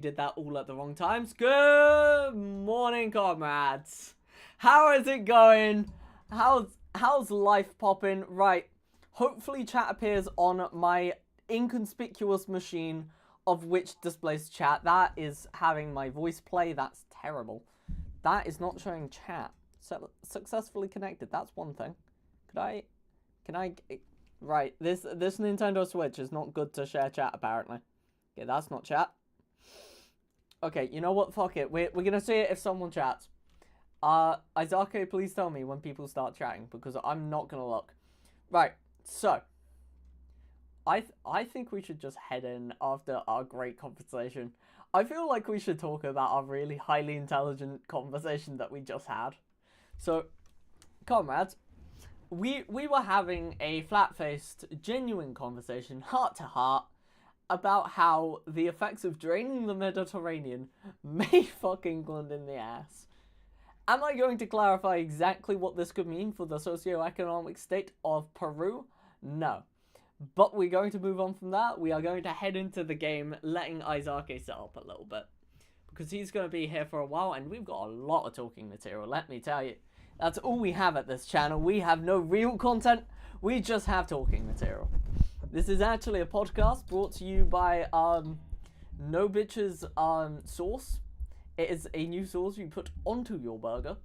Did that all at the wrong times. Good morning, comrades. How is it going? How's life popping? Right. Hopefully chat appears on my inconspicuous machine of which displays chat. That is having my voice play. That's terrible. That is not showing chat. Successfully connected. That's one thing. Can I right, this Nintendo Switch is not good to share chat apparently. Okay, that's not chat. Okay, you know what? Fuck it. We're gonna see it if someone chats. Izake, please tell me when people start chatting because I'm not gonna look. Right. So, I think we should just head in after our great conversation. I feel like we should talk about our really highly intelligent conversation that we just had. So, comrades, we were having a flat-faced, genuine conversation, heart to heart, about how the effects of draining the Mediterranean may fuck England in the ass. Am I going to clarify exactly what this could mean for the socio-economic state of Peru? No. But we're going to move on from that. We are going to head into the game, letting Izake set up a little bit. Because he's going to be here for a while, and we've got a lot of talking material, let me tell you. That's all we have at this channel. We have no real content, we just have talking material. This is actually a podcast brought to you by No Bitches sauce. It is a new sauce you put onto your burger.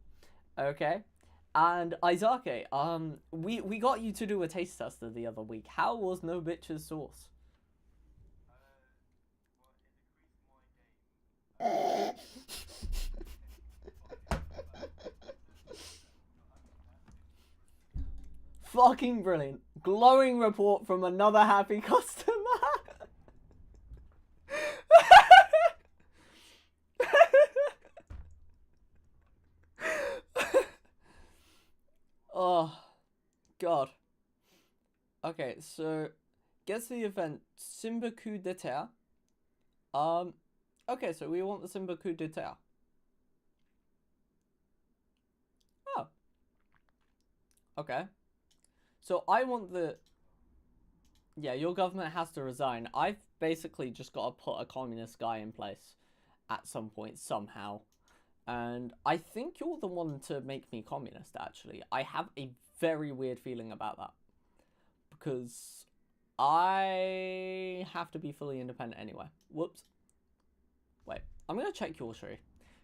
Okay. And Izake, we got you to do a taste tester the other week. How was No Bitches sauce? Fucking brilliant. Glowing report from another happy customer. Oh, God. Okay, so, guess the event, Simba coup d'etat. Okay, so we want the Simba coup d'etat. Oh. Okay. So I want the... Yeah, your government has to resign. I've basically just got to put a communist guy in place at some point, somehow. And I think you're the one to make me communist, actually. I have a very weird feeling about that. Because I have to be fully independent anyway. Whoops. Wait, I'm going to check your tree.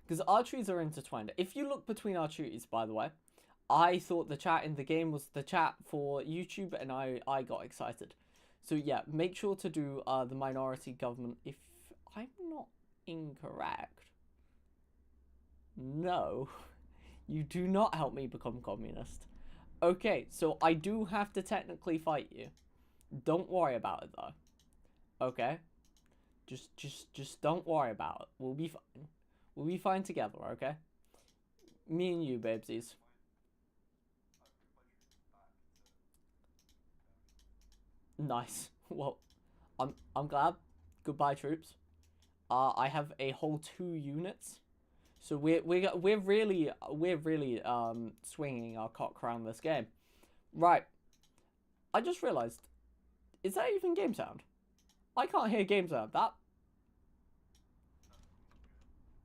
Because our trees are intertwined. If you look between our trees, by the way, I thought the chat in the game was the chat for YouTube, and I got excited. So yeah, make sure to do the minority government if I'm not incorrect. No, you do not help me become communist. Okay, so I do have to technically fight you. Don't worry about it though. Okay? Just don't worry about it. We'll be fine. We'll be fine together, okay? Me and you, babesies. Nice. Well, I'm glad. Goodbye, troops. I have a whole 2 units. So we're really swinging our cock around this game. Right. I just realized, is that even game sound? I can't hear game sound.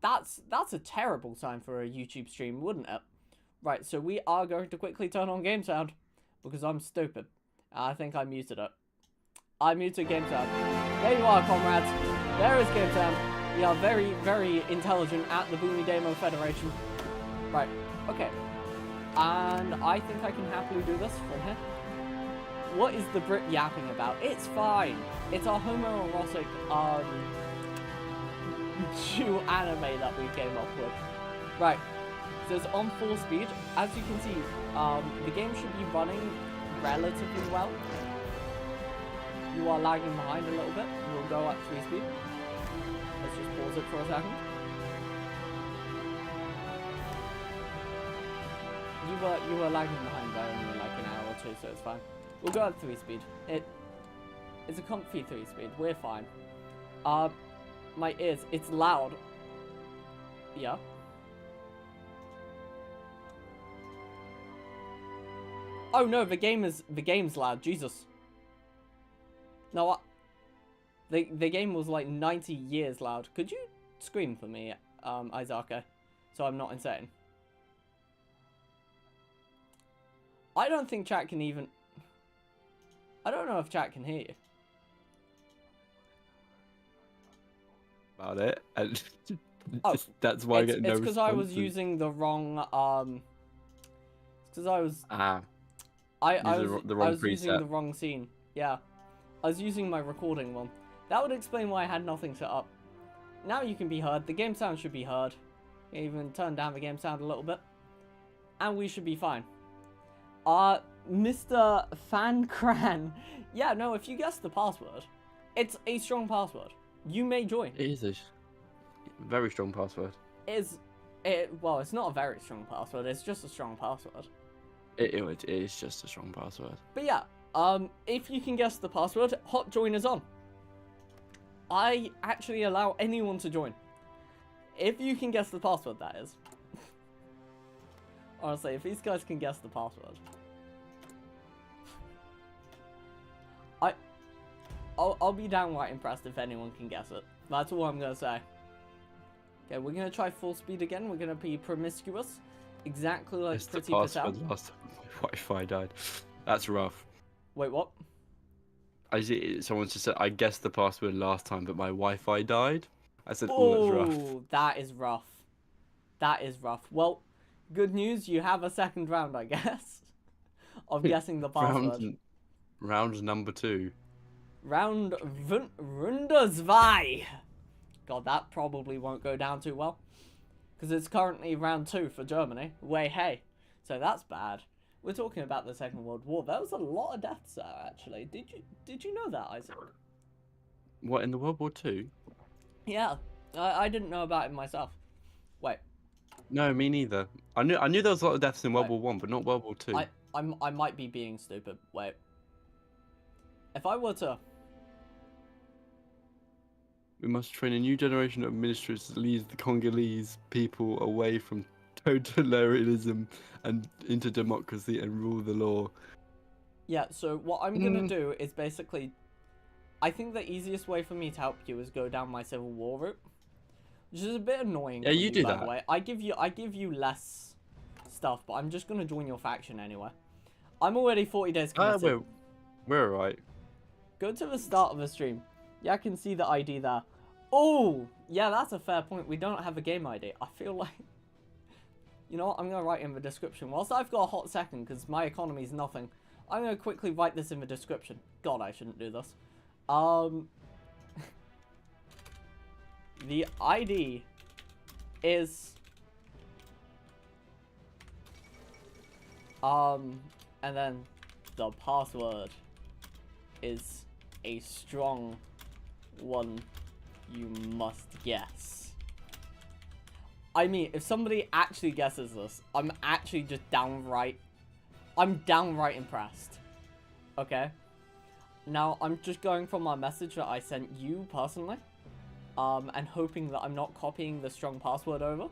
That's a terrible sign for a YouTube stream, wouldn't it? Right, so we are going to quickly turn on game sound because I'm stupid. I think I muted it. I muted game sound. There you are, comrades. There is game sound. We are very, very intelligent at the Götterdämmerung Federation. Right, okay. And I think I can happily do this from here. What is the Brit yapping about? It's fine. It's our homoerotic Jew anime that we came up with. Right, so it's on full speed. As you can see, the game should be running relatively well. You are lagging behind a little bit. We'll go at 3 speed. Let's just pause it for a second. You were lagging behind by only like an hour or 2, so it's fine. We'll go at 3 speed. It's a comfy 3 speed. We're fine. My ears. It's loud. Yeah. Oh no, the game's loud. Jesus. No, the game was like 90 years loud. Could you screen for me, Isaka, so I'm not insane. I don't think chat can even... I don't know if chat can hear you. About it, and Oh, that's why I get no response. It's because I was using the wrong, It's because I was... I was using the wrong scene. Yeah. I was using my recording one. That would explain why I had nothing set up. Now you can be heard. The game sound should be heard. Even turn down the game sound a little bit. And we should be fine. Mr. Fancran. Yeah, no, if you guess the password, it's a strong password. You may join. It is a very strong password. Well, it's not a very strong password. It's just a strong password. It is just a strong password. But yeah, if you can guess the password, hot join is on. I actually allow anyone to join. If you can guess the password, that is. Honestly, if these guys can guess the password. I'll be downright impressed if anyone can guess it. That's all I'm going to say. Okay, we're going to try full speed again. We're going to be promiscuous. Exactly like It's the Pretty password Patel. last time my Wi-Fi died. That's rough. Wait, what? Someone just said, I guessed the password last time, but my Wi-Fi died. I said, oh, that's rough. That is rough. That is rough. Well, good news, you have a second round, I guess, of guessing the password. Round number 2. Runde 2. God, that probably won't go down too well. Because it's currently round 2 for Germany. Way hey. So that's bad. We're talking about the Second World War. There was a lot of deaths there, actually. Did you know that, Isaac? What, in the World War II? Yeah. I didn't know about it myself. Wait. No, me neither. I knew there was a lot of deaths in World War One, but not World War Two. I might be being stupid. Wait. If I were to... We must train a new generation of administrators to lead the Congolese people away from totalitarianism and into democracy and rule the law. Yeah, so what I'm going to do is basically... I think the easiest way for me to help you is go down my Civil War route. Which is a bit annoying. Yeah, you do by that. The way. I give you less stuff, but I'm just going to join your faction anyway. I'm already 40 days committed. We're alright. Go to the start of the stream. Yeah, I can see the ID there. Oh, yeah, that's a fair point. We don't have a game ID. I feel like... You know what? I'm going to write in the description. Whilst I've got a hot second, because my economy is nothing, I'm going to quickly write this in the description. God, I shouldn't do this. The ID is... And then the password is a strong one you must guess. I mean, if somebody actually guesses this, I'm actually just downright impressed. Okay? Now, I'm just going from my message that I sent you personally, and hoping that I'm not copying the strong password over.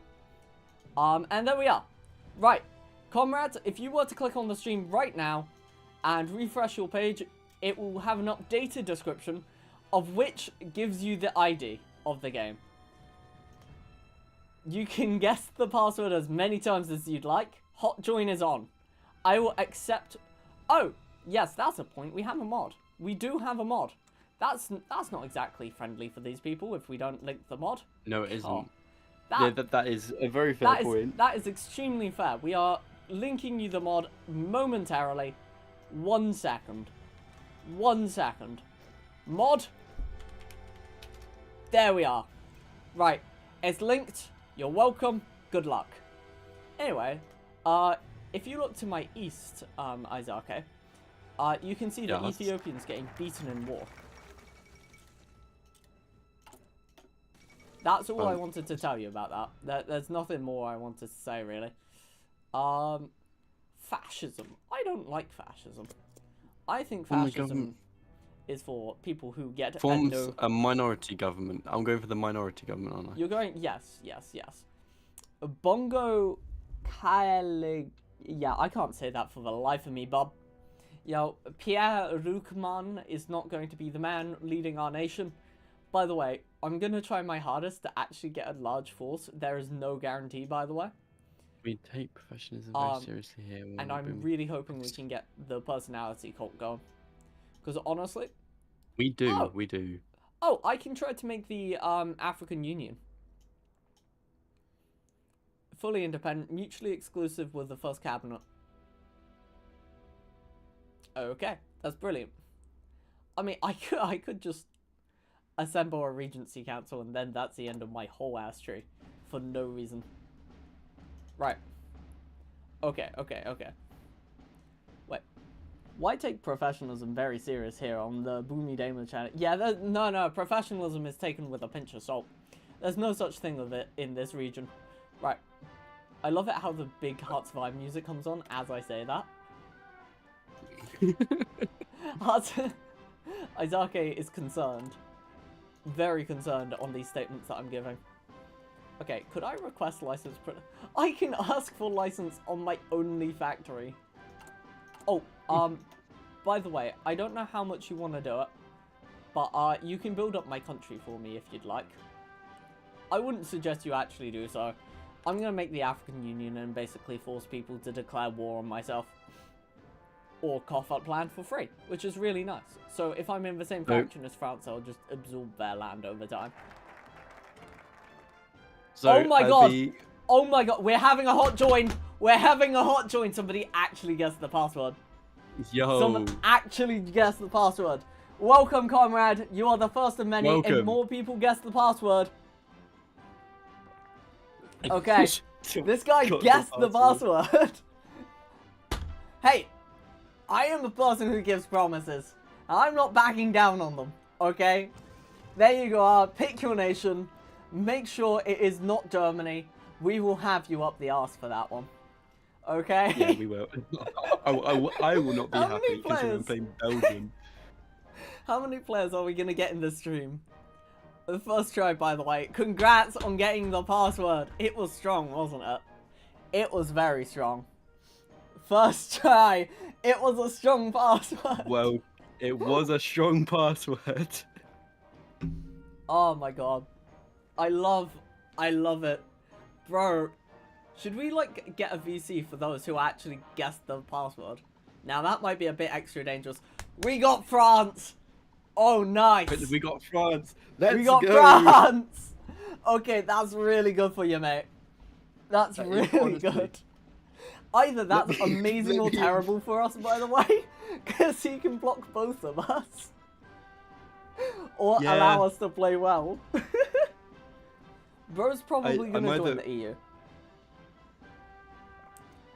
And there we are. Right. Comrades, if you were to click on the stream right now and refresh your page, it will have an updated description of which gives you the ID of the game. You can guess the password as many times as you'd like. Hot join is on. I will accept... Oh, yes, that's a point. We have a mod. We do have a mod. That's not exactly friendly for these people if we don't link the mod. No, it isn't. Oh, that is a very fair point. That is extremely fair. We are linking you the mod momentarily. 1 second. 1 second. Mod. There we are. Right. It's linked. You're welcome. Good luck. Anyway, if you look to my east, Isake, you can see that Ethiopians getting beaten in war. That's all I wanted to tell you about that. There's nothing more I wanted to say, really. Fascism. I don't like fascism. I think fascism is for people who get... Forms a minority government. I'm going for the minority government, aren't I? You're going... Yes. Bongo Kaelig... Yeah, I can't say that for the life of me, Bob. Pierre Ruckman is not going to be the man leading our nation. By the way, I'm gonna try my hardest to actually get a large force. There is no guarantee, by the way. We take professionalism very seriously here. And I'm really hoping we can get the personality cult going. Because honestly... We do, we do. Oh, I can try to make the African Union. Fully independent, mutually exclusive with the first cabinet. Okay, that's brilliant. I mean, I could just assemble a regency council and then that's the end of my whole ass tree. For no reason. Right. Okay. Wait. Why take professionalism very serious here on the Götterdämmerung channel? Yeah, no, professionalism is taken with a pinch of salt. There's no such thing with it in this region. Right. I love it how the big Hearts of Iron music comes on as I say that. Izake is concerned. Very concerned on these statements that I'm giving. Okay, could I request license? I can ask for license on my only factory. Oh, by the way, I don't know how much you want to do it, but you can build up my country for me if you'd like. I wouldn't suggest you actually do so. I'm going to make the African Union and basically force people to declare war on myself. Or cough up land for free, which is really nice. So if I'm in the same faction as France, I'll just absorb their land over time. So, oh my god! Oh my god, we're having a hot join! We're having a hot join! Somebody actually guessed the password. Yo! Someone actually guessed the password. Welcome, comrade. You are the first of many, and more people guessed the password. Okay, this guy guessed the password. Hey, I am a person who gives promises. I'm not backing down on them, okay? There you go, pick your nation. Make sure it is not Germany. We will have you up the arse for that one. Okay? Yeah, we will. I will not be happy because we're playing Belgium. How many players are we going to get in this stream? The first try, by the way. Congrats on getting the password. It was strong, wasn't it? It was very strong. First try. It was a strong password. Well, it was a strong password. Oh my god. I love it. Bro, should we like get a VC for those who actually guessed the password? Now that might be a bit extra dangerous. We got France! Oh, nice! We got France! Let's go! We got France! Okay, that's really good for you, mate. That's really good. Either that's amazing or terrible for us, by the way, because he can block both of us. Or allow us to play well. Bro's probably going to join the EU.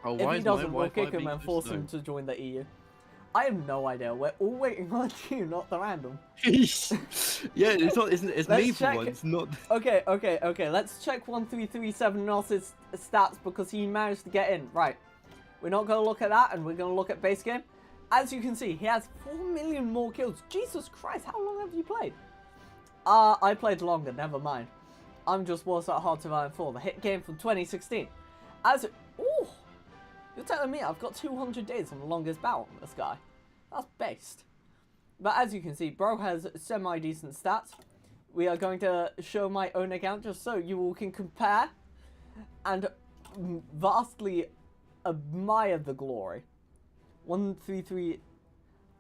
Oh, if he doesn't, we'll kick him and force him to join the EU. I have no idea. We're all waiting on you, not the random. Yeah, it's me for once, not... Okay. Let's check 1337 Nos's stats because he managed to get in. Right. We're not going to look at that, and we're going to look at base game. As you can see, he has 4 million more kills. Jesus Christ, how long have you played? I played longer, never mind. I'm just worse at Hearts of Iron 4, the hit game from 2016. Ooh! You're telling me I've got 200 days on the longest battle on this guy. That's based. But as you can see, bro has semi-decent stats. We are going to show my own account just so you all can compare and vastly admire the glory. 133. Yeah,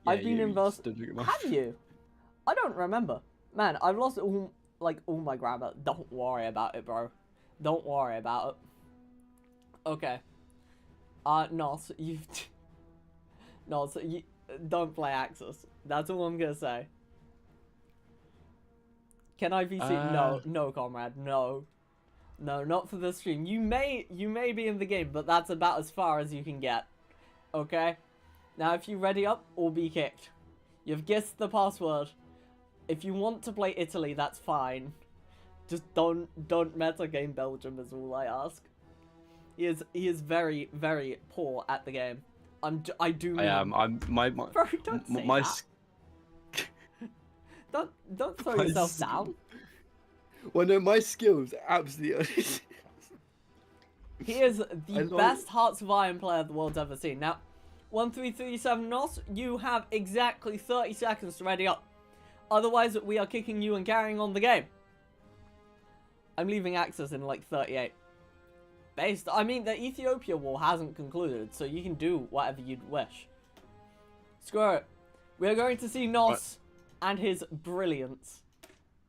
I've been in verse. Have you? I don't remember. Man, I've lost all my grammar. Don't worry about it, bro. Don't worry about it. Okay. Nos, you don't play Axis. That's all I'm gonna say. Can I VC? No, comrade, no, not for the stream. You may be in the game, but that's about as far as you can get. Okay. Now, if you ready up or be kicked, you've guessed the password. If you want to play Italy, that's fine. Just don't meta game Belgium is all I ask. He is very, very poor at the game. I am. Bro, don't say that. Don't throw yourself down. Well, no, my skills absolutely. He is the best Hearts of Iron player the world's ever seen. Now, 1337 Nos, you have exactly 30 seconds to ready up. Otherwise, we are kicking you and carrying on the game. I'm leaving access in like 38. I mean, the Ethiopia war hasn't concluded, so you can do whatever you'd wish. Screw it. We are going to see Nos and his brilliance.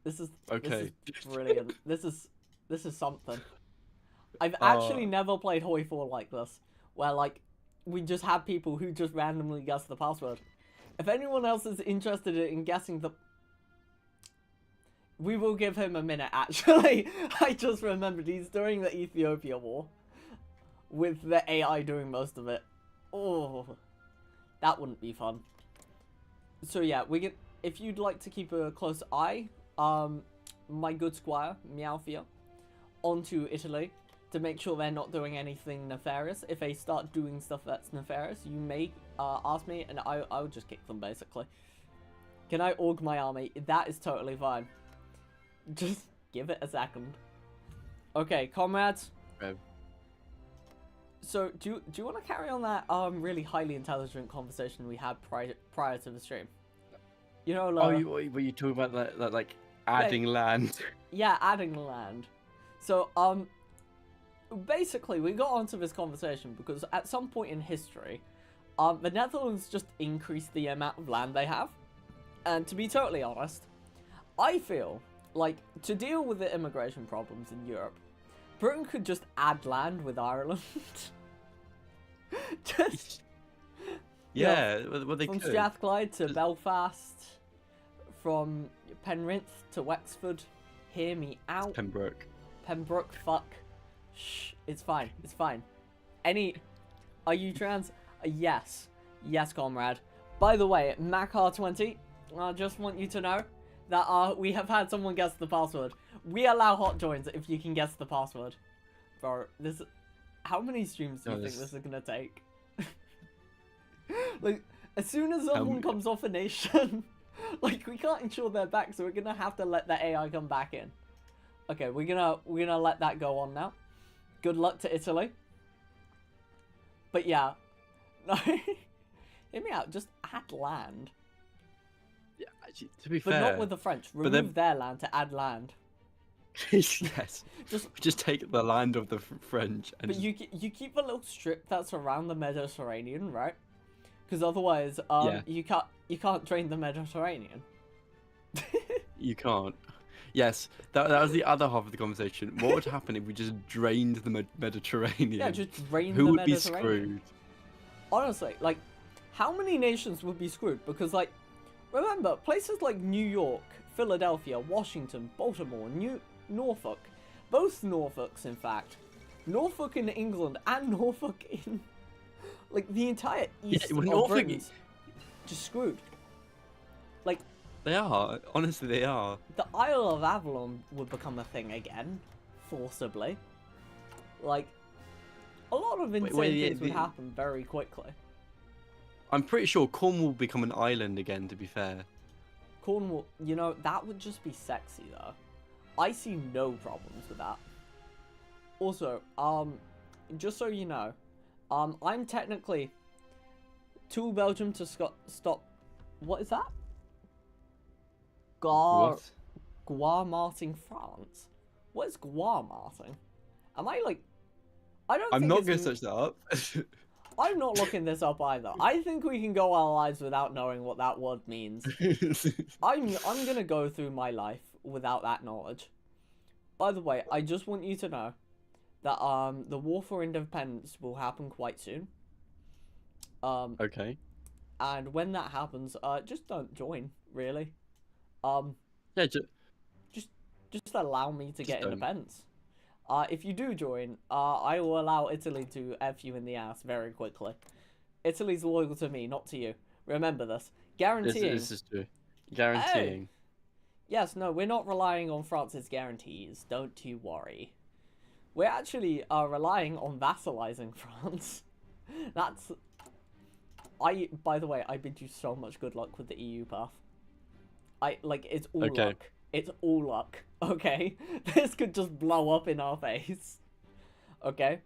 This is brilliant. This is something. I've actually never played HOI4 like this, where like we just have people who just randomly guess the password. If anyone else is interested in guessing the... We will give him a minute, actually. I just remembered he's during the Ethiopia war, with the AI doing most of it. Oh, that wouldn't be fun. So yeah, if you'd like to keep a close eye, my good squire, Meowfia, onto Italy, to make sure they're not doing anything nefarious. If they start doing stuff that's nefarious, you may ask me, and I'll just kick them, basically. Can I org my army? That is totally fine. Just give it a second. Okay, comrades. Okay. So, do you want to carry on that really highly intelligent conversation we had prior to the stream? You know, like, were you talking about that like adding land? Yeah, adding land. So, basically, we got onto this conversation because at some point in history, the Netherlands just increased the amount of land they have. And to be totally honest, I feel like to deal with the immigration problems in Europe, Britain could just add land with Ireland. Just yeah, well, they from could. Strathclyde to Belfast, from Penrith to Wexford. Hear me out. Pembroke. Pembroke, fuck. Shh, it's fine. It's fine. Are you trans? Yes. Yes, comrade. By the way, MacR20, I just want you to know that we have had someone guess the password. We allow hot joins if you can guess the password. Bro, this... How many streams do you think this is gonna take? Like, as soon as someone comes off a nation, like, we can't ensure they're back, so we're gonna have to let the AI come back in. Okay, we're gonna let that go on now. Good luck to Italy. But yeah, no, hear me out. Just add land. Yeah, actually, to be but fair, not with the French. Remove their land to add land. Yes. Just take the land of the French. And but you keep a little strip that's around the Mediterranean, right? Because otherwise, you can't drain the Mediterranean. You can't. Yes, that was the other half of the conversation. What would happen if we just drained the Mediterranean? Yeah, just drain Who the would be Mediterranean. screwed? Honestly, like, how many nations would be screwed? Because, like, remember, places like New York, Philadelphia, Washington, Baltimore, Norfolk, both Norfolks, in fact, Norfolk in England and Norfolk in, like, the entire east of Britain, just screwed. Like, they are. Honestly, they are. The Isle of Avalon would become a thing again, forcibly. Like, a lot of insane things would happen very quickly. I'm pretty sure Cornwall will become an island again, to be fair. Cornwall, you know, that would just be sexy, though. I see no problems with that. Also, just so you know, I'm technically to Belgium to stop. What is that? Guamarting France. What is Guamarting? Am I like? I'm not gonna search that up. I'm not looking this up either. I think we can go our lives without knowing what that word means. I'm gonna go through my life without that knowledge. By the way, I just want you to know that the war for independence will happen quite soon. Okay. And when that happens, just don't join, really. Yeah, just allow me to get independence. If you do join, I will allow Italy to F you in the ass very quickly. Italy's loyal to me, not to you. Remember this. Guaranteeing. This is true. Guaranteeing. Hey. Yes, no, we're not relying on France's guarantees. Don't you worry. We're actually relying on vassalizing France. That's... By the way, I bid you so much good luck with the EU path. It's all luck. It's all luck, okay? This could just blow up in our face. Okay?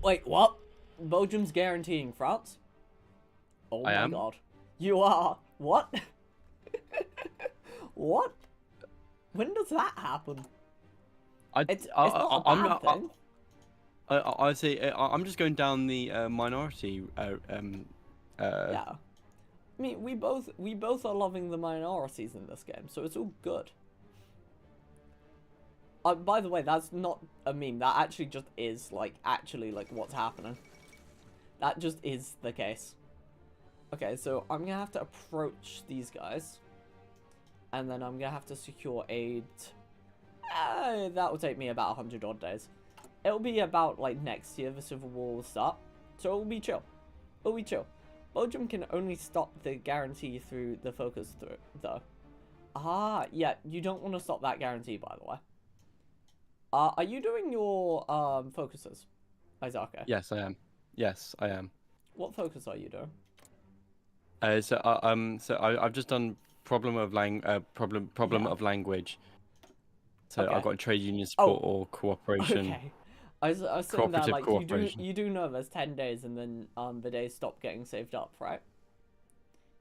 Wait, what? Belgium's guaranteeing France? Oh my god. You are? What? What? When does that happen? It's not a bad thing. I say I'm just going down the minority. Yeah. I mean, we both are loving the minorities in this game, so it's all good. By the way, that's not a meme. That actually just is, like, actually, like, what's happening. That just is the case. Okay, so I'm gonna have to approach these guys. And then I'm gonna have to secure aid. That will take me about 100 odd days. It'll be about, like, next year the Civil War will start. So it'll be chill. It'll be chill. Belgium can only stop the guarantee through the focus though. Ah, yeah, you don't want to stop that guarantee, by the way. Are you doing your focuses, Isaac? Yes, I am. Yes, I am. What focus are you doing? I've just done problem of of language. So Okay. I've got trade union support or cooperation. Okay. I was saying that, like, cooperation. you do know there's 10 days and then the days stop getting saved up, right?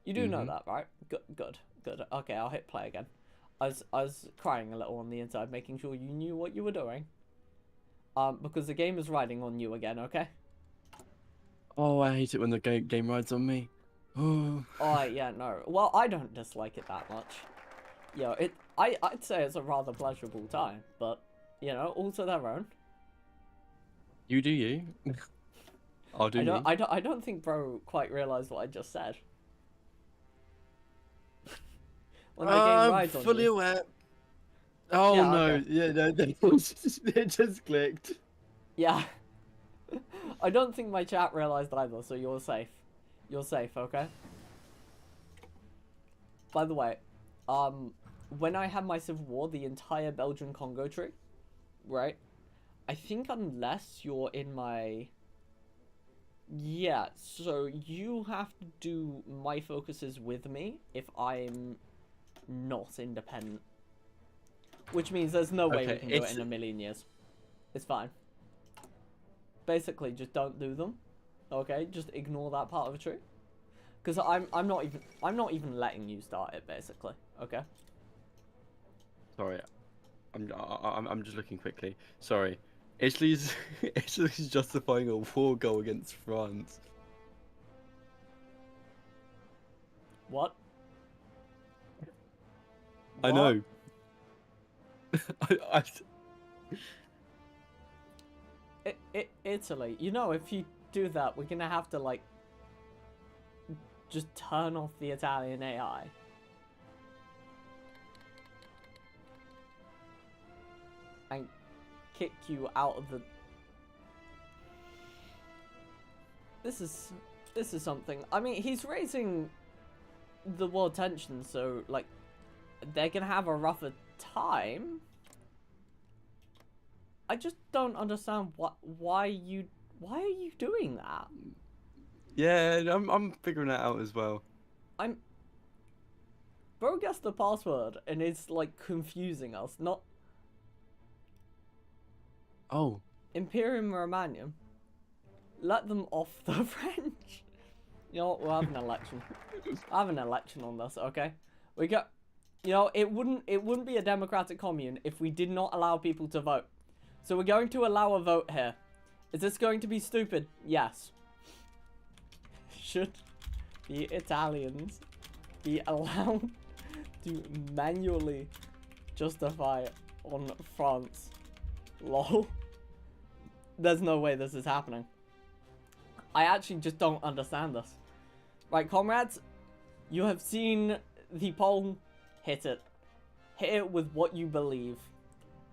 You do know that, right? Good. Okay, I'll hit play again. I was crying a little on the inside, making sure you knew what you were doing. Because the game is riding on you again, okay? Oh, I hate it when the game rides on me. Oh. Oh, yeah, no. Well, I don't dislike it that much. You know, I'd say it's a rather pleasurable time, but, you know, all to their own. You do you. I'll do me. I don't think bro quite realised what I just said. When the game rides on fully you. aware. Oh Yeah, no, okay. yeah, no, it just clicked. Yeah. I don't think my chat realised either, so you're safe. You're safe, okay? By the way, when I had my civil war, the entire Belgian Congo tree, right? I think unless you're in my... Yeah, so you have to do my focuses with me if I'm not independent. Which means there's no way we can do it in a million years. It's fine. Basically, just don't do them. Okay, just ignore that part of the tree. Because I'm not even letting you start it, basically. Okay. Sorry, I'm just looking quickly. Sorry, Italy's justifying a war goal against France. What? I know. Italy. You know, if you do that, we're gonna have to, like, just turn off the Italian AI. And kick you out of the... This is something. I mean, he's raising the world tension, so, like, they're gonna have a rougher time. I just don't understand why are you doing that? Yeah, I'm figuring that out as well. Bro guessed the password and it's, like, confusing us. Not Imperium Romanium. Let them off the French. You know what? We'll have an election. I'll have an election on this, okay? We got... You know, it wouldn't be a democratic commune if we did not allow people to vote. So we're going to allow a vote here. Is this going to be stupid? Yes. Should the Italians be allowed to manually justify on France? Lol. There's no way this is happening. I actually just don't understand this. Right, comrades, you have seen the poll. Hit it. Hit it with what you believe.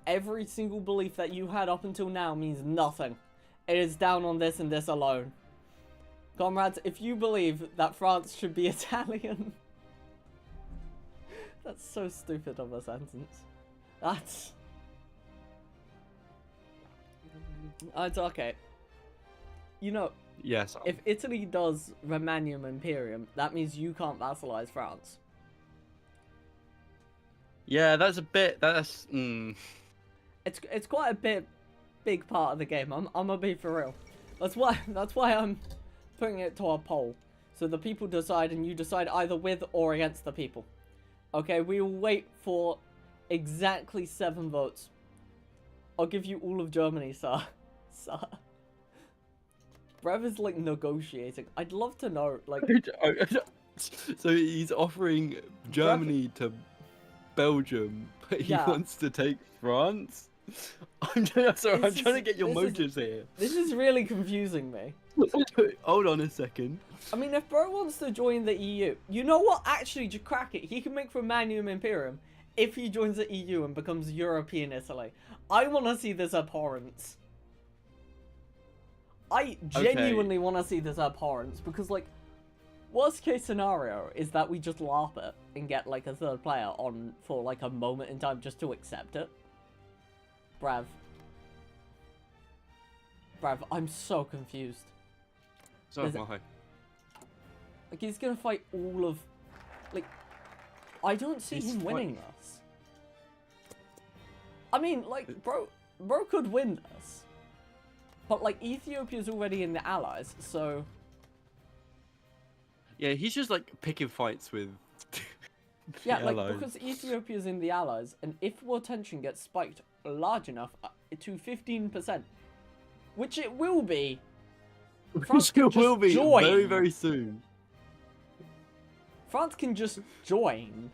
Every single belief that you had up until now means nothing. It is down on this and this alone. Comrades, if you believe that France should be Italian... That's so stupid of a sentence. That's... It's okay. You know, Yes. if Italy does Romanium Imperium, that means you can't vassalize France. Yeah, that's a bit. It's quite a big part of the game. I'm gonna be for real. That's why I'm putting it to a poll. So the people decide, and you decide either with or against the people. Okay, we will wait for exactly 7 votes. I'll give you all of Germany, sir. Sir. Brev is, like, negotiating. I'd love to know, like... So he's offering Germany to Belgium, but he wants to take France? I'm trying to get your motives here. This is really confusing me. Hold on a second. I mean, if bro wants to join the EU, you know what? Actually, just crack it. He can make Romanium Imperium if he joins the EU and becomes European Italy. I want to see this abhorrence. I genuinely want to see this abhorrence because, like, worst case scenario is that we just laugh it and get, like, a 3rd player on for, like, a moment in time just to accept it. Brav, I'm so confused. So am I. Like, he's gonna fight all of... Like, I don't see him winning this. I mean, like, bro could win this. But, like, Ethiopia's already in the Allies, so... Yeah, he's just, like, picking fights with yeah, like, because Ethiopia's in the Allies, and if war tension gets spiked large enough to 15%, which it will be... France will be very, very soon. France can just join.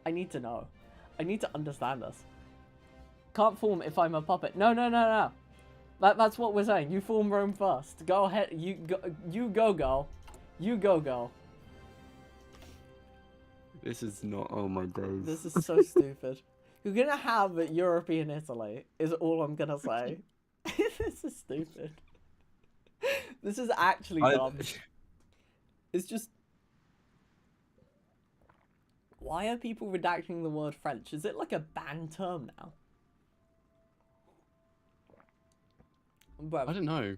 I need to know. I need to understand this. Can't form if I'm a puppet. No. That's what we're saying. You form Rome first. Go ahead. You go, girl. You go, girl. This is not... Oh my god. This is so stupid. You're gonna have European Italy, is all I'm gonna say. This is stupid. This is actually dumb. It's just... Why are people redacting the word French? Is it like a banned term now? Bro, I don't know.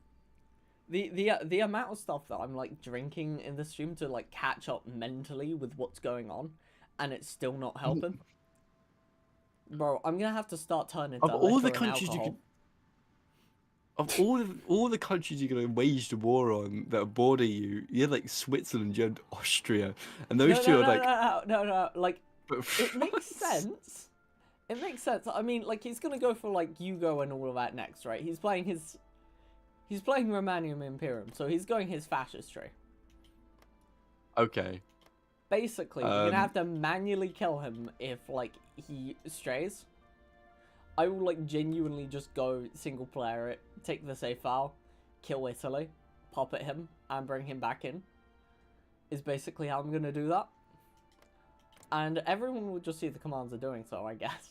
The amount of stuff that I'm, like, drinking in the stream to, like, catch up mentally with what's going on, and it's still not helping. Bro, I'm gonna have to start turning to all the liquor and countries alcohol. Of all the countries you're gonna wage the war on that border you, you had like Switzerland, you had Austria, and those two are like no. Like, it makes sense. It makes sense. I mean, like, he's gonna go for like Yugo and all of that next, right? He's playing Romanium Imperium, so he's going his fascist tree. Okay. Basically, you're gonna have to manually kill him if, like, he strays. I will, like, genuinely just go single player it, take the save file, kill Italy, pop at him, and bring him back in. Is basically how I'm gonna do that. And everyone will just see the commands are doing so, I guess.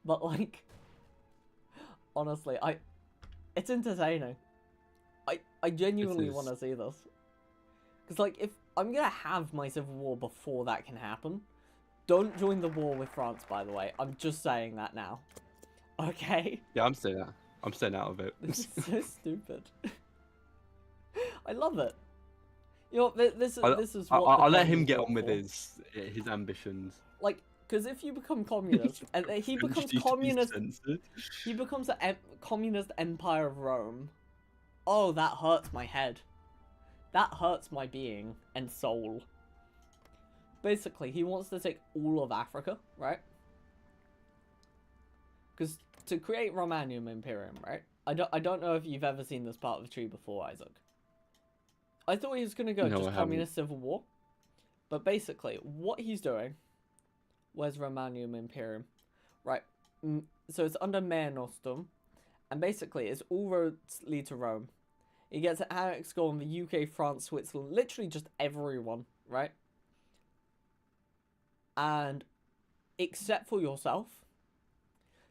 But, like, honestly, it's entertaining. I genuinely want to see this. Because, like, if I'm gonna have my civil war before that can happen, don't join the war with France, by the way. I'm just saying that now. Okay? Yeah, I'm staying out. I'm staying out of it. This is so stupid. I love it. You know, this is what I'll let him get on with his ambitions. Like, because if you become communist, and he becomes communist, he becomes a communist empire of Rome. Oh, that hurts my head. That hurts my being and soul. Basically, he wants to take all of Africa, right? Because to create Romanium Imperium, right? I don't know if you've ever seen this part of the tree before, Isaac. I thought he was going to go just communist civil war. But basically, what he's doing... Where's Romanium Imperium? Right. So it's under Mare Nostrum. And basically, it's all roads lead to Rome. He gets an annex goal in the UK, France, Switzerland. Literally just everyone, right? And except for yourself.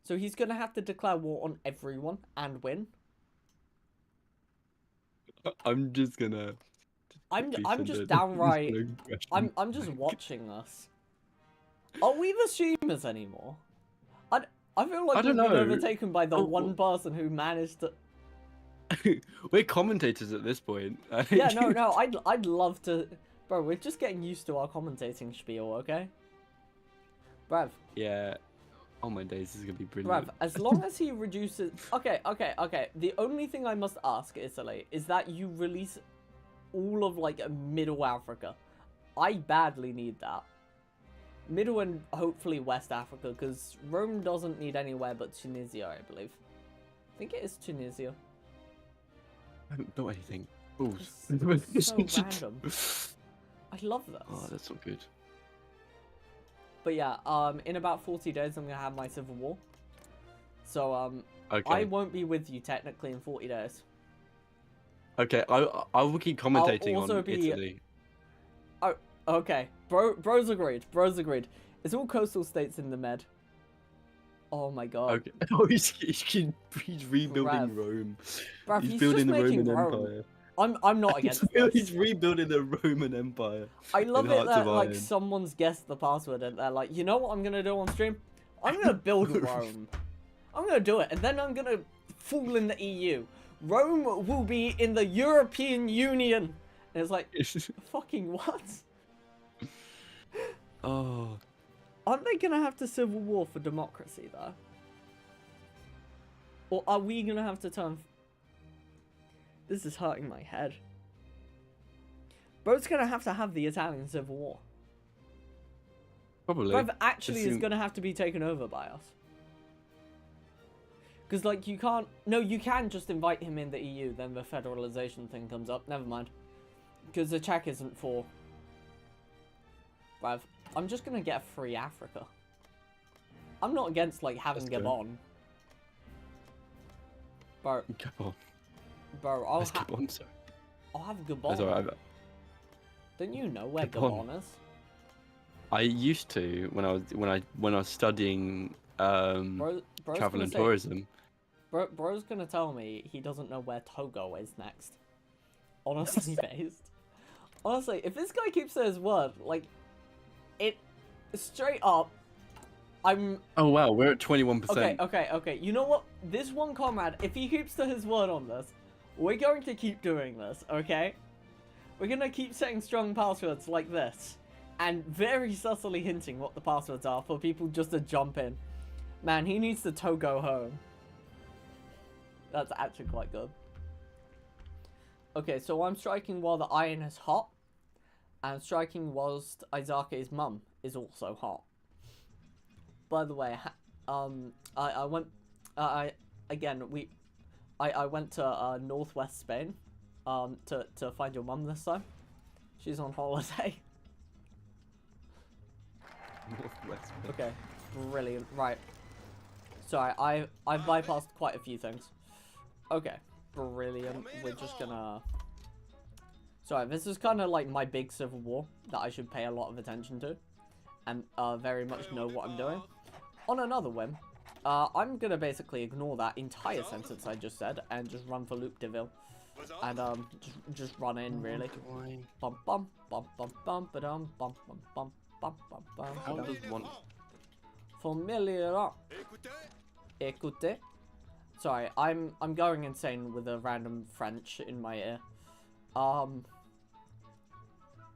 So he's going to have to declare war on everyone and win. I'm just gonna... I'm just downright... I'm just watching this. Are we the streamers anymore? I feel like we've been overtaken by the one person who managed to... We're commentators at this point. Yeah, no, I'd love to... Bro, we're just getting used to our commentating spiel, okay? Brav. Yeah. Oh my days, this is gonna be brilliant. Brav, as long as he reduces... Okay. The only thing I must ask, Italy, is that you release... all of like Middle Africa. I badly need that. Middle and hopefully West Africa, because Rome doesn't need anywhere but Tunisia, I believe. I think it is Tunisia. I haven't built anything. Oh, It's so random. I love this. Oh, that's not good. But yeah, in about 40 days I'm gonna have my civil war. So Okay. I won't be with you technically in 40 days. Okay, I will keep commentating also on be- Italy. Oh, okay. Bros agreed. Bros agreed. It's all coastal states in the Med. Oh my god. Okay. Oh, he's rebuilding Bruv. Rome. Bruv, he's he's building just the making Roman Rome. Empire. I'm not against this. He's rebuilding the Roman Empire. I love in it Hearts that of like Iron. someone's guessed the password and they're like, you know what I'm gonna do on stream? I'm gonna build Rome. I'm gonna do it, and then I'm gonna fall in the EU. Rome will be in the European Union. And it's like, fucking what? Oh, Aren't they gonna have to civil war for democracy though? Or are we gonna have to turn? This is hurting my head. Bro's gonna have to have the Italian civil war. probably. Bro actually is Assume- gonna have to be taken over by us. Because like you can't. No, you can just invite him in the EU. Then the federalization thing comes up. Never mind. Because the check isn't for. Bruv, I'm just gonna get a free Africa. I'm not against like having That's good. Gabon. Bro, Gabon. bro, That's Gabon, sorry. I'll have That's Gabon. alright. Don't you know where Gabon. Gabon is? I used to when I was studying Bro's travel gonna and say- tourism. Bro's gonna tell me he doesn't know where Togo is next. Honestly, based. Honestly, if this guy keeps to his word, like, it straight up, I'm Oh wow, we're at 21%. okay. You know what? This one comrade, if he keeps to his word on this, we're going to keep doing this, okay? We're gonna keep setting strong passwords like this, and very subtly hinting what the passwords are for people just to jump in. Man, he needs to Togo home. That's actually quite good. Okay, so I'm striking while the iron is hot, and striking whilst Isake's mum is also hot. By the way, I went, I went to northwest Spain, to find your mum this time. She's on holiday. Northwest. Okay, brilliant. Right. Sorry, I bypassed quite a few things. Okay, brilliant. We're just gonna. Sorry, this is kind of like my big civil war that I should pay a lot of attention to, and very much know what I'm doing. On another whim, I'm gonna basically ignore that entire sentence I just said and just run for Luke DeVille, and just run in really. Bum bum bum bum bum ba dum bum bum bum bum bum bum. How does one? Familiar. Écoutez. Sorry, I'm going insane with a random French in my ear.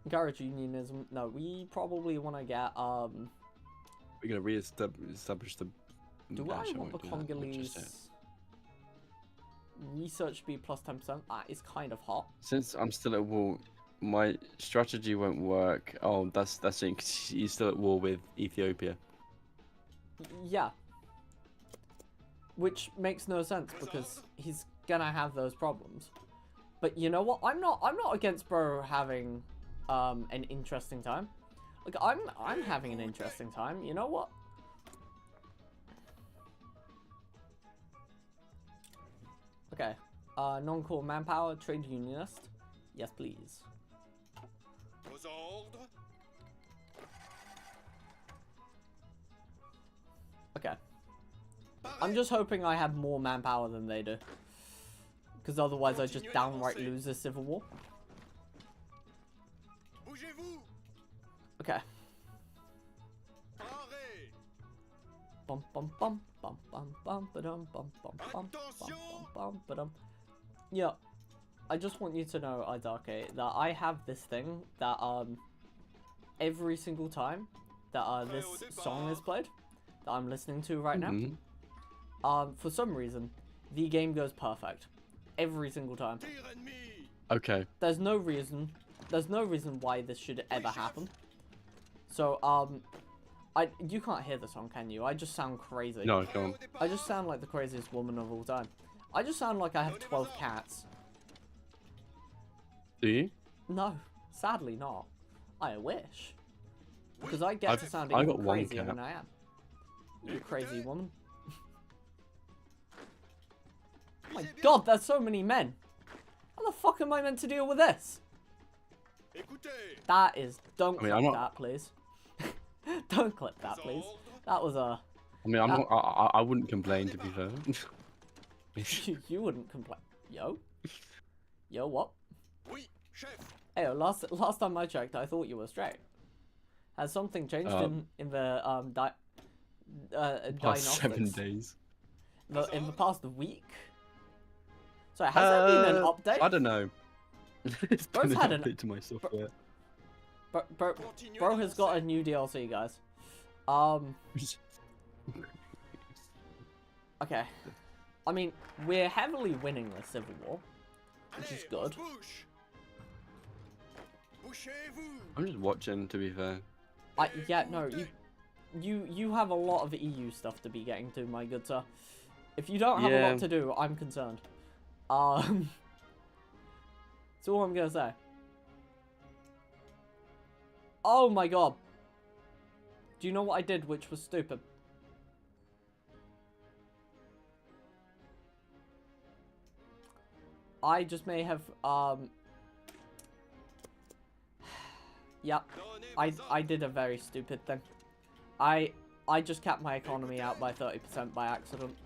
Encourage unionism. No, we probably want to get We're gonna re-establish the. Do Nah, I actually, want the won't do that. We'll just, Congolese research be plus 10%? That is kind of hot. Since I'm still at war, my strategy won't work. Oh, that's it. 'Cause he's still at war with Ethiopia. Yeah. Which makes no sense because he's gonna have those problems. But you know what? I'm not against bro having an interesting time. Like I'm having an interesting time. You know what? Okay. Non-core manpower, trade unionist. Yes, please. Okay. I'm just hoping I have more manpower than they do. Because otherwise I just downright lose this civil war. Okay. Bum bum bum bum bum bum ba-dum bum bum bum bum bum ba-dum. Yeah. I just want you to know, Idake, that I have this thing that every single time that this song is played that I'm listening to right now, for some reason the game goes perfect every single time. Okay. There's no reason why this should ever happen. So, you can't hear the song, can you? I just sound crazy. No, I can't. I just sound like the craziest woman of all time. I just sound like I have 12 cats. Do you? No, sadly not. I wish. Because I get to sound I even got one crazier cat. than I am. You crazy woman. Oh my god, there's so many men. How the fuck am I meant to deal with this? That is... Don't clip that, please. Don't clip that, please. That was a... I mean, I wouldn't complain, to be fair. You wouldn't complain. Yo? Yo, what? Hey, last time I checked, I thought you were straight. Has something changed in the past 7 diagnostics? days. In the past week? Sorry, has there been an update? I don't know. It's been Bro's an had update to my software. Bro has got a new DLC, guys. Okay. I mean, we're heavily winning this civil war, which is good. I'm just watching, to be fair. Yeah, no, you have a lot of EU stuff to be getting to, my good sir. If you don't have a lot to do, I'm concerned. That's all I'm gonna say. Oh my god. Do you know what I did which was stupid? I just may have, yep, I did a very stupid thing. I just capped my economy out by 30% by accident.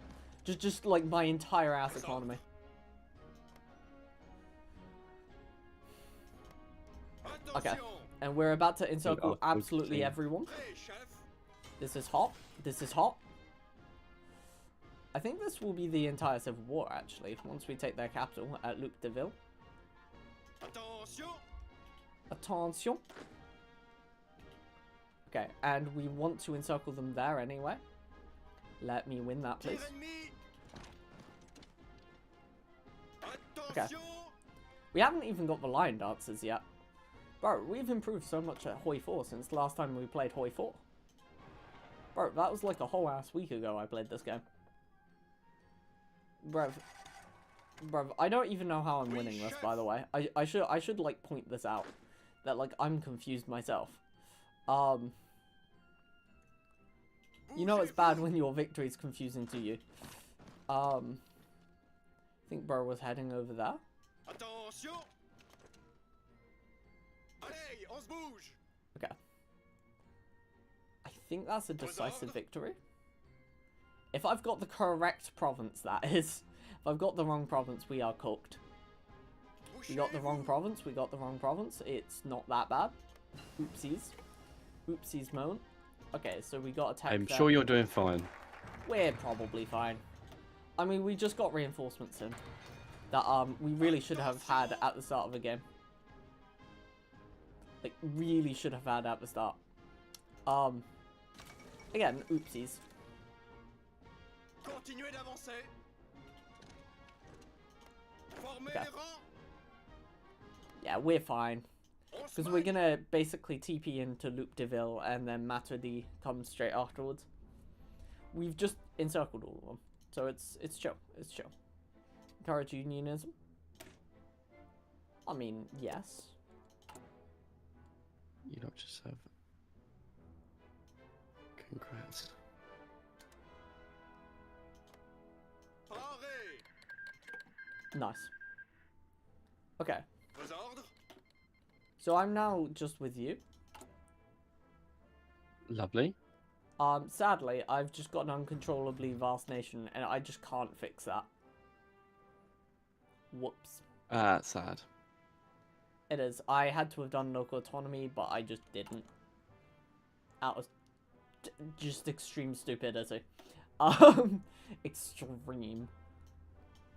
Just like my entire ass economy. Okay, and we're about to encircle absolutely everyone. This is hot. This is hot. I think this will be the entire civil war, actually, once we take their capital at Götterdämmerung. Attention. Okay, and we want to encircle them there anyway. Let me win that, please. Okay. We haven't even got the lion dancers yet. Bro, we've improved so much at HOI4 since the last time we played HOI4. Bro, that was like a whole ass week ago I played this game. Bruv, I don't even know how I'm winning this, by the way. I should like point this out. That like I'm confused myself. You know it's bad when your victory is confusing to you. I think bro was heading over there. Okay. I think that's a decisive victory. If I've got the correct province, that is. If I've got the wrong province, we are cooked. We got the wrong province, we got the wrong province. It's not that bad. Oopsies. Oopsies moan. Okay, so we got attacked. I'm sure you're doing fine. We're probably fine. I mean, we just got reinforcements in. That, we really should have had at the start of the game. Like, really should have had at the start. Again, oopsies. Okay. Yeah, we're fine. Because we're gonna basically TP into Götterdämmerung and then Matadi comes straight afterwards. We've just encircled all of them. So it's chill. It's chill. Encourage unionism. I mean, yes. You don't just have... Congrats. Nice. Okay. So I'm now just with you. Lovely. Sadly, I've just got an uncontrollably vast nation, and I just can't fix that. Whoops. Sad. It is. I had to have done local autonomy, but I just didn't. That was just extreme stupidity. Extreme.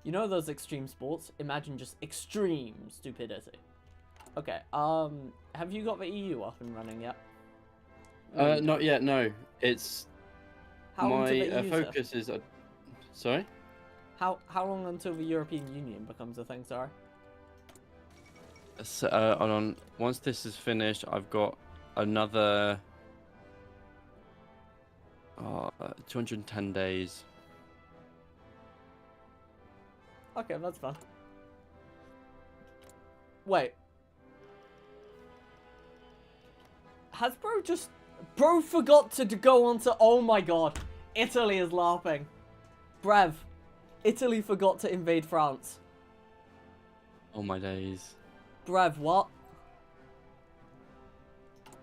You know those extreme sports? Imagine just extreme stupidity. Okay, have you got the EU up and running yet? Not yet, no. It's... How long my till the EU focus is... sorry? How long until the European Union becomes a thing, sorry? So, hold on. Once this is finished, I've got another 210 days. Okay, that's fine. Wait. Has Bro forgot to go on to... Oh my god. Italy is laughing. Brev. Italy forgot to invade France. Oh my days. Brev, what?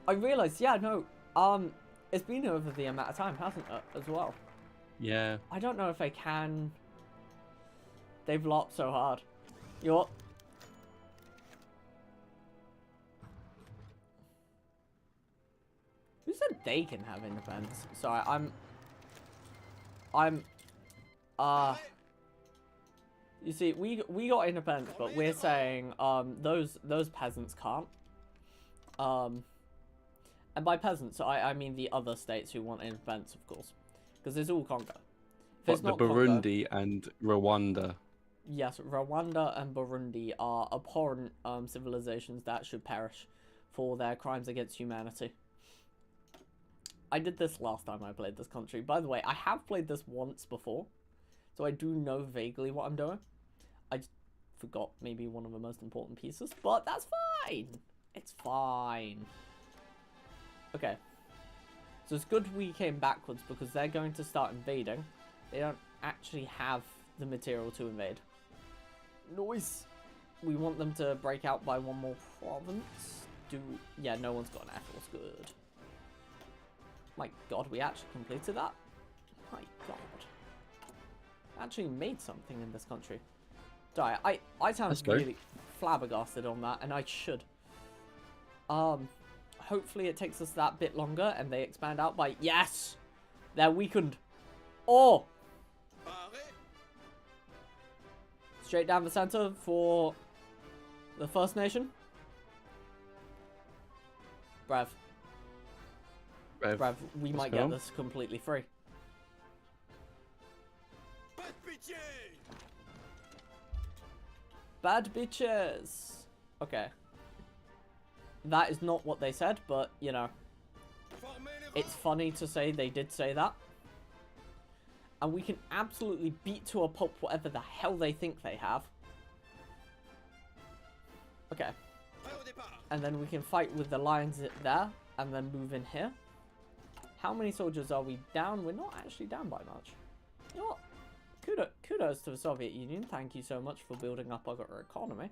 I realised, yeah, no. It's been over the amount of time, hasn't it, as well? Yeah. I don't know if I can... They've lopped so hard. You know what? Who said they can have independence? Sorry, you see, we got independence, but we're saying, those peasants can't. And by peasants, I mean the other states who want independence, of course. Because it's all Congo. But the Burundi and Rwanda. Yes, Rwanda and Burundi are abhorrent civilizations that should perish for their crimes against humanity. I did this last time I played this country. By the way, I have played this once before, so I do know vaguely what I'm doing. I just forgot maybe one of the most important pieces, but that's fine. It's fine. Okay. So it's good we came backwards because they're going to start invading. They don't actually have the material to invade. Noise. We want them to break out by one more province. Yeah, no one's got an air force. Good. My god, we actually completed that? My god. Actually made something in this country. I sound really flabbergasted on that, and I should. Hopefully it takes us that bit longer, and they expand out by... Yes! They're weakened. Oh! Straight down the center for the First Nation. Brev, we might get this completely free. Bad bitches. Okay. That is not what they said, but, you know. It's funny to say they did say that. And we can absolutely beat to a pulp whatever the hell they think they have. Okay. And then we can fight with the lions there, and then move in here. How many soldiers are we down? We're not actually down by much. You know what? Kudos to the Soviet Union. Thank you so much for building up our economy.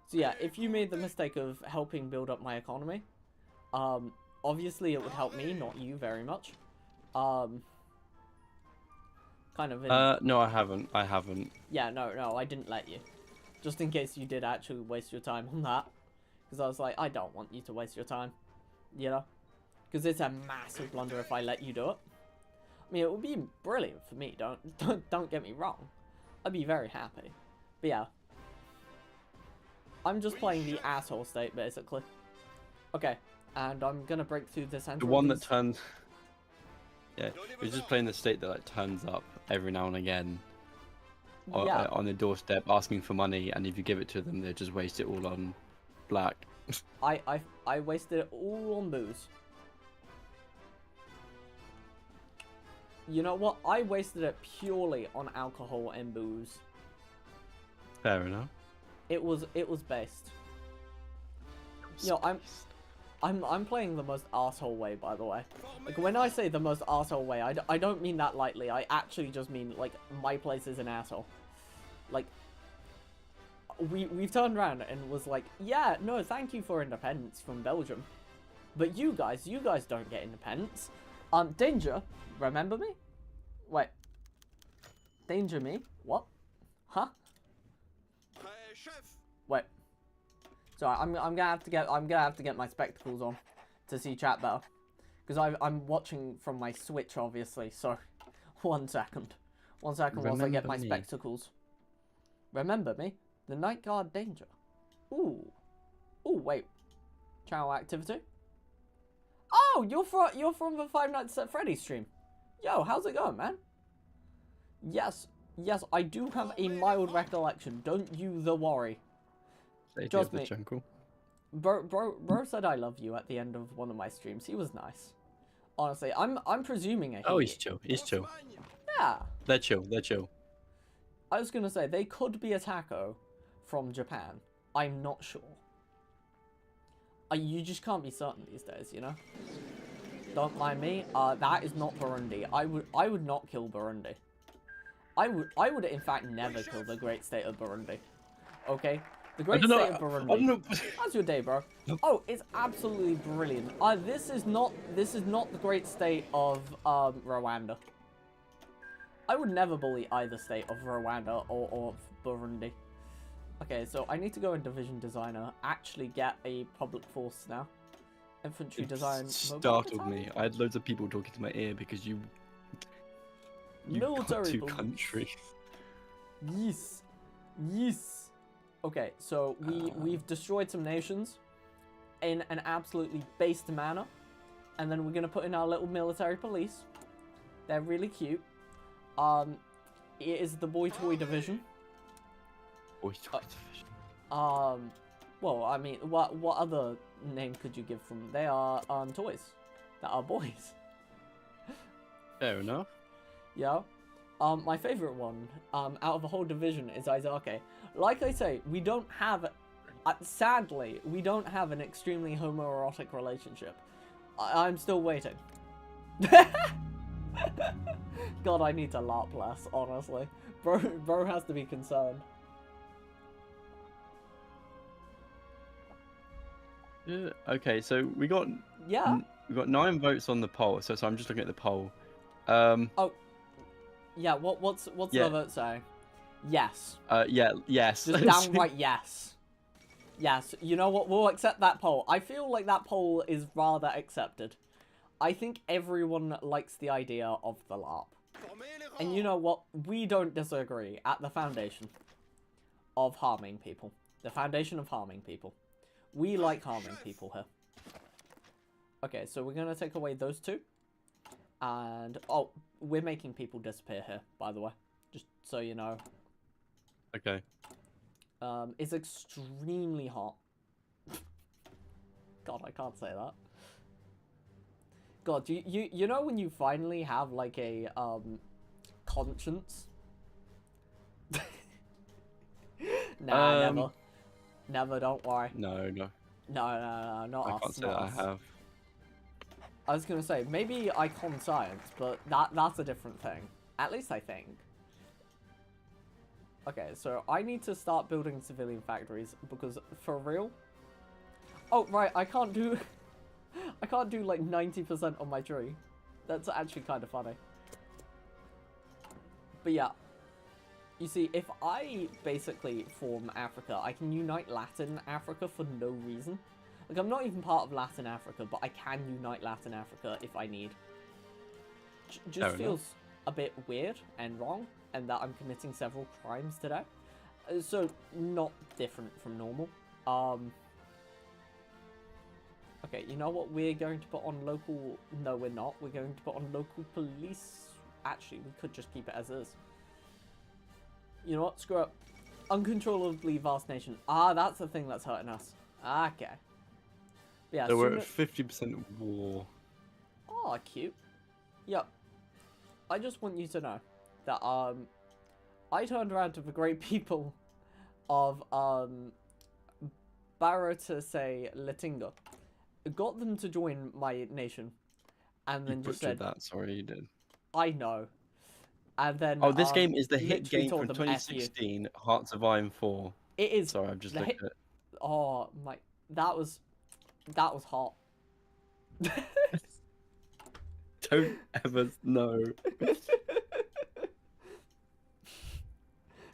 So yeah, if you made the mistake of helping build up my economy, obviously it would help me, not you, very much. Kind of. No, I haven't. Yeah, no, I didn't let you. Just in case you did actually waste your time on that. Because I was like, I don't want you to waste your time. You know? Because it's a massive blunder if I let you do it. I mean, it would be brilliant for me, don't get me wrong. I'd be very happy. But yeah. I'm just playing the asshole state, basically. Okay, and I'm gonna break through this center. The one that turns... Yeah, you're just playing the state that like turns up every now and again. Yeah. On the doorstep asking for money, and if you give it to them, they just waste it all on black. I wasted it all on booze. You know what? I wasted it purely on alcohol and booze. Fair enough. It was based. You know, I'm playing the most arsehole way, by the way. Like, when I say the most arsehole way, I don't mean that lightly. I actually just mean, like, my place is an asshole. Like, we've turned around and was like, yeah, no, thank you for independence from Belgium. But you guys don't get independence. Danger, remember me? Wait. Danger me? What? Huh? Wait. Sorry, I'm gonna have to get my spectacles on to see chat better, because I'm watching from my Switch, obviously. So, 1 second whilst I get my spectacles. Remember me? The Night Guard Danger. Ooh, wait. Channel activity. Oh, you're from the Five Nights at Freddy's stream. Yo, how's it going, man? Yes, I do have a mild recollection. Don't you the worry. Lady Trust of the me. jungle. Bro said I love you at the end of one of my streams. He was nice. Honestly, I'm presuming a he. Oh, he's chill. He's chill. Yeah. They're chill. They're chill. I was gonna say they could be a taco from Japan. I'm not sure. You just can't be certain these days, you know. Don't mind me. That is not Burundi. I would not kill Burundi. I would in fact never kill the great state of Burundi. Okay. The great state of Burundi. I don't know. How's your day, bro? Oh, it's absolutely brilliant. This is not the great state of Rwanda. I would never bully either state of Rwanda or of Burundi. Okay, so I need to go in division designer. Actually, get a public force now. Infantry design. Startled me. I had loads of people talking to my ear because you got Military two police. countries. Yes. Yes. Okay, so we've destroyed some nations in an absolutely based manner. And then we're going to put in our little military police. They're really cute. It is the Boy Toy Division. Boy Toy Division. Well, I mean, what other name could you give them? They are toys that are boys. Fair enough. Yeah. My favorite one out of the whole division is Isake. Like I say, we don't have, sadly, we don't have an extremely homoerotic relationship. I'm still waiting. God, I need to LARP less, honestly. Bro has to be concerned. Yeah. Okay, so we got 9 votes on the poll. So I'm just looking at the poll. Oh, yeah. What's the vote saying? Yes. Yeah. Yes. Just downright yes. Yes. You know what? We'll accept that poll. I feel like that poll is rather accepted. I think everyone likes the idea of the LARP. And you know what? We don't disagree at the foundation of harming people. The foundation of harming people. We like harming people here. Okay, so we're going to take away those two. And, oh, we're making people disappear here, by the way. Just so you know. Okay. It's extremely hot. God, I can't say that. God, you know when you finally have, like, a, conscience? Nah, never. Never, don't worry. No. No, not us. I can't say that I have. I was gonna say, maybe I con science, but that's a different thing. At least I think. Okay, so I need to start building civilian factories, because for real... Oh, right, I can't do like 90% on my tree. That's actually kind of funny. But yeah. You see, if I basically form Africa, I can unite Latin Africa for no reason. Like, I'm not even part of Latin Africa, but I can unite Latin Africa if I need. Just feels a bit weird and wrong, and that I'm committing several crimes today. So, not different from normal. Okay, you know what? We're going to put on local... No, we're not. We're going to put on local police. Actually, we could just keep it as is. You know what? Screw up. Uncontrollably vast nation. Ah, that's the thing that's hurting us. Okay. Yeah, so we're at 50% war. Oh, cute. Yep. I just want you to know that I turned around to the great people of Barotase Latinga, got them to join my nation, and then just said that. Sorry, you did. I know. And then oh, this game is the hit game from 2016, Hearts of Iron 4. It is. Sorry, I'm just looking at it. Oh my, that was hot. Don't ever know.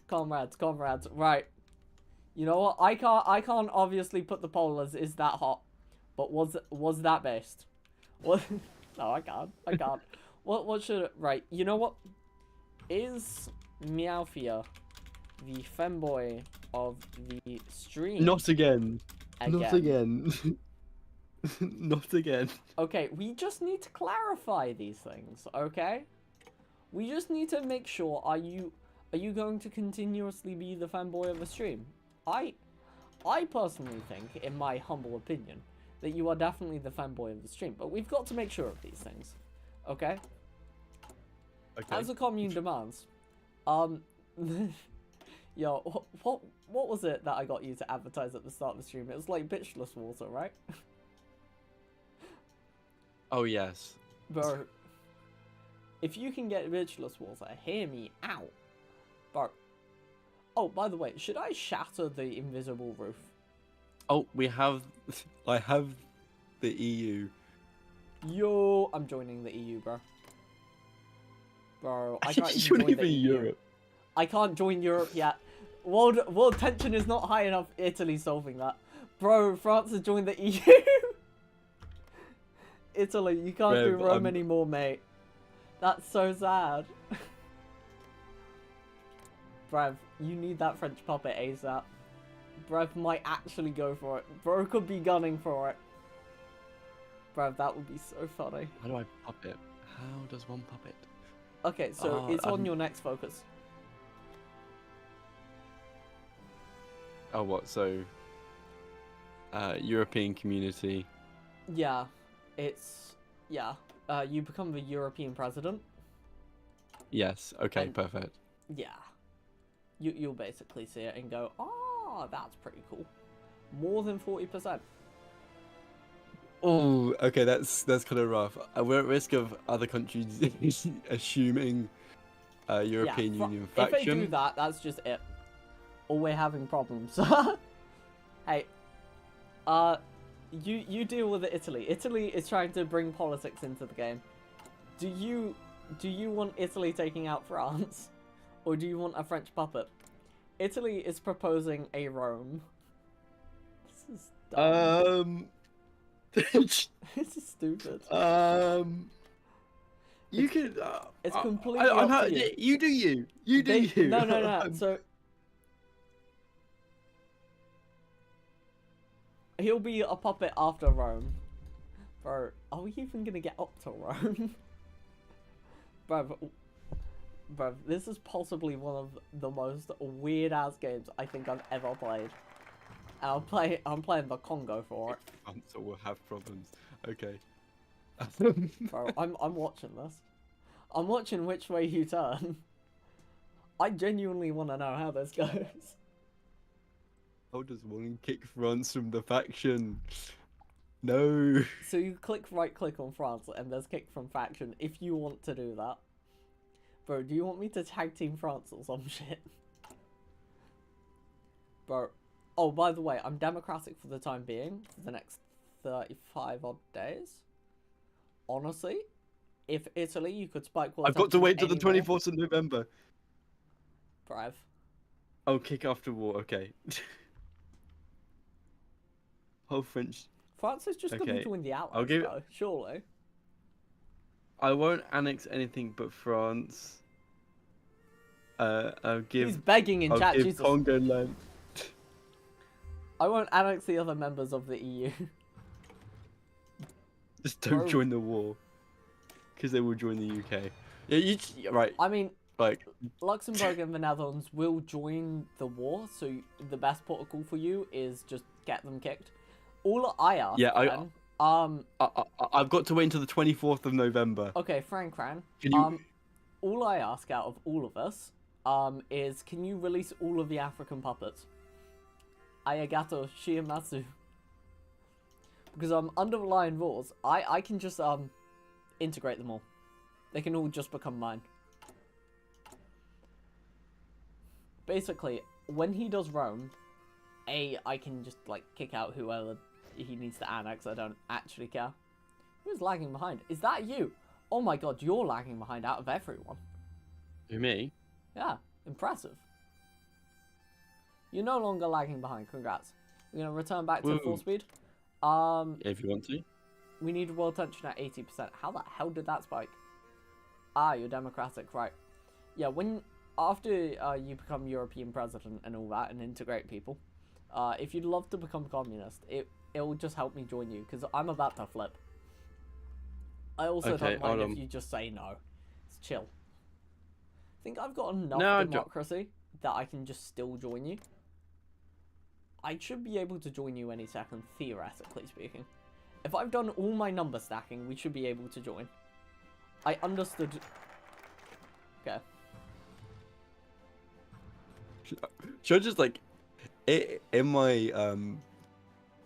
comrades, right? You know what? I can't obviously put the poll as is that hot, but was that based? What? No, I can't. What should it? Right? You know what? Is Meowfia the femboy of the stream? Not again. Not again. Not again. Okay, we just need to clarify these things, okay? We just need to make sure, are you going to continuously be the fanboy of the stream? I personally think, in my humble opinion, that you are definitely the fanboy of the stream. But we've got to make sure of these things. Okay? Okay. As the commune demands, yo, what was it that I got you to advertise at the start of the stream? It was like bitchless water, right? Oh yes. Bro, if you can get bitchless water, hear me out. Bro. Oh, by the way, should I shatter the invisible roof? Oh, we have. I have the EU. Yo, I'm joining the EU, bro. Bro, I can't You even join the EU. Europe. I can't join Europe yet. World tension is not high enough. Italy solving that. Bro, France has joined the EU. Italy, you can't do Rome anymore, mate. That's so sad. Brev, you need that French puppet ASAP. Brev might actually go for it. Bro could be gunning for it. Brev, that would be so funny. How do I puppet? How does one puppet? Okay, so it's on your next focus. Oh, what? So, European community. Yeah, it's you become the European president. Yes. Okay. And- Perfect. Yeah, you'll basically see it and go, oh, that's pretty cool. More than 40%. Oh, okay. That's kind of rough. We're at risk of other countries assuming European Union faction. If they do that, that's just it. Or we're having problems. Hey, you deal with Italy. Italy is trying to bring politics into the game. Do you want Italy taking out France? Or do you want a French puppet? Italy is proposing a Rome. This is dumb. This is stupid. You can. It's completely up to you. You do you. You do you. No. So he'll be a puppet after Rome. Bro, are we even gonna get up to Rome? Bro, this is possibly one of the most weird ass games I think I've ever played. And I'm playing the Congo for it. So we'll have problems. Okay. Bro, I'm watching this. I'm watching which way you turn. I genuinely want to know how this goes. How does one kick France from the faction? No. So you right click on France and there's kick from faction if you want to do that. Bro, do you want me to tag team France or some shit? Bro. Oh, by the way, I'm democratic for the time being, for the next 35 odd days. Honestly, if Italy, you could spike. I've got to wait till the 24th of November. Brev. Oh, kick after war. Okay. Oh, French. France is just going to join the Allies, though, surely. I won't annex anything but France. I'll give. He's begging in chat. Jesus. Congo land. I won't annex the other members of the EU. Just don't join the war, because they will join the UK. Yeah, right. I mean, like Luxembourg and the Netherlands will join the war, so the best protocol for you is just get them kicked. All I ask, I've got to wait until the 24th of November. Okay, Frank, all I ask out of all of us, is can you release all of the African puppets? Ayagato Shiamasu. Because under the Lion Rules, I can just integrate them all. They can all just become mine. Basically, when he does Rome, I can just like kick out whoever he needs to annex. I don't actually care. Who's lagging behind? Is that you? Oh my god, you're lagging behind out of everyone. Who, me? Yeah, impressive. You're no longer lagging behind. Congrats. We're gonna return back to full speed. If you want to. We need world tension at 80%. How the hell did that spike? Ah, you're democratic, right? Yeah, after you become European president and all that and integrate people, if you'd love to become communist, it will just help me join you because I'm about to flip. I also don't mind if you just say no. It's chill. I think I've got enough democracy that I can just still join you. I should be able to join you any second, theoretically speaking. If I've done all my number stacking, we should be able to join. I understood. Okay. Should I just like, in my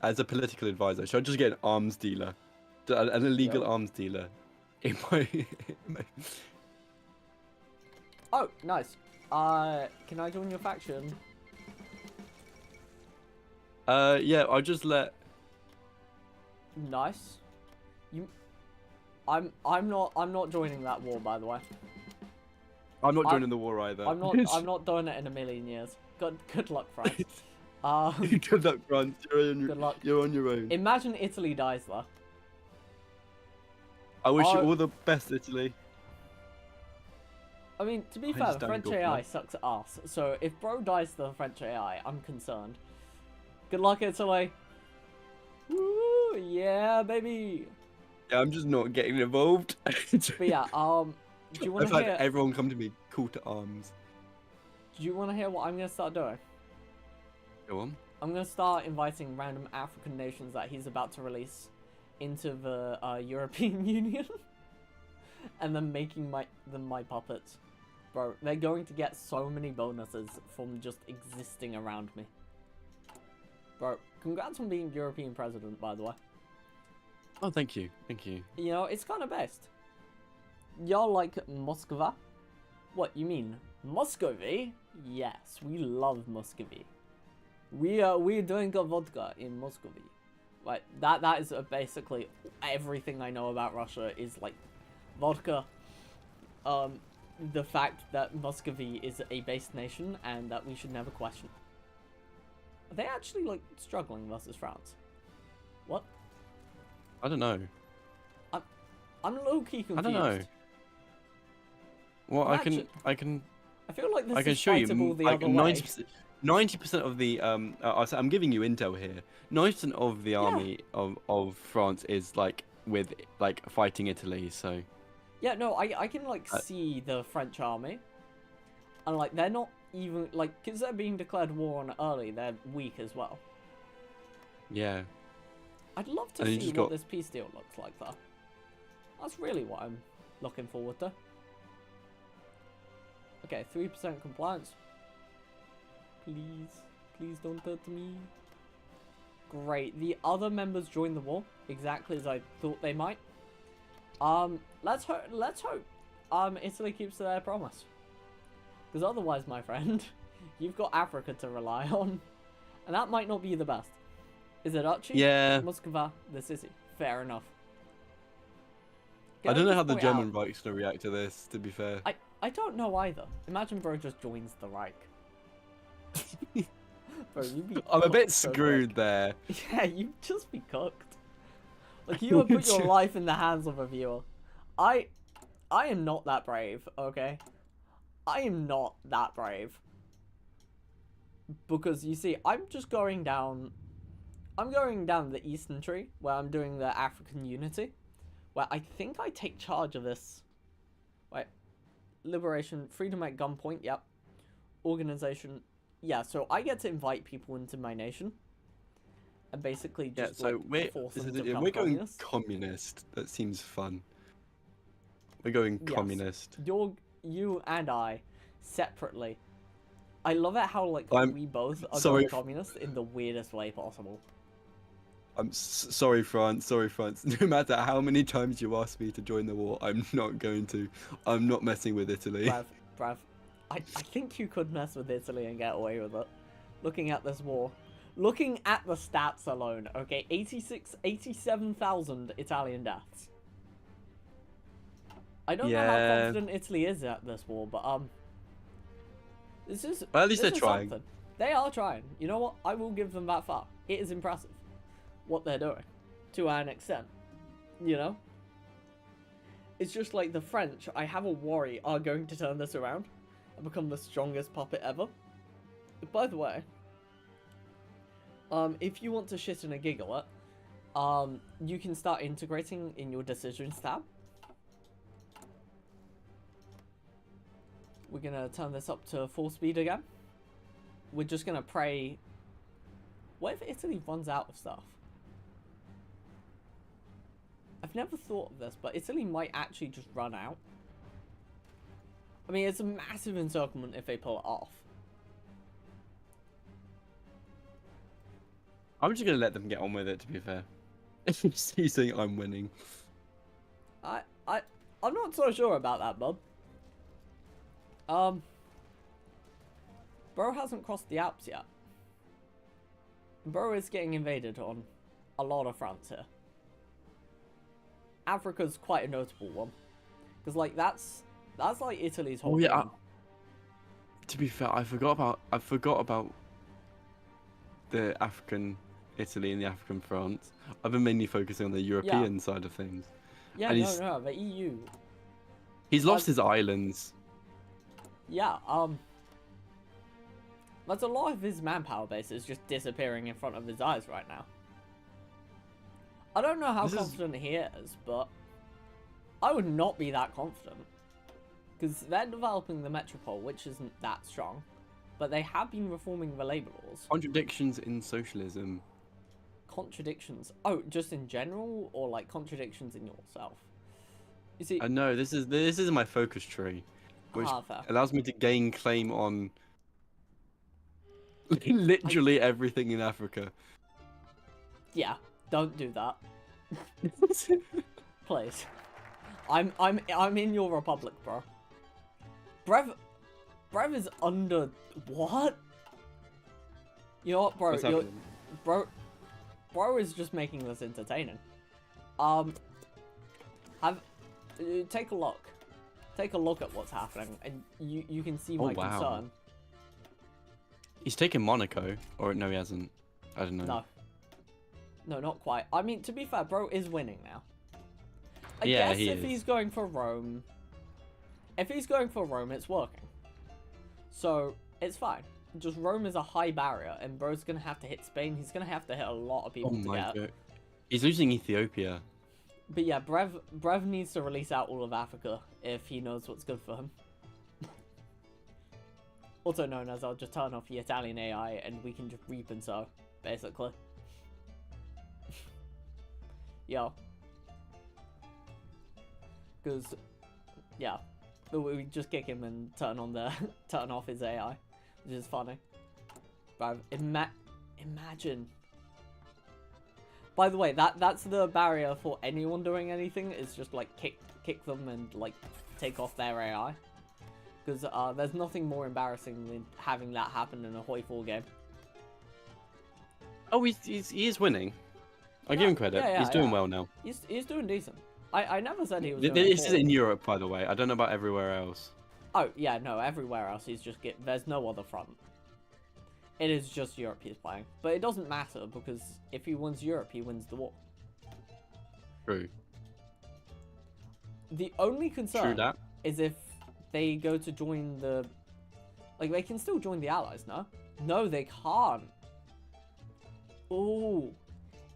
as a political advisor, should I just get an arms dealer, an illegal arms dealer, in my, Oh, nice. Can I join your faction? Yeah, I'll just let. Nice. I'm not joining that war, by the way. I'm not joining the war either. I'm not doing it in a million years. Good luck, France. Good luck, France. Good luck. You're on your own. Imagine Italy dies though. I wish you all the best, Italy. I mean, to be fair, the French AI sucks ass. So if bro dies to the French AI, I'm concerned. Good luck, Italy. Woo, yeah, baby. Yeah, I'm just not getting involved. But yeah, do you want to hear? Everyone come to me, call to arms. Do you want to hear what I'm gonna start doing? Go on. I'm gonna start inviting random African nations that he's about to release into the European Union, and then making them my puppets. Bro, they're going to get so many bonuses from just existing around me. Bro, congrats on being European president, by the way. Oh, thank you. Thank you. You know, it's kind of best. You're like Moskva? What, you mean Muscovy? Yes, we love Muscovy. We're doing a vodka in Muscovy. Right, that is basically everything I know about Russia is like vodka. The fact that Muscovy is a based nation and that we should never question. Are they actually like struggling versus France? What? I don't know. I'm low-key confused. I don't know. Well, I can. I feel like this I can is show you fightable the like other way. 90% of the I'm giving you intel here. 90% of the army of France is like with like fighting Italy. So. Yeah, no, I can like see the French army, and like they're not even like because they're being declared war on early. They're weak as well. Yeah. I'd love to see what this peace deal looks like, though. That's really what I'm looking forward to. Okay, 3% compliance. Please don't hurt me. Great. The other members joined the war exactly as I thought they might. Let's hope Italy keeps to their promise. Because otherwise, my friend, you've got Africa to rely on, and that might not be the best. Is it Archie? Yeah. Moskva, the city. Fair enough. I don't know how the German Reich's gonna react to this, to be fair. I don't know either. Imagine bro just joins the Reich. Bro, you'd be I'm a bit so screwed quick. there. Yeah, you'd just be cooked. Like, you would put your life in the hands of a viewer. I am not that brave, okay? I am not that brave. Because, you see, I'm going down the eastern tree, where I'm doing the African unity, where I think I take charge of this. Wait. Liberation, freedom at gunpoint, yep. Organization, yeah, so I get to invite people into my nation. And basically just force them to become we're going communist. communist. That seems fun. We're going communist. You and I, separately. I love it how like we both are going communist in the weirdest way possible. I'm sorry, France. Sorry, France. No matter how many times you ask me to join the war, I'm not going to. I'm not messing with Italy. Brav, I think you could mess with Italy and get away with it. Looking at this war. Looking at the stats alone, okay, 87,000 Italian deaths. I don't know how confident Italy is at this war, but this is well, at least they're trying. Something. They are trying. You know what? I will give them that far. It is impressive what they're doing, to an extent. You know, it's just like the French. I have a worry are going to turn this around and become the strongest puppet ever. By the way. If you want to shit in a gigawatt, you can start integrating in your decisions tab. We're gonna turn this up to full speed again. We're just gonna pray What if Italy runs out of stuff? I've never thought of this, but Italy might actually just run out. I mean, it's a massive encirclement if they pull it off. I'm just gonna let them get on with it, to be fair. He's saying I'm winning. I'm not so sure about that, bub. Bro hasn't crossed the Alps yet. Bro is getting invaded on a lot of fronts here. Africa's quite a notable one. Because, like, that's like Italy's whole yeah. thing. To be fair, I forgot about the African Italy and the African France. I've been mainly focusing on the European side of things. Yeah, and no, the EU. He's lost his islands. Yeah, but a lot of his manpower base is just disappearing in front of his eyes right now. I don't know how confident he is, but I would not be that confident. Because they're developing the metropole, which isn't that strong. But they have been reforming the labour laws. Contradictions in socialism. Contradictions? Oh, just in general? Or like contradictions in yourself? You see... No, this is my focus tree. Which allows me to gain claim on literally everything in Africa. Yeah, don't do that. Please. I'm in your republic, bro. Brev is under what? You know what, bro is just making this entertaining. Take a look. Take a look at what's happening, and you can see my concern. He's taken Monaco, or no, he hasn't. I don't know. No, not quite. I mean, to be fair, bro is winning now. I guess if he's going for Rome, it's working. So it's fine. Just Rome is a high barrier, and bro's gonna have to hit Spain. He's gonna have to hit a lot of people to get. God. He's losing Ethiopia. But yeah, Brev needs to release out all of Africa if he knows what's good for him. Also known as I'll just turn off the Italian AI and we can just reap and sow, basically. Yo. Because, yeah, we just kick him and turn off his AI, which is funny. But imagine. By the way, that's the barrier for anyone doing anything, is just like kick them and like take off their AI. Because there's nothing more embarrassing than having that happen in a HOI4 game. Oh, he is winning. I give him credit. He's doing well now. He's doing decent. I never said he was doing This is in Europe, by the way. I don't know about everywhere else. Oh, yeah, no, everywhere else he's just there's no other front. It is just Europe he's playing. But it doesn't matter, because if he wins Europe, he wins the war. True. The only concern is if they go to join the... Like, they can still join the Allies, no? No, they can't. Ooh.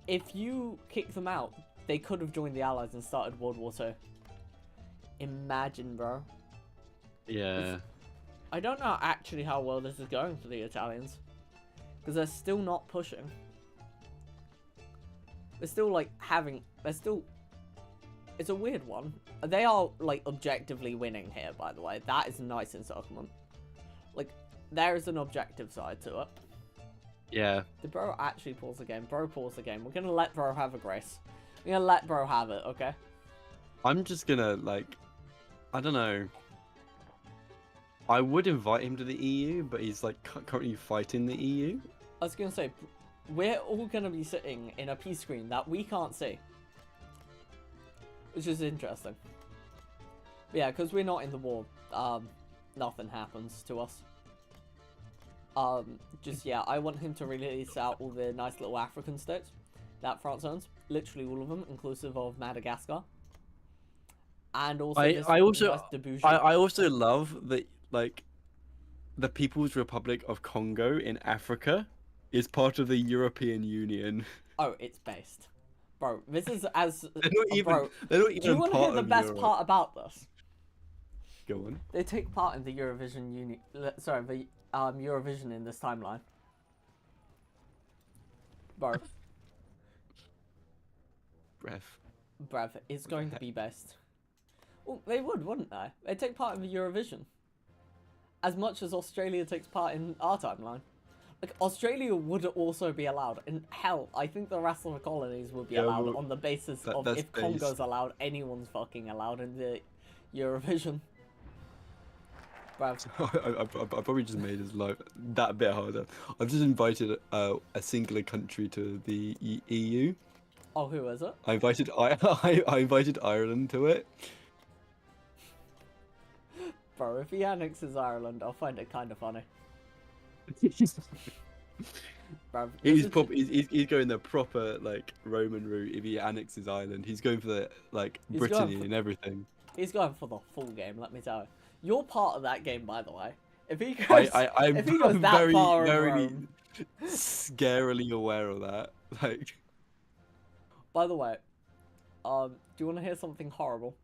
If you kick them out, they could have joined the Allies and started World War II. Imagine, bro. Yeah. I don't know actually how well this is going for the Italians. Because they're still not pushing. They're still, like, It's a weird one. They are, like, objectively winning here, by the way. That is a nice encirclement. Like, there is an objective side to it. Yeah. Did bro actually pause the game? Bro pause the game. We're gonna let bro have a grace. We're gonna let bro have it, okay? I'm just gonna, like... I don't know. I would invite him to the EU, but he's, like, currently fighting the EU. I was gonna say, we're all gonna be sitting in a peace screen that we can't see. Which is interesting. But yeah, because we're not in the war, nothing happens to us. Yeah, I want him to release out all the nice little African states that France owns. Literally all of them, inclusive of Madagascar. And also I also love that, like, the People's Republic of Congo in Africa is part of the European Union. Oh, it's based. Bro, this is as... They're not even do you want to hear the best Europe. part about this? Go on. They take part in the Eurovision Eurovision in this timeline. Bro. Breath. It's going to be best. Well, they would, wouldn't they? They take part in the Eurovision. As much as Australia takes part in our timeline. Like, Australia would also be allowed. And hell, I think the rest of the colonies would be allowed well, on the basis of if Congo's allowed, anyone's fucking allowed in the Eurovision. Bruv. I probably just made his life that bit harder. I've just invited a singular country to the EU. Oh, who is it? I invited Ireland to it. Bro, if he annexes Ireland, I'll find it kind of funny. Bruv, he's going the proper like Roman route. If he annexes Ireland, he's going for the like Brittany and everything. He's going for the full game. Let me tell you. You're part of that game, by the way. If he goes, if he goes that far in Rome, scarily aware of that. Like. By the way, do you want to hear something horrible?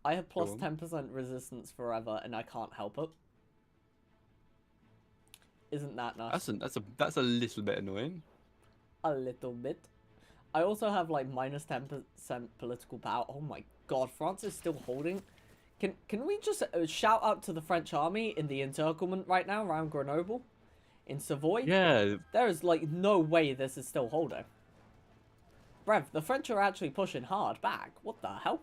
I have plus 10% resistance forever, and I can't help it. Isn't that nice? That's a little bit annoying. A little bit. I also have like minus 10% political power. Oh my god, France is still holding. Can we just shout out to the French army in the encirclement right now around Grenoble, in Savoy? Yeah. There is like no way this is still holding. Brev, the French are actually pushing hard back. What the hell?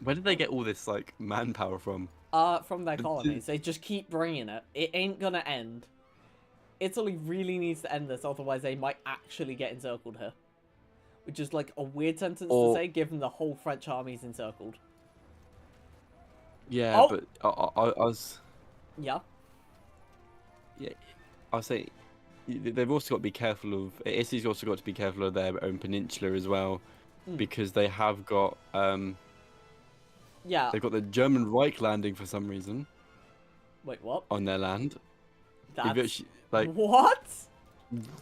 Where did they get all this, like, manpower from? From their colonies. They just keep bringing it. It ain't gonna end. Italy really needs to end this, otherwise they might actually get encircled here. Which is, like, a weird sentence to say, given the whole French army's encircled. Yeah, but I was... Yeah? Yeah, I was saying... They've also got to be careful of... Italy's also got to be careful of their own peninsula as well. Because they have got... yeah. They've got the German Reich landing for some reason. Wait, what? On their land. That's... like, what?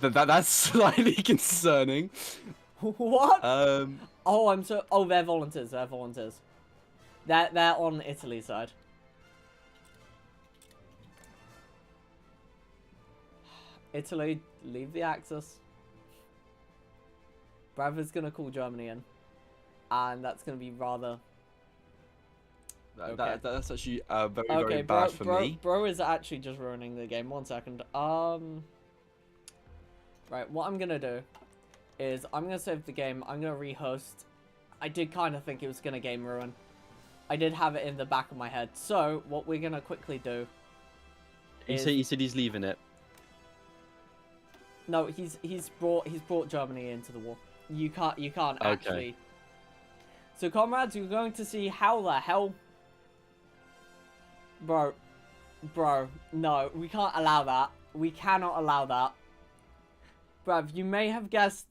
That's slightly concerning. What? Oh, I'm so... Oh, they're volunteers. They're volunteers. They're on Italy's side. Italy, leave the Axis. Bradford's gonna call Germany in. And that's gonna be rather... Okay. That's actually very bad for me. Bro is actually just ruining the game. 1 second. Right, what I'm gonna do is I'm gonna save the game. I'm gonna rehost. I did kind of think it was gonna game ruin. I did have it in the back of my head. So what we're gonna quickly do. He said he's leaving it. No, he's brought Germany into the war. You can't actually. So comrades, you're going to see how the hell. Bro, no, we can't allow that. We cannot allow that. Bruv, you may have guessed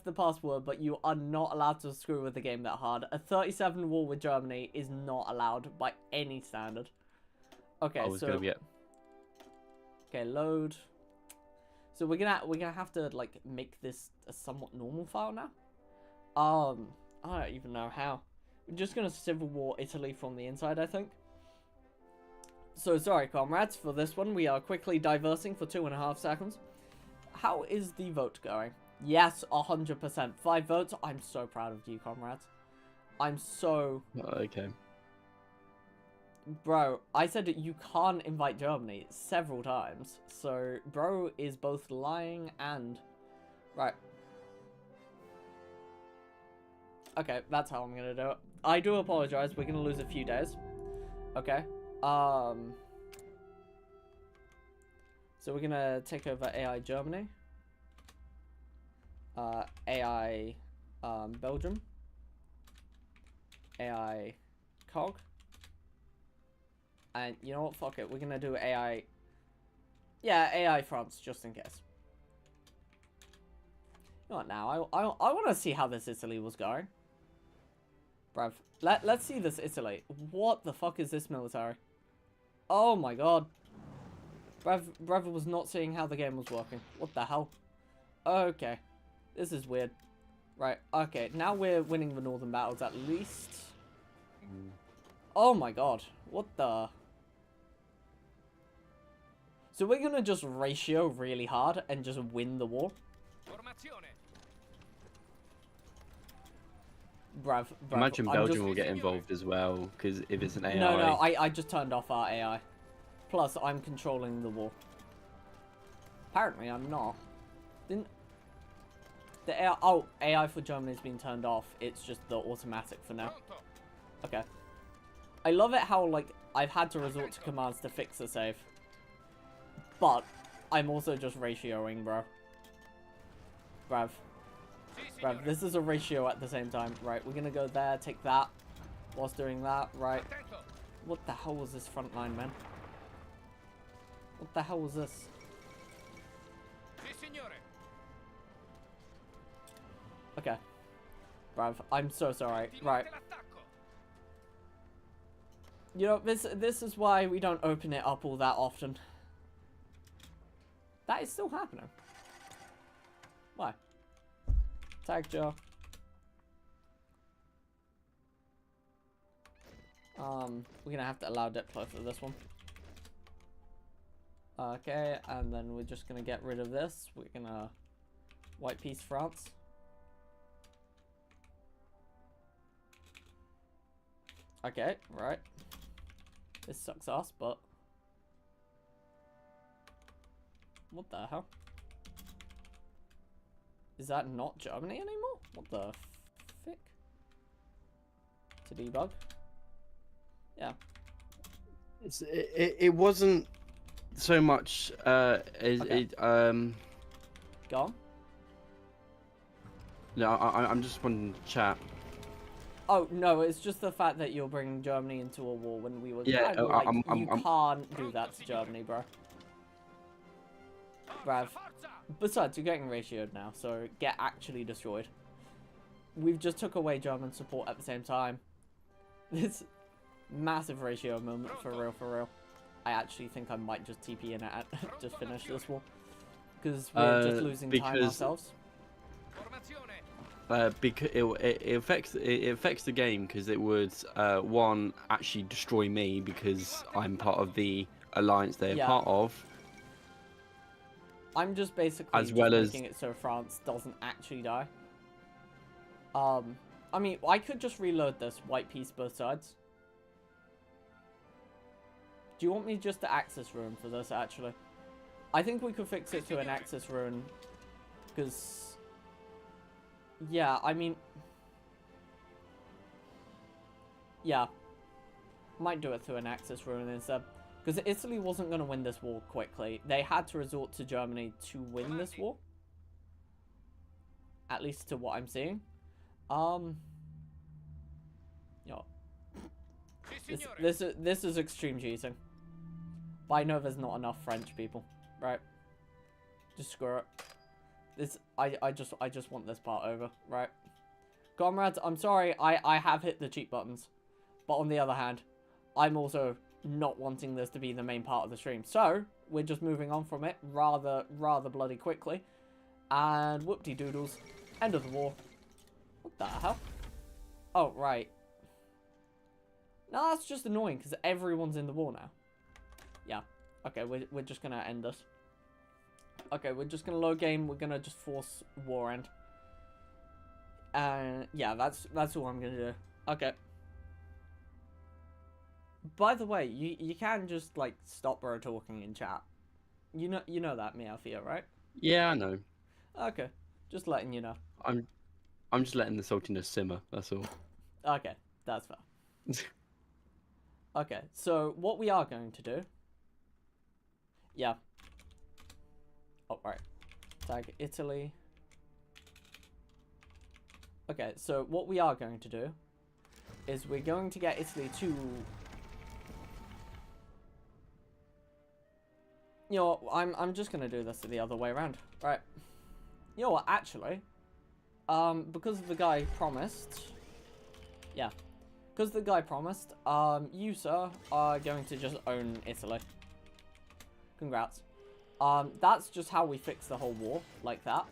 the password, but you are not allowed to screw with the game that hard. A 37 war with Germany is not allowed by any standard. Okay, so okay, load. So we're gonna have to like make this a somewhat normal file now. I don't even know how. We're just gonna civil war Italy from the inside, I think. So sorry, comrades, for this one we are quickly diversing for 2.5 seconds. How is the vote going? Yes, 100%. 5 votes. I'm so proud of you, comrades. I'm so... Okay. Bro, I said that you can't invite Germany several times. So, bro is both lying and... Right. Okay, that's how I'm gonna do it. I do apologize. We're gonna lose a few days. Okay. So we're gonna take over AI Germany. AI Belgium. AI Cog. And you know what? Fuck it. We're gonna do AI. Yeah, AI France, just in case. You know what now? I want to see how this Italy was going. Bruv. Let's see this Italy. What the fuck is this military? Oh my god. Bruv was not seeing how the game was working. What the hell? Okay. This is weird. Right, okay. Now we're winning the northern battles at least. Oh my god. What the... So we're gonna just ratio really hard and just win the war. Bruv, Imagine Belgium will get involved as well, because if it's an AI. No, I just turned off our AI. Plus, I'm controlling the war. Apparently, I'm not. Didn't... The AI... Oh, AI for Germany's been turned off. It's just the automatic for now. Okay. I love it how, like, I've had to resort to commands to fix the save. But, I'm also just ratioing, bro. Bruv. Bruv, this is a ratio at the same time. Right, we're gonna go there, take that. Whilst doing that, right. What the hell was this front line, man? What the hell was this? Okay. Bruv, I'm so sorry. Right. You know, this is why we don't open it up all that often. That is still happening. Why? Tag Joe. We're gonna have to allow diplo for this one. Okay, and then we're just gonna get rid of this. We're gonna white peace France. Okay, right. This sucks ass, but what the hell? Is that not Germany anymore? What the frick? To debug. Yeah. It wasn't so much Okay. Go on. No, I'm just wanting to chat. Oh no, it's just the fact that you're bringing Germany into a war when we were Yeah, kind of like, you can't do that to Germany, bro. Bruv. Besides, you're getting ratioed now, so get actually destroyed. We've just took away German support at the same time. This massive ratio moment, for real, for real. I actually think I might just TP in at just finish this war. Because we're just losing time ourselves. Because it affects the game, because it would one, actually destroy me because I'm part of the alliance they're part of. I'm just basically making it so France doesn't actually die. I mean, I could just reload this, white piece both sides. Do you want me just to access rune for this, actually? I think we could fix it to an access rune, because... Yeah, I mean... Yeah. Might do it through an access rune instead. Because Italy wasn't going to win this war quickly. They had to resort to Germany to win this war. At least to what I'm seeing. Yo. This is extreme cheating. But I know there's not enough French people. Right? Just screw it. I just want this part over, right? Comrades, I'm sorry, I have hit the cheat buttons. But on the other hand, I'm also not wanting this to be the main part of the stream. So, we're just moving on from it rather bloody quickly. And whoop-de-doodles. End of the war. What the hell? Oh, right. No, that's just annoying because everyone's in the war now. Yeah. Okay, we're just gonna end this. Okay, we're just gonna load game. We're gonna just force war end. And yeah, that's all I'm gonna do. Okay. By the way, you can just like stop bro talking in chat. You know that Meowfia, right? Yeah, I know. Okay, just letting you know. I'm just letting the saltiness simmer. That's all. Okay, that's fair. Okay, so what we are going to do. Yeah. Oh, right. Tag Italy. Okay, so what we are going to do is we're going to get Italy to... You know what, I'm just going to do this the other way around. Right. You know what, actually, because the guy promised... Yeah. Because the guy promised, you, sir, are going to just own Italy. Congrats. That's just how we fix the whole war, like that.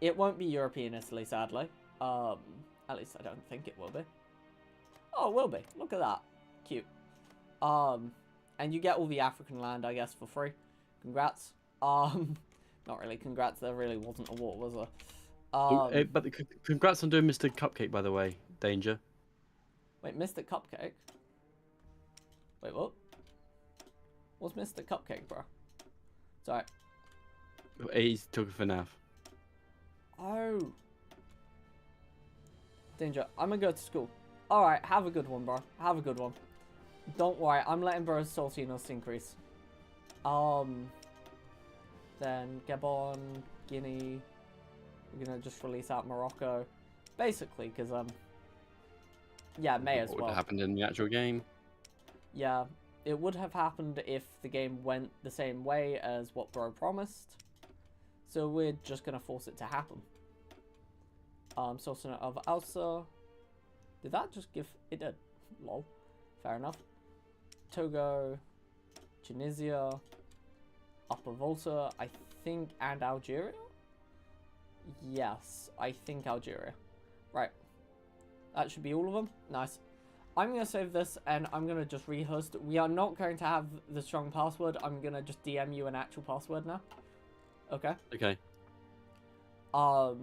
It won't be European Italy, sadly. At least I don't think it will be. Oh, it will be. Look at that. Cute. And you get all the African land, I guess, for free. Congrats. Not really congrats. There really wasn't a war, was there? But congrats on doing Mr. Cupcake, by the way. Danger. Wait, Mr. Cupcake? Wait, what? What's Mr. Cupcake, bro? Sorry. He's talking for FNAF. Oh. Danger, I'm gonna go to school. Alright, have a good one, bro. Have a good one. Don't worry, I'm letting bro's saltiness increase. Then Gabon, Guinea. We're gonna just release out Morocco. Basically, because, yeah, may as well. What happened in the actual game? Yeah, it would have happened if the game went the same way as what bro promised. So we're just gonna force it to happen. Sultanate of Alsa. Did that just give... It did. Lol. Fair enough. Togo. Tunisia. Upper Volta, I think, and Algeria? Yes, I think Algeria. Right. That should be all of them. Nice. I'm going to save this, and I'm going to just rehost. We are not going to have the strong password. I'm going to just DM you an actual password now. Okay? Okay. Oh,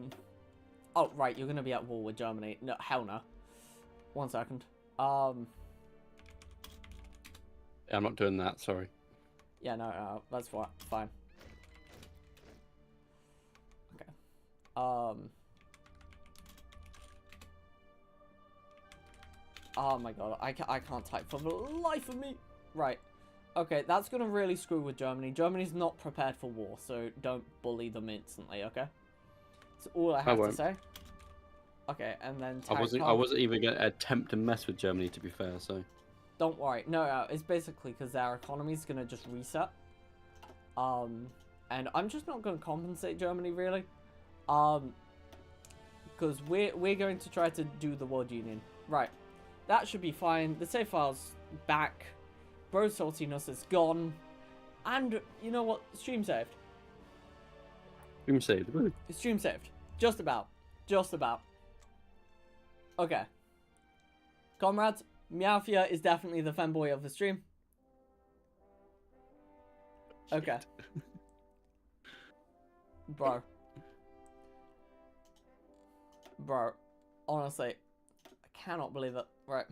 right, you're going to be at war with Germany. No, hell no. 1 second. Yeah, I'm not doing that, sorry. Yeah, no, that's fine. Okay. Oh my god, I can't type for the life of me. Right. Okay, that's gonna really screw with Germany. Germany's not prepared for war, so don't bully them instantly, okay? That's all I have to say. Okay, and then I wasn't even gonna attempt to mess with Germany, to be fair, so... Don't worry. No, it's basically because their economy's going to just reset. And I'm just not going to compensate Germany, really. Because we're going to try to do the world union. Right. That should be fine. The save file's back. Bro saltiness is gone. And, you know what? Stream saved. Stream saved. Woo. Stream saved. Just about. Just about. Okay. Comrades. Meowfia is definitely the fanboy of the stream. Okay. Bro. Honestly, I cannot believe it. Right.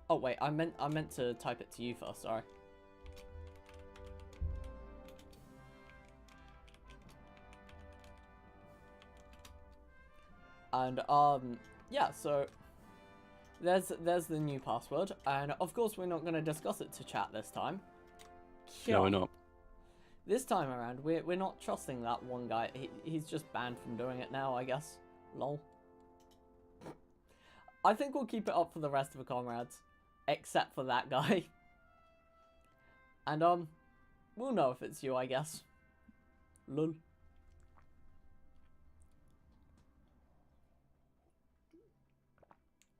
Oh wait, I meant to type it to you first, sorry. And, yeah, so there's the new password, and of course we're not going to discuss it to chat this time. No, we're not. This time around, we're not trusting that one guy. He's just banned from doing it now, I guess. Lol. I think we'll keep it up for the rest of the comrades, except for that guy. And, we'll know if it's you, I guess. Lol.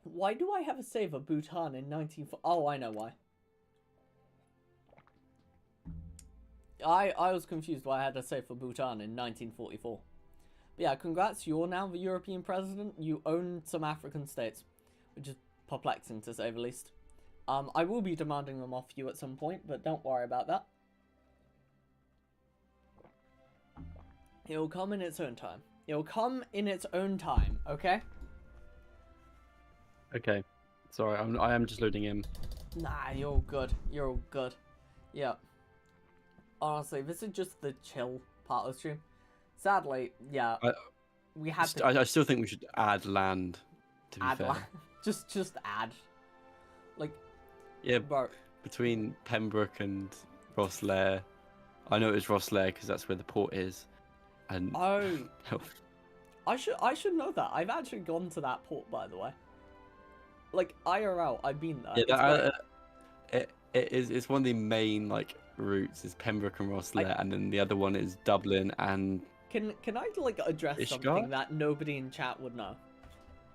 Why do I have a save of Bhutan in 19... Oh, I know why. I was confused why I had a save for Bhutan in 1944. But yeah, congrats, you're now the European president. You own some African states, which is perplexing to say the least. I will be demanding them off you at some point, but don't worry about that. It'll come in its own time. It'll come in its own time, okay? Okay. Sorry, I am just loading in. Nah, you're all good. You're all good. Yeah. Honestly, this is just the chill part of the stream. Sadly, yeah. We had to... I still think we should add land, to be fair. just add. Like... Yeah, bro. Between Pembroke and Rosslare. I know it's Rosslare because that's where the port is. And... Oh. I should know that. I've actually gone to that port, by the way. Like, IRL, I've been there. Yeah, it's one of the main, like, routes is Pembroke and Rosslare, and then the other one is Dublin and... Can I, like, address something that nobody in chat would know?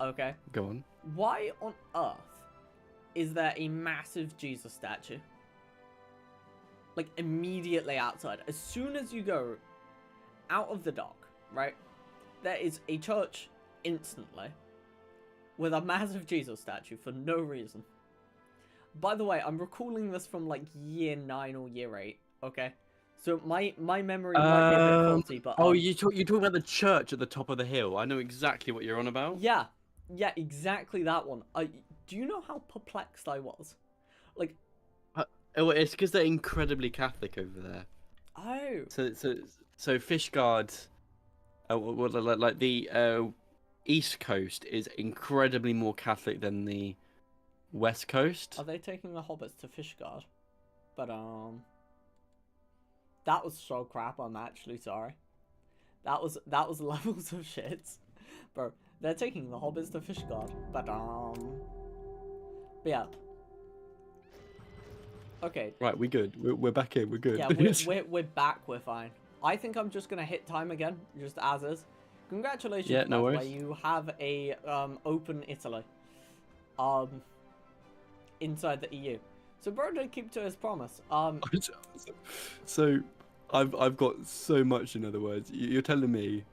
Okay? Go on. Why on earth is there a massive Jesus statue? Like, immediately outside. As soon as you go out of the dock, right? There is a church instantly. with a massive Jesus statue for no reason. By the way, I'm recalling this from like year 9 or year 8. Okay, so my memory might be a bit faulty, but oh, you talking about the church at the top of the hill? I know exactly what you're on about. yeah, exactly that one. Do you know how perplexed I was? Like, oh, it's because they're incredibly Catholic over there. oh, So Fishguard, like the East Coast is incredibly more Catholic than the West Coast. are they taking the hobbits to Fishguard? But that was so crap. I'm actually sorry. That was levels of shits, bro. They're taking the hobbits to Fishguard, but yeah. Okay. Right, we good. We're back in. We're good. Yeah, we're back. We're fine. I think I'm just gonna hit time again, just as is. Congratulations, Yeah, no by the worries. way. You have a open Italy, inside the EU. So bro did keep to his promise. So, I've got so much. In other words, you're telling me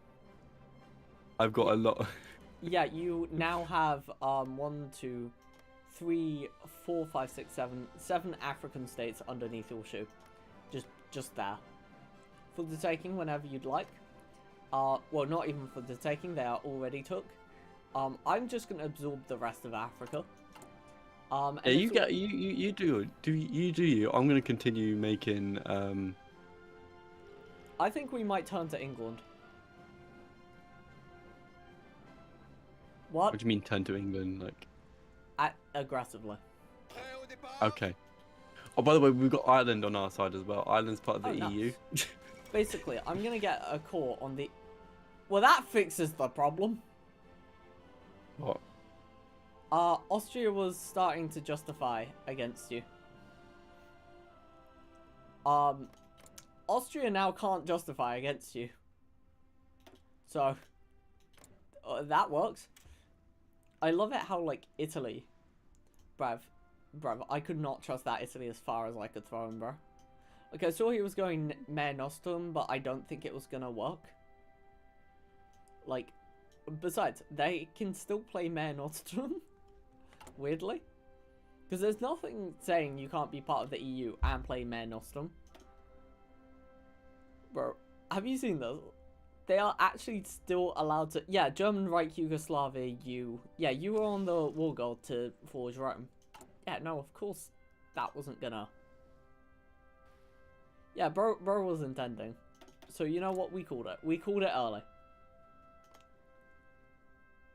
I've got a lot. Yeah, you now have 1, 2, 3, 4, 5, 6, 7 African states underneath your shoe, just there, for the taking whenever you'd like. Well, not even for the taking; they are already took. I'm just gonna absorb the rest of Africa. Yeah, you do you. I'm gonna continue making. I think we might turn to England. What? What do you mean turn to England? Like Aggressively. okay. Oh, by the way, we've got Ireland on our side as well. Ireland's part of the nice. EU. Basically, I'm gonna get a core on the. Well, that fixes the problem. What? Austria was starting to justify against you. Austria now can't justify against you. So, that works. I love it how, like, Italy... Bruv, I could not trust that Italy as far as I could throw him, bro. Like, I saw he was going Mare Nostrum, but I don't think it was gonna work. Like, besides, they can still play Mare Nostrum. Weirdly. Because there's nothing saying you can't be part of the EU and play Mare Nostrum. Bro, have you seen this? They are actually still allowed to... Yeah, German Reich, Yugoslavia, Yeah, you were on the war goal to forge Rome. Yeah, no, of course that wasn't gonna... Yeah, bro was intending. So you know what we called it? We called it early.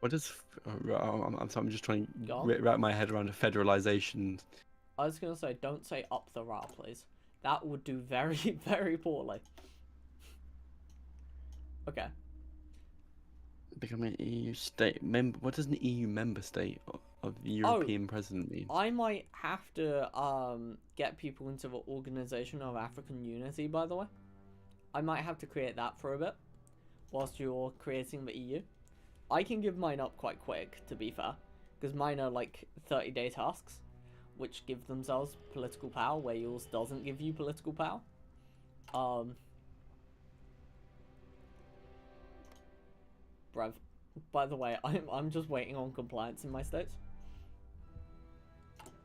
What is? I'm just trying to Go on. wrap my head around a federalization. I was gonna say, don't say up the Ra, please. That would do very, very poorly. Okay. Becoming an EU state member. What does an EU member state of the European president mean? I might have to get people into the Organization of African Unity, by the way. I might have to create that for a bit whilst you're creating the EU. I can give mine up quite quick, to be fair, because mine are like 30-day tasks, which give themselves political power, where yours doesn't give you political power. Bruv, by the way, I'm just waiting on compliance in my states.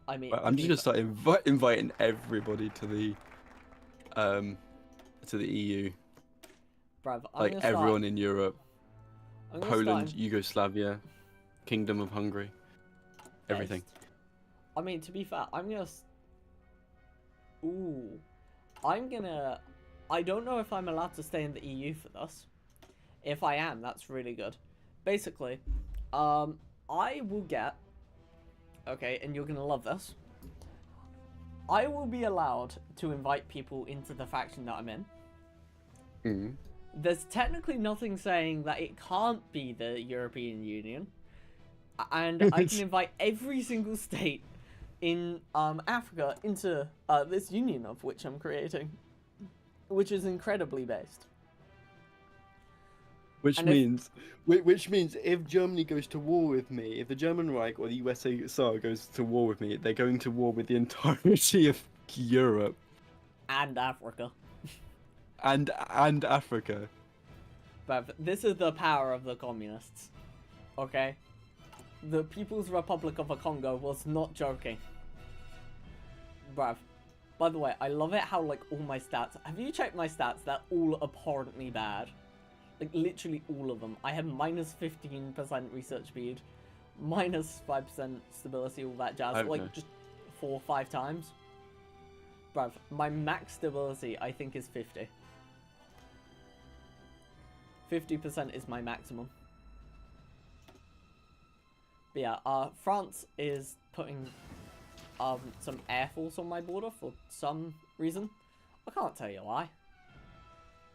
I mean, I'm just gonna start inviting everybody to the EU. Bruv, like everyone in Europe, Poland, start... Yugoslavia, Kingdom of Hungary, everything. I mean, to be fair, I'm gonna... I don't know if I'm allowed to stay in the EU for this. If I am, that's really good. Basically, I will get... Okay, and you're gonna love this. I will be allowed to invite people into the faction that I'm in. Mm. There's technically nothing saying that it can't be the European Union. And I can invite every single state in Africa into this union of which I'm creating. Which is incredibly based. Which means if Germany goes to war with me, if the German Reich or the USSR goes to war with me, they're going to war with the entirety of Europe. And Africa. And Africa. But this is the power of the communists. Okay? The People's Republic of the Congo was not joking. Bruv. By the way, I love it how, like, all my stats... Have you checked my stats? They're all abhorrently bad. Like, literally all of them. I have minus 15% research speed, minus 5% stability, all that jazz. Okay. Like, just 4 or 5 times. Bruv, my max stability, I think, is 50. 50% is my maximum. But yeah, France is putting some air force on my border for some reason. I can't tell you why.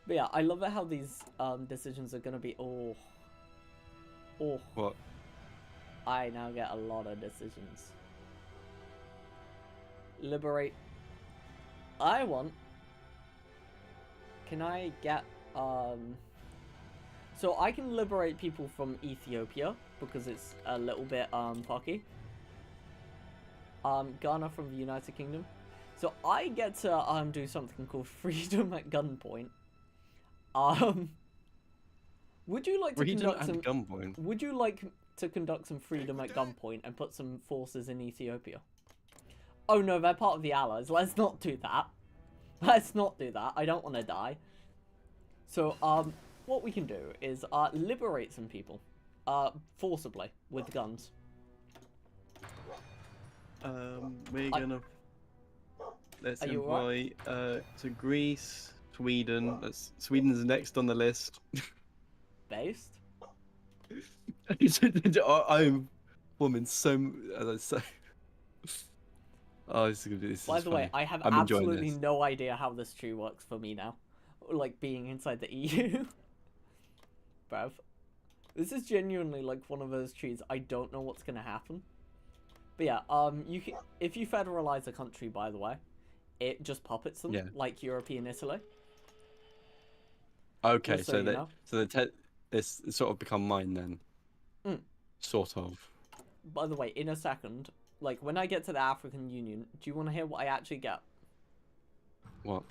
But yeah, I love it how these decisions are gonna be. Oh. What? I now get a lot of decisions. Liberate. I want. Can I get So I can liberate people from Ethiopia because it's a little bit fucky. Ghana from the United Kingdom. So I get to do something called freedom at gunpoint. Would you like to conduct some gunpoint? Would you like to conduct some freedom at gunpoint and put some forces in Ethiopia? Oh no, they're part of the Allies. Let's not do that. Let's not do that. I don't want to die. So what we can do is liberate some people forcibly with guns. We're gonna let's invite to Greece, Sweden. Sweden's next on the list. Based? I'm forming so. As I say. Oh, this is gonna be. This By is the funny. way, I have I'm absolutely no idea how this tree works for me now. Like being inside the EU. Bruv. This is genuinely like one of those trees. I don't know what's gonna happen. But yeah, you can, if you federalize a country, by the way, it just puppets them, like European Italy. Okay, so this sort of become mine then. Sort of. By the way, in a second, like when I get to the African Union, do you want to hear what I actually get? What?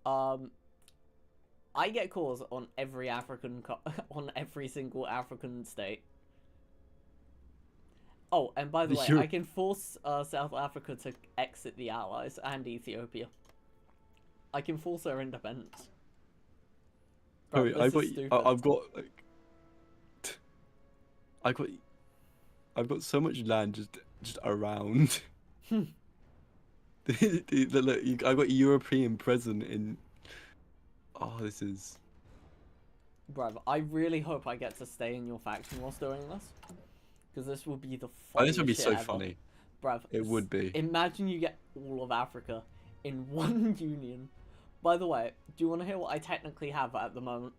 I get calls on every on every single African state. Oh, and by the way, I can force South Africa to exit the Allies and Ethiopia. I can force their independence. Bro, I've got so much land just around. Look, I've got European present in. Oh, this is. Bruv, I really hope I get to stay in your faction whilst doing this. Because this would be the funniest Oh, this would be so ever. funny. Bruv, it would be. Imagine you get all of Africa in one union. By the way, do you want to hear what I technically have at the moment?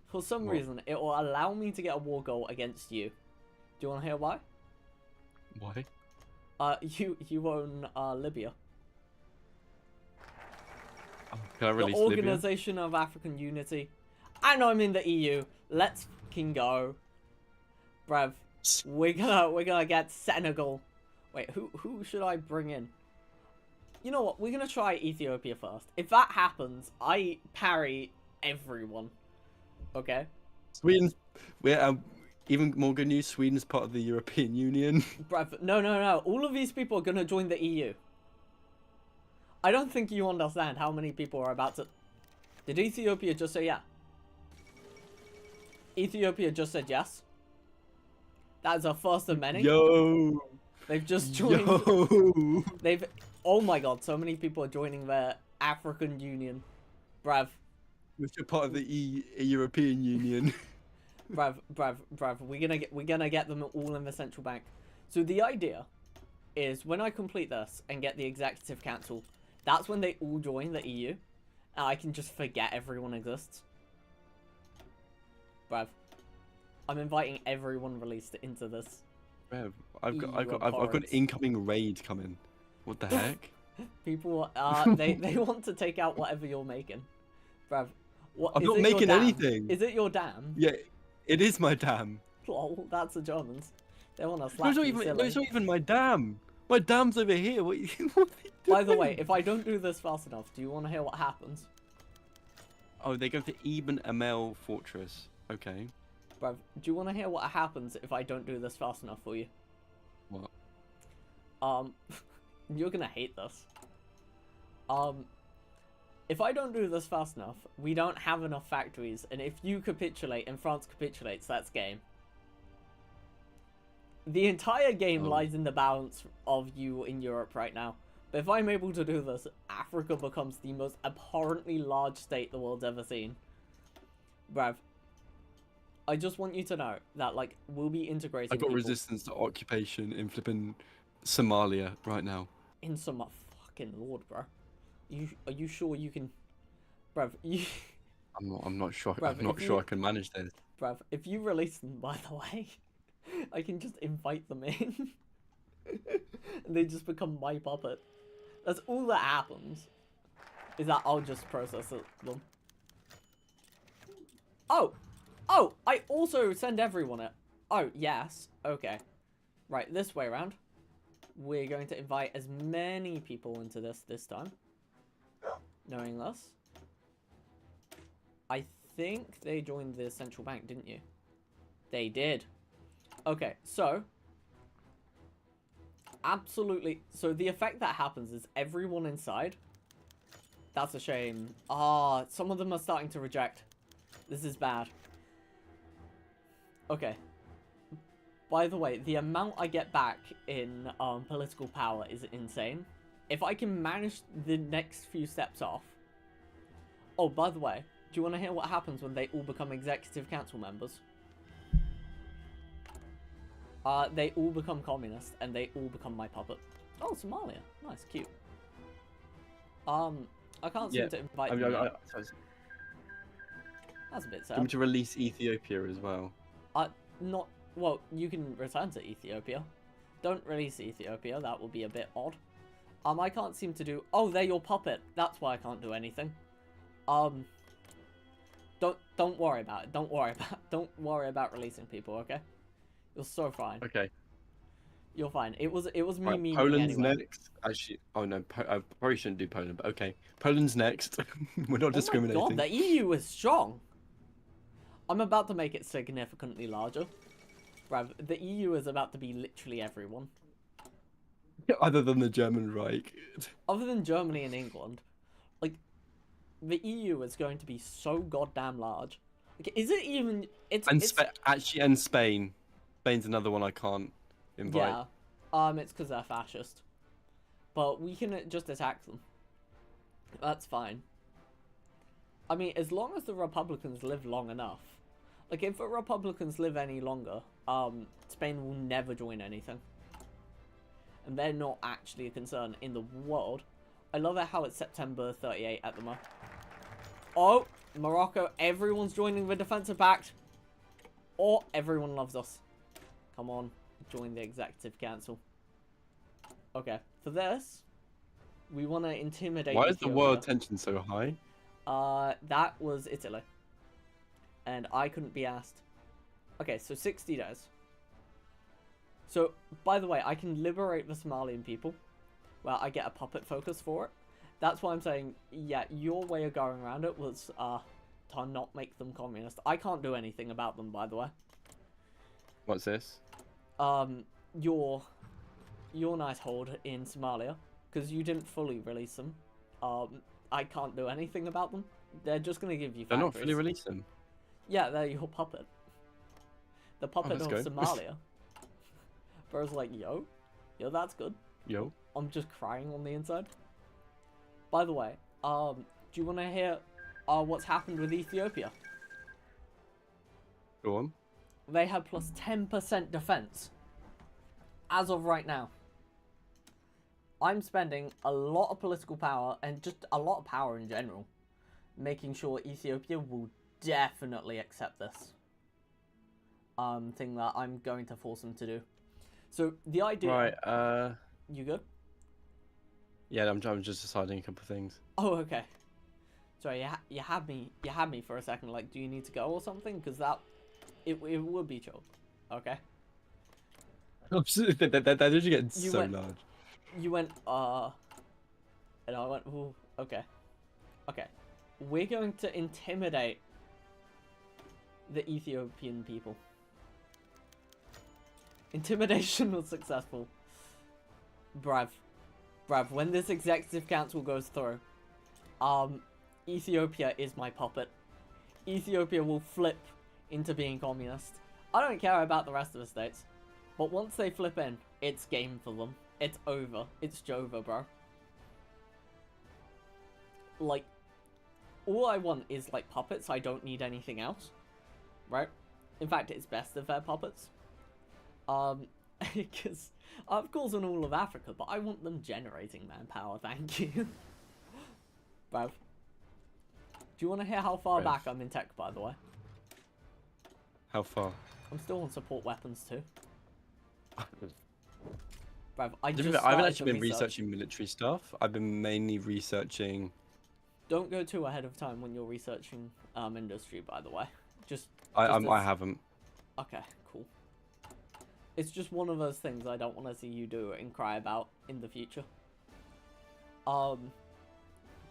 For some reason, it will allow me to get a war goal against you. Do you want to hear why? Why? You own Libya. Oh, can I release the Organization of African Unity. I know I'm in the EU. Let's fucking go. Bruv. We're gonna get Senegal. Wait, who should I bring in? You know what? We're gonna try Ethiopia first. If that happens, I parry everyone. Okay. Sweden. We're even more good news. Sweden's part of the European Union. Bruv, no. All of these people are gonna join the EU. I don't think you understand how many people are about to. Did Ethiopia just say yeah? Ethiopia just said yes. That's a first of many. Yo. They've just joined. Yo. They've. Oh my god! So many people are joining the African Union, bruv. Which are part of the European Union. bruv. We're gonna get them all in the central bank. So the idea is when I complete this and get the executive council, that's when they all join the EU, and I can just forget everyone exists. Bruv. I'm inviting everyone released into this. Rev, I've got an incoming raid coming. What the heck? People, they want to take out whatever you're making, bruv. What? I'm not making anything. Is it your dam? Yeah, it is my dam. Lol, that's the Germans. They want to slap No, you silly. it's not even my dam. My dam's over here. What are you doing? By the way, if I don't do this fast enough, do you want to hear what happens? Oh, they go to Eben Amel Fortress. Okay. Bruv, do you want to hear what happens if I don't do this fast enough for you? What? You're gonna hate this. If I don't do this fast enough, we don't have enough factories, and if you capitulate and France capitulates, that's game. The entire game lies in the balance of you in Europe right now. But if I'm able to do this, Africa becomes the most abhorrently large state the world's ever seen. Bruv, I just want you to know that, like, we'll be integrating I got people resistance to occupation in flipping Somalia right now. in some fucking lord, bro. Are you sure you can, bruv? I'm not sure. Bruv, I'm not sure I can manage this. Bruv, if you release them, by the way, I can just invite them in. And they just become my puppet. That's all that happens. Is that I'll just process them. Oh! Oh! I also send everyone it. Oh, yes. Okay. Right, this way around. We're going to invite as many people into this time. Knowing this. I think they joined the central bank, didn't you? They did. Okay, so absolutely. So the effect that happens is everyone inside. That's a shame. Ah, some of them are starting to reject. This is bad. Okay. By the way, the amount I get back in political power is insane. If I can manage the next few steps off. Oh, by the way, do you want to hear what happens when they all become executive council members? They all become communist, and they all become my puppet. Oh, Somalia. Nice, cute. I can't seem to invite them yet. That's a bit sad. I'm to release Ethiopia as well. Not... Well, you can return to Ethiopia. Don't release Ethiopia, that will be a bit odd. I can't seem to do... Oh, they're your puppet. That's why I can't do anything. Don't worry about it. Don't worry about releasing people, okay? You're so fine. Okay. You're fine. It was me Right, memeing Poland's anyway. next. Actually, oh no, I probably shouldn't do Poland, but okay. Poland's next. We're not discriminating. Oh my god, the EU is strong. I'm about to make it significantly larger. Bruv, the EU is about to be literally everyone. Other than the German Reich. Other than Germany and England. Like, the EU is going to be so goddamn large. Like, is it even... Actually, and Spain. Spain's another one I can't invite. Yeah. It's because they're fascist. But we can just attack them. That's fine. I mean, as long as the Republicans live long enough. Like, if the Republicans live any longer, Spain will never join anything. And they're not actually a concern in the world. I love it how it's September 38 at the moment. Oh, Morocco, everyone's joining the defensive pact. Or everyone loves us. Come on, join the executive council. Okay, for this, we want to intimidate Why is the Ethiopia. world tension so high? That was Italy. And I couldn't be asked. Okay, so 60 days. So, by the way, I can liberate the Somalian people. Well, I get a puppet focus for it. That's why I'm saying, yeah, your way of going around it was to not make them communist. I can't do anything about them, by the way. What's this? Your nice hold in Somalia, because you didn't fully release them. I can't do anything about them. They're just going to give you factories. They're not fully released them. Yeah, they're your puppet. The puppet of go. Somalia. Bro's like, yo, that's good. Yo. I'm just crying on the inside. By the way, do you want to hear what's happened with Ethiopia? Go on. They have plus 10% defense. As of right now. I'm spending a lot of political power and just a lot of power in general. Making sure Ethiopia will definitely accept this. Thing that I'm going to force them to do. So, the idea... Right, You good? Yeah, I'm just deciding a couple of things. Oh, okay. Sorry, you had me for a second. Like, do you need to go or something? Because it would be chill. Okay. That is getting so large. You went, and I went, ooh, okay. Okay. We're going to intimidate the Ethiopian people. Intimidation was successful. Brav, when this executive council goes through, Ethiopia is my puppet. Ethiopia will flip into being communist. I don't care about the rest of the states, but once they flip in, it's game for them. It's over. It's Jova, bro. Like, all I want is, like, puppets. I don't need anything else. Right? In fact, it's best if they're puppets. Because I've calls on all of Africa, but I want them generating manpower, thank you. Bruv. Do you want to hear how far back I'm in tech, by the way? How far? I'm still on support weapons, too. Bruv, I haven't actually been researching military stuff. I've been mainly researching... Don't go too ahead of time when you're researching industry, by the way. I haven't. Okay, cool. It's just one of those things I don't want to see you do and cry about in the future. But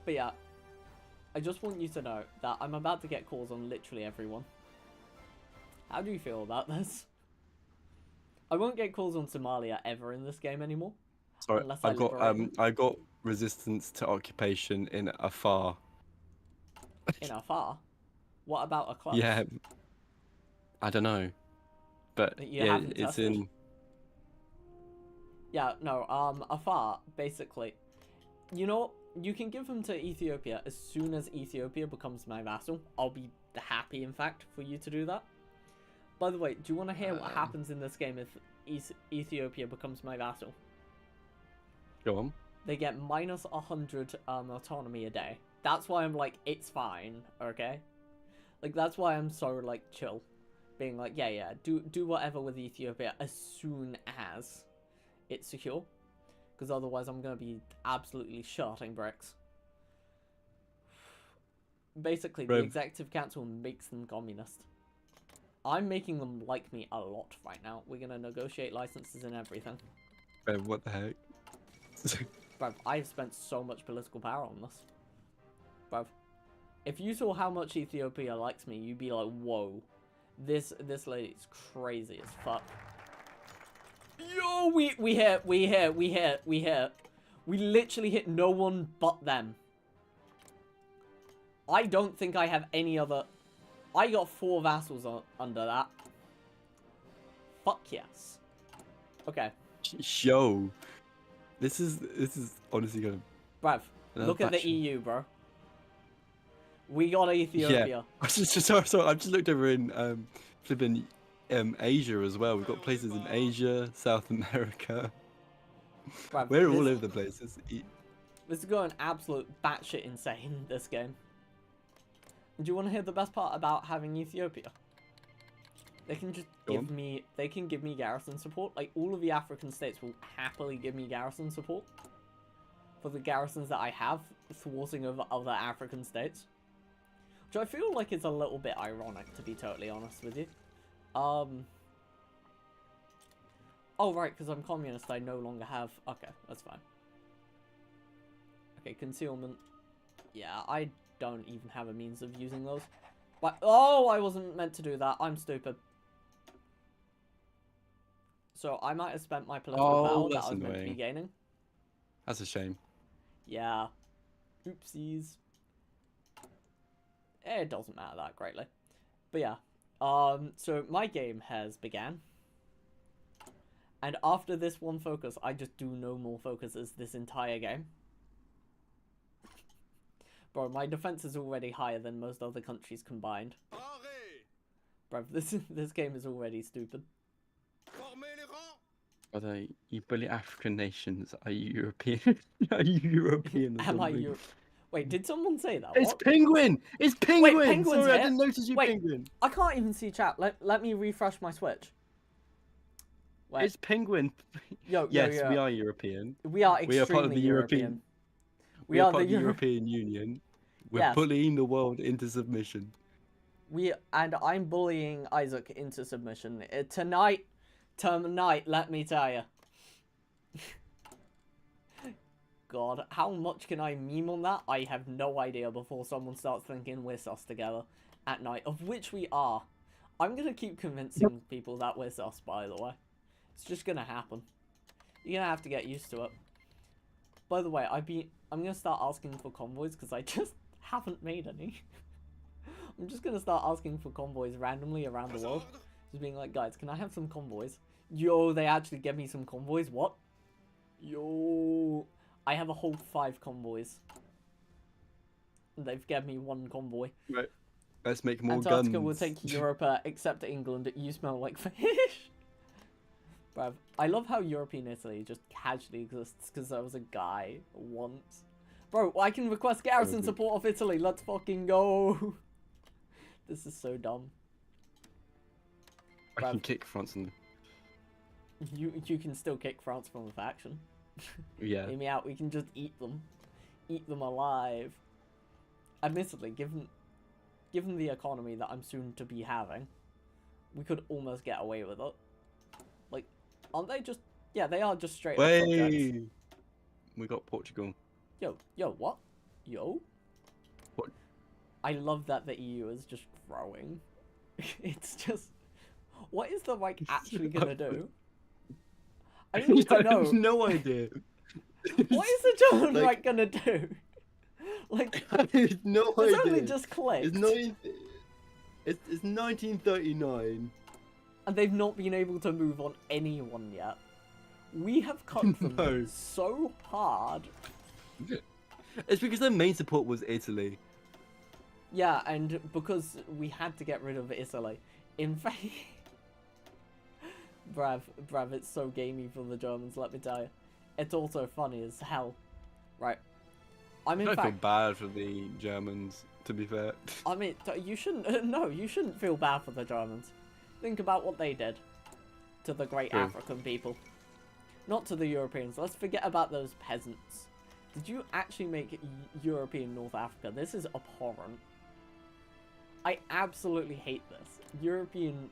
yeah, I just want you to know that I'm about to get calls on literally everyone. How do you feel about this? I won't get calls on Somalia ever in this game anymore. Sorry, I got resistance to occupation in Afar. In Afar? What about a club? Yeah, I don't know, but yeah, it's in. Yeah, no, Afar basically. You know what? You can give them to Ethiopia as soon as Ethiopia becomes my vassal. I'll be happy, in fact, for you to do that. By the way, do you want to hear what happens in this game if Ethiopia becomes my vassal? Go on. They get minus 100 autonomy a day. That's why I'm like, it's fine, okay? Like, that's why I'm so, like, chill. Being like, yeah, do whatever with Ethiopia as soon as it's secure. Because otherwise I'm going to be absolutely sharding bricks. Basically, the executive council makes them communist. I'm making them like me a lot right now. We're going to negotiate licenses and everything. What the heck? Bruv, I've spent so much political power on this. Bruv, if you saw how much Ethiopia likes me, you'd be like, whoa. This lady's crazy as fuck. Yo, we hit. We literally hit no one but them. I don't think I have any other... I got 4 vassals under that. Fuck yes. Okay. Yo. This is honestly gonna... Bruv, look at the EU, bro. We got Ethiopia. Yeah. Sorry, I've just looked over in flipping Asia as well. We've got places in Asia, South America. Bruv, we're all over the place. This is going absolute batshit insane, this game. Do you want to hear the best part about having Ethiopia? They can just give me garrison support. Like, all of the African states will happily give me garrison support for the garrisons that I have thwarting over other African states. Which I feel like is a little bit ironic, to be totally honest with you. Oh, right, because I'm communist, I no longer have... Okay, that's fine. Okay, concealment. Yeah, I don't even have a means of using those. But, oh, I wasn't meant to do that. I'm stupid. So, I might have spent my political power that I was meant to be gaining. That's a shame. Yeah. Oopsies. It doesn't matter that greatly. But yeah. So my game has began. And after this one focus, I just do no more focuses this entire game. Bro, my defense is already higher than most other countries combined. Bro, this game is already stupid. Brother, you bully African nations. Are you European? Are you European? Am I European? Wait, did someone say that? It's Penguin! It's Penguin! Wait, Penguin's Sorry, here? I didn't notice you, Penguin. I can't even see chat. Let me refresh my Switch. Wait. It's Penguin. Yo, yes, we are European. We are extremely part of the European. We are part of the European Union. We're bullying the world into submission. And I'm bullying Isaac into submission. Tonight, let me tell you. God, how much can I meme on that? I have no idea before someone starts thinking we're sus together at night, of which we are. I'm gonna keep convincing people that we're sus, by the way. It's just gonna happen. You're gonna have to get used to it. By the way, I'm gonna start asking for convoys because I just haven't made any. I'm just gonna start asking for convoys randomly around the world. Just being like, guys, can I have some convoys? Yo, they actually give me some convoys? What? Yo, I have a whole 5 convoys. They've given me 1 convoy. Right. Let's make more Antarctica guns. will take Europe, except England. You smell like fish. Bruv, I love how European Italy just casually exists because there was a guy once. Bro, I can request garrison support of Italy. Let's fucking go. This is so dumb. I can kick France in. You can still kick France from a faction. Yeah. Hear me out. We can just eat them. Eat them alive. Admittedly, given the economy that I'm soon to be having, we could almost get away with it. Like, aren't they just... Yeah, they are just straight up subjects. We got Portugal. Yo, what? Yo? What? I love that the EU is just growing. It's just... What is the Reich actually gonna do? I need to know. I have no idea. What is the German Reich gonna do? Like, I have no it's idea. only just clicked. It's 1939. And they've not been able to move on anyone yet. We have cut them so hard. It's because their main support was Italy. Yeah, and because we had to get rid of Italy. In fact... Brav, it's so gamey for the Germans, let me tell you. It's also funny as hell. Right. I feel bad for the Germans, to be fair. I mean, you shouldn't... No, you shouldn't feel bad for the Germans. Think about what they did to the great African people. Not to the Europeans. Let's forget about those peasants. Did you actually make European North Africa? This is abhorrent. I absolutely hate this. European...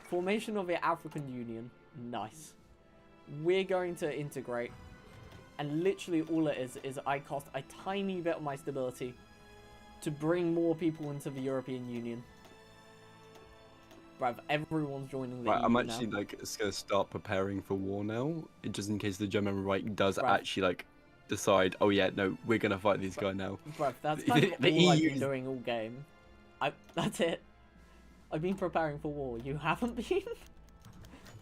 Formation of the African Union. Nice. We're going to integrate. And literally all it is I cost a tiny bit of my stability to bring more people into the European Union. Bruv, everyone's joining the EU I'm actually now. like just gonna start preparing for war now, just in case the German Reich does actually like decide, oh yeah, no, we're gonna fight these guys now. Bruv, that's kind of all I've been doing all game. That's it. I've been preparing for war. You haven't been?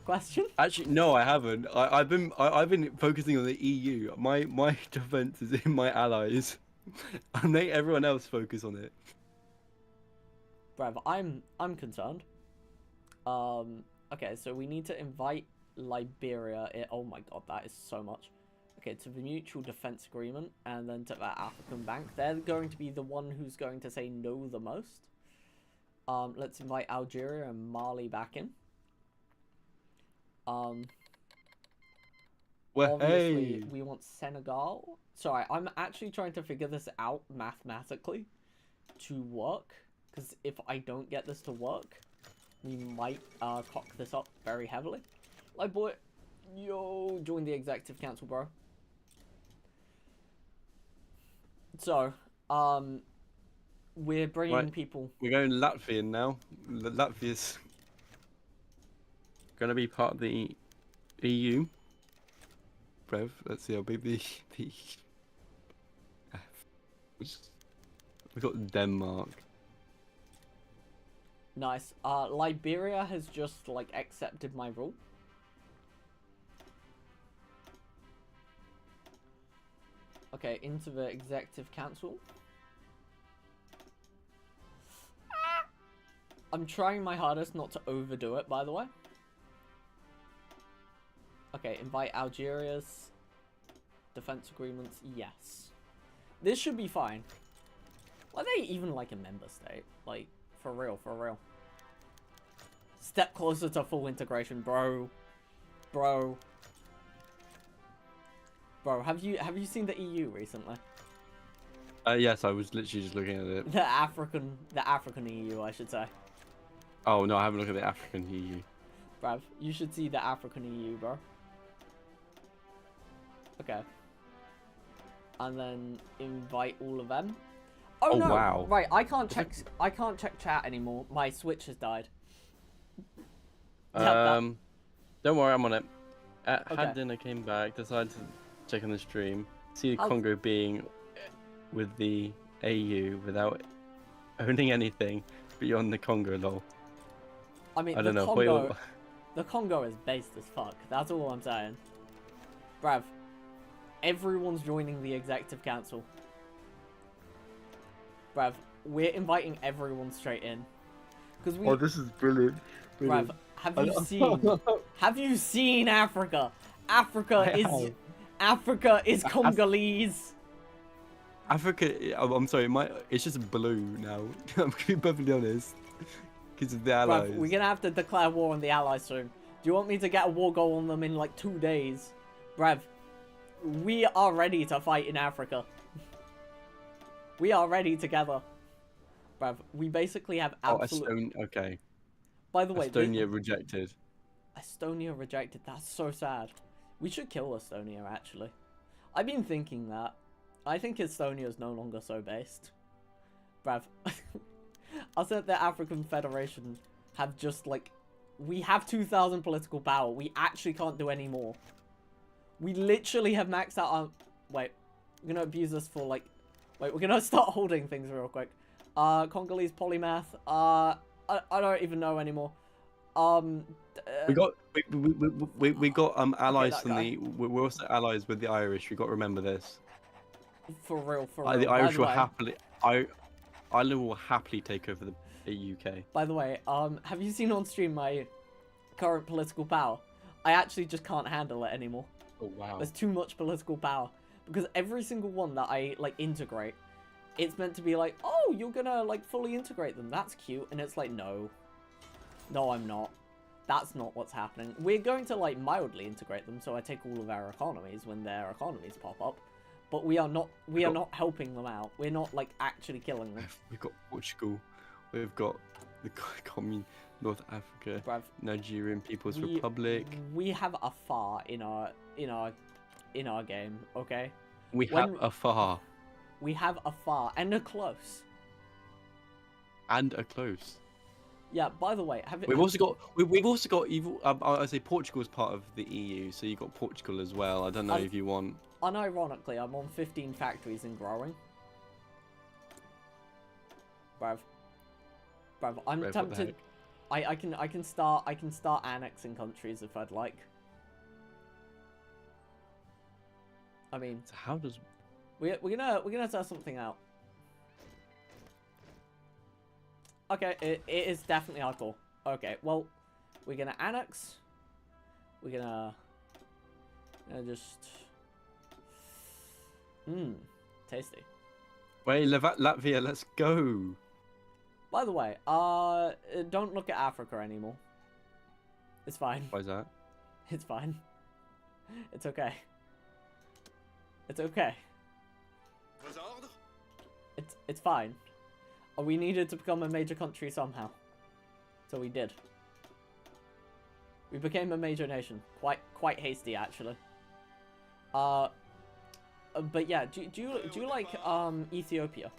Question? Actually, no, I haven't. I've been focusing on the EU. My defense is in my allies. I make everyone else focus on it. Bruv, I'm concerned. Okay, so we need to invite Liberia. Oh my god, that is so much. Okay, to the Mutual Defense Agreement, and then to that African Bank. They're going to be the one who's going to say no the most. Let's invite Algeria and Mali back in. Well, obviously, we want Senegal. Sorry, I'm actually trying to figure this out mathematically to work. Because if I don't get this to work, we might cock this up very heavily. Like, boy, yo, join the executive council, bro. So, we're bringing people. We're going Latvian now. Latvia's gonna be part of the EU. Brev, let's see how big the we got Denmark. Nice. Liberia has just like accepted my rule. Okay, into the executive council. I'm trying my hardest not to overdo it, by the way. Okay, invite Algeria's defense agreements. Yes. This should be fine. Are they even like a member state? Like, for real, for real. Step closer to full integration, bro. Bro. Bro, have you seen the EU recently? Yes, I was literally just looking at it. The African EU, I should say. Oh no, I haven't looked at the African EU. Bruv, you should see the African EU, bro. Okay. And then invite all of them. Oh, Oh no. wow. Right, I can't check chat anymore. My Switch has died. Don't worry, I'm on it. Okay. Had dinner, came back, decided to check on the stream, see the How's- Congo being with the AU without owning anything beyond the Congo, lol. I mean, I don't know. the Congo is based as fuck. That's all I'm saying. Bruv, everyone's joining the executive council. Bruv, we're inviting everyone straight in. Because we... Oh, this is brilliant. Bruv, have you seen Africa? Africa is Congolese. Africa, I'm sorry, it's just blue now. I'm gonna be perfectly honest. Because of the allies. Bruv, we're gonna have to declare war on the allies soon. Do you want me to get a war goal on them in like 2 days? Bruv, we are ready to fight in Africa. We are ready together. Bruv, we basically have absolute... Oh, okay. By the way, Estonia rejected. Estonia rejected. That's so sad. We should kill Estonia, actually. I've been thinking that. I think Estonia is no longer so based. Bruv. I said the African Federation have just, like... We have 2,000 political power. We actually can't do any more. We literally have maxed out our... Wait. I'm gonna abuse this for, like... Wait, we're gonna start holding things real quick. Congolese polymath. I don't even know anymore. We got allies okay, from the. We're also allies with the Irish. We got to remember this. For real. The Irish will happily. Ireland will happily take over the UK. By the way, have you seen on stream my current political power? I actually just can't handle it anymore. Oh wow. There's too much political power because every single one that I like integrate, it's meant to be like, oh, you're gonna like fully integrate them. That's cute, and it's like, no, I'm not. That's not what's happening. We're going to like mildly integrate them, so I take all of our economies when their economies pop up. But we are not. We are not helping them out. We're not like actually killing them. We've got Portugal. We've got the North Africa, Bruv, Nigerian People's Republic. We have a far in our game. Okay. We have a far. We have a far and a close. And a close. Yeah. By the way, we've also got evil. I say Portugal's part of the EU, so you got Portugal as well. I don't know if you want. Unironically, I'm on 15 factories and growing. Bruv, I'm tempted. I can start annexing countries if I'd like. I mean, so how does we're gonna test something out. Okay, it is definitely our goal. Okay, well, we're gonna annex. We're gonna just... tasty. Wait, Latvia, let's go. By the way, don't look at Africa anymore. It's fine. Why is that? It's fine. It's okay. It's okay. It's fine. We needed to become a major country somehow. So we did. We became a major nation. Quite hasty, actually. But yeah, do you like Ethiopia?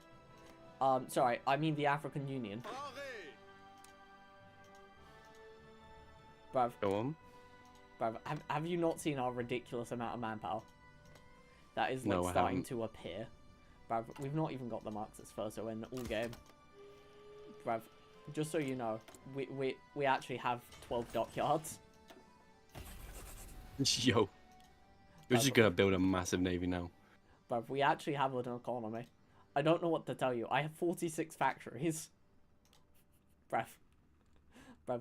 Sorry, I mean the African Union. Bruv. Go on. Bruv, have you not seen our ridiculous amount of manpower? That is like starting to appear. Bruv, we've not even got the Marxist photo in all game. Bruv, just so you know, we actually have 12 dockyards. Yo. We're just gonna build a massive navy now. Bruv, we actually have an economy. I don't know what to tell you. I have 46 factories. Bruv,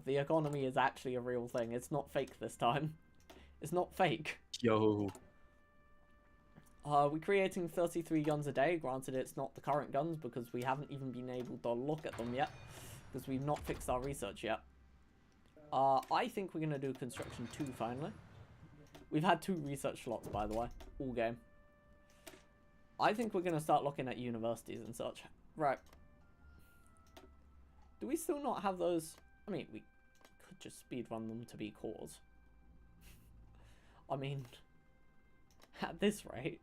the economy is actually a real thing. It's not fake this time. It's not fake. Yo. We're creating 33 guns a day. Granted, it's not the current guns because we haven't even been able to look at them yet. Because we've not fixed our research yet. I think we're going to do construction 2 finally. We've had 2 research slots, by the way. All game. I think we're going to start looking at universities and such. Right. Do we still not have those? I mean, we could just speedrun them to be cores. I mean, at this rate.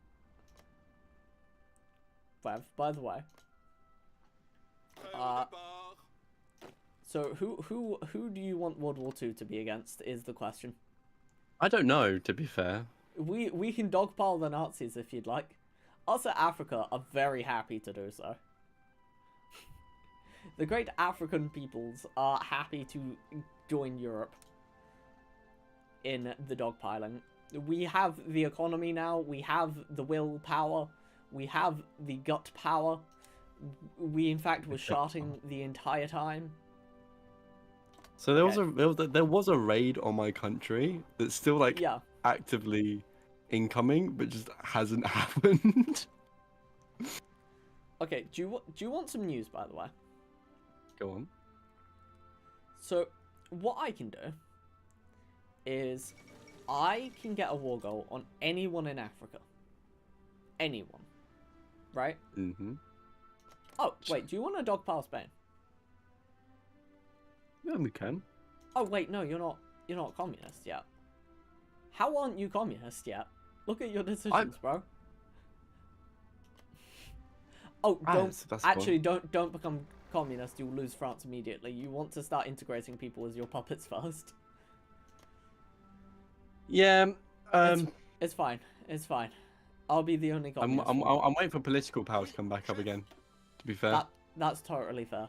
By the way, So who do you want World War II to be against is the question. I don't know, to be fair. We can dogpile the Nazis if you'd like. Us at Africa are very happy to do so. The great African peoples are happy to join Europe in the dogpiling. We have the economy now, we have the willpower, we have the gut power. We in fact were shouting the entire time. So there was a raid on my country that's still like actively incoming, but just hasn't happened. Okay, do you want some news, by the way? Go on. So what I can do is I can get a war goal on anyone in Africa. Anyone. Right? Mm-hmm. Oh, wait, do you want to dogpile Spain? Yeah, we can. Oh wait, no, you're not communist yet. How aren't you communist yet? Look at your decisions, bro. Oh, don't become communist. You'll lose France immediately. You want to start integrating people as your puppets first. Yeah. It's fine. It's fine. I'll be the only communist. I'm waiting for political power to come back up again. To be fair. That's totally fair.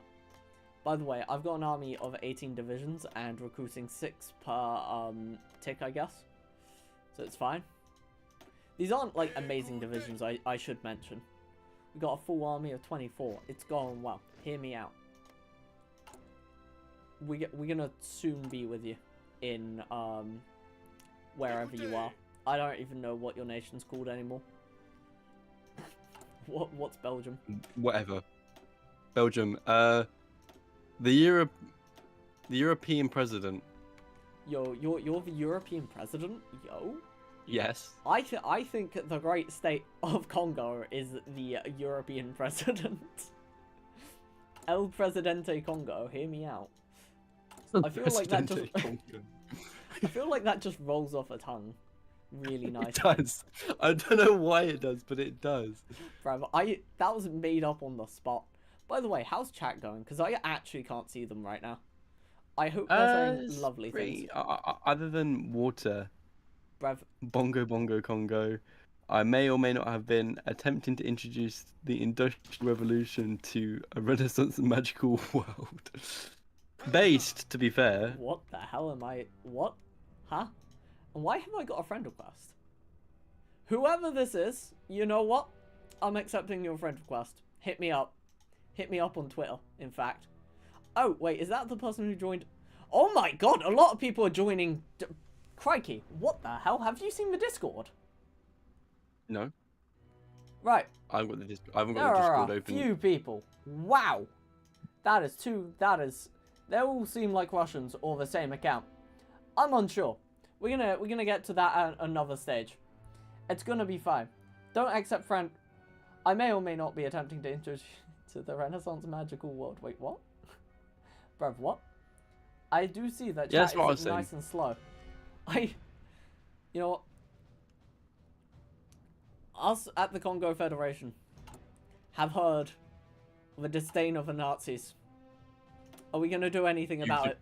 By the way, I've got an army of 18 divisions and recruiting 6 per tick, I guess. So it's fine. These aren't like amazing divisions, I should mention. We got a full army of 24. It's going well. Hear me out. We're gonna soon be with you in wherever you are. I don't even know what your nation's called anymore. What's Belgium? Whatever. Belgium. The European president. Yo, you're the European president? Yo? Yes. I think the great state of Congo is the European president. El Presidente Congo, hear me out. I feel like that just I feel like that just rolls off a tongue really nice. It does. I don't know why it does, but it does. Bravo, that was made up on the spot. By the way, how's chat going? Because I actually can't see them right now. I hope they're saying lovely things. Other than water, Brav. Bongo Bongo Congo, I may or may not have been attempting to introduce the Industrial Revolution to a Renaissance magical world. Based, to be fair. What the hell am I... What? Huh? And why have I got a friend request? Whoever this is, you know what? I'm accepting your friend request. Hit me up. Hit me up on Twitter, in fact. Oh, wait, is that the person who joined? Oh my god, a lot of people are joining. Crikey, what the hell? Have you seen the Discord? No. Right. I haven't got the Discord open. Few people. Wow. That is... They all seem like Russians or the same account. I'm unsure. We're gonna get to that at another stage. It's gonna be fine. Don't accept friend. I may or may not be attempting to introduce to the Renaissance magical world. Wait, what? Bruv, what? I do see that chat is nice and slow. You know what? Us at the Congo Federation have heard the disdain of the Nazis. Are we gonna do anything about it?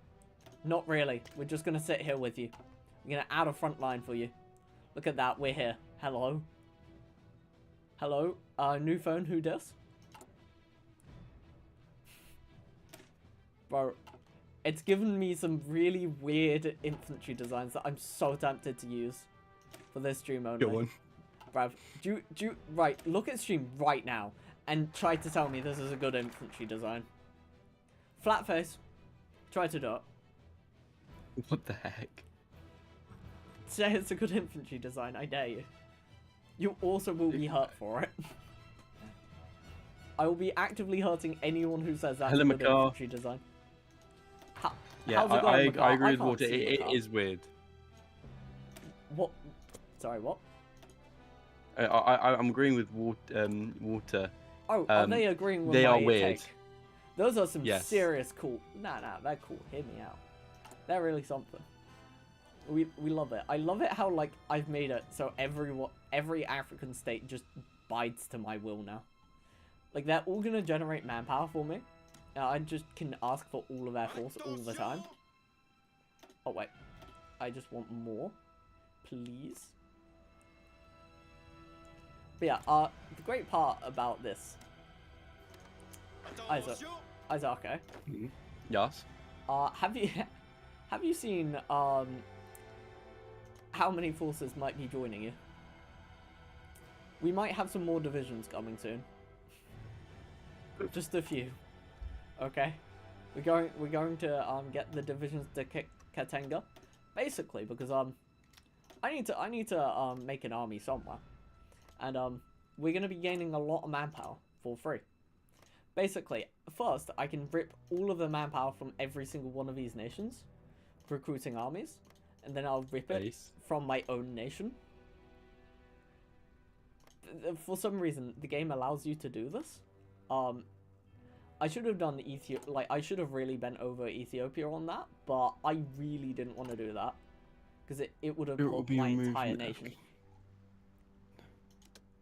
Not really. We're just gonna sit here with you. We're gonna add a front line for you. Look at that, we're here. Hello? Hello? New phone, who dis? Bro, it's given me some really weird infantry designs that I'm so tempted to use for this stream only. Go on. Bruv, right, look at stream right now and try to tell me this is a good infantry design. Flat face. Try to do it. What the heck? Say it's a good infantry design, I dare you. You also will be hurt for it. I will be actively hurting anyone who says that's a good infantry design. Yeah, I agree with Water. It is weird. What? Sorry, what? I'm agreeing with Water. Oh, are they agreeing with They my are weird. take? Those are some serious cool... Nah, they're cool. Hear me out. They're really something. We love it. I love it how, like, I've made it so every African state just bides to my will now. Like, they're all gonna generate manpower for me. I just can ask for all of Air Force all the time. Oh, wait. I just want more. Please. But yeah, the great part about this... Isaac, okay. Yes. Have you seen, how many forces might be joining you? We might have some more divisions coming soon. Just a few. Okay? We're going to, get the divisions to Katenga. Basically, because, I need to make an army somewhere. And, we're gonna be gaining a lot of manpower for free. Basically, first, I can rip all of the manpower from every single one of these nations, recruiting armies, and then I'll rip it from my own nation. For some reason, the game allows you to do this. I should have done I should have really bent over Ethiopia on that, but I really didn't want to do that, because it would have put my entire nation.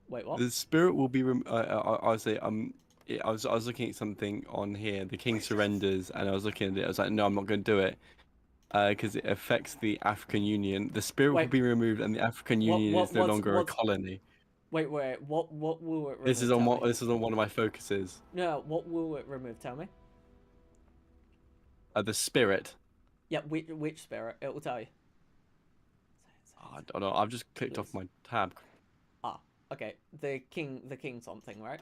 Wait, what? The spirit will be. I was looking at something on here. The king surrenders, and I was looking at it. I was like, no, I'm not going to do it, because it affects the African Union. The spirit will be removed, and the African Union is no longer a colony. Wait, what will it remove? This is on one of my focuses. No, what will it remove? Tell me. The spirit. Yeah, which spirit? It will tell you. I don't know. I've just clicked off my tab. Okay, the king something, right?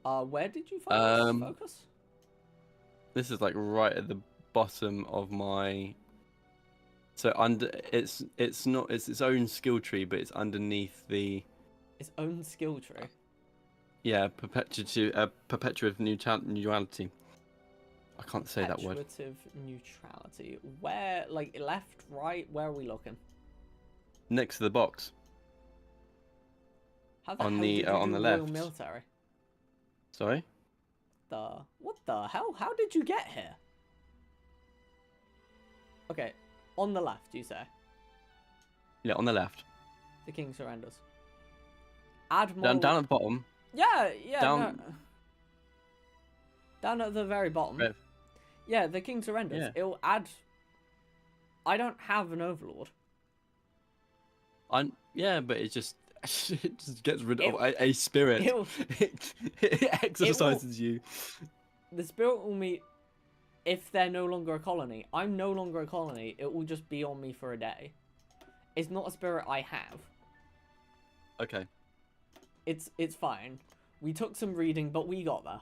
Where did you find this focus? This is like right at the bottom of my. So it's its own skill tree, but it's underneath the. Its own skill tree. Yeah, perpetuative neutrality. I can't say that word. Perpetuative neutrality. Where, like left, right? Where are we looking? Next to the box. How the hell did you on the left. Military? Sorry? What the hell? How did you get here? Okay, on the left, you say? Yeah, on the left. The king surrenders. Admiral... Down at the bottom. Yeah, Down... No. Down at the very bottom. Right. Yeah, the king surrenders. Yeah. It'll add... I don't have an overlord. Yeah, but it just gets rid of a spirit. It exercises you. The spirit will meet if they're no longer a colony. I'm no longer a colony. It will just be on me for a day. It's not a spirit I have. Okay. It's fine. We took some reading, but we got there.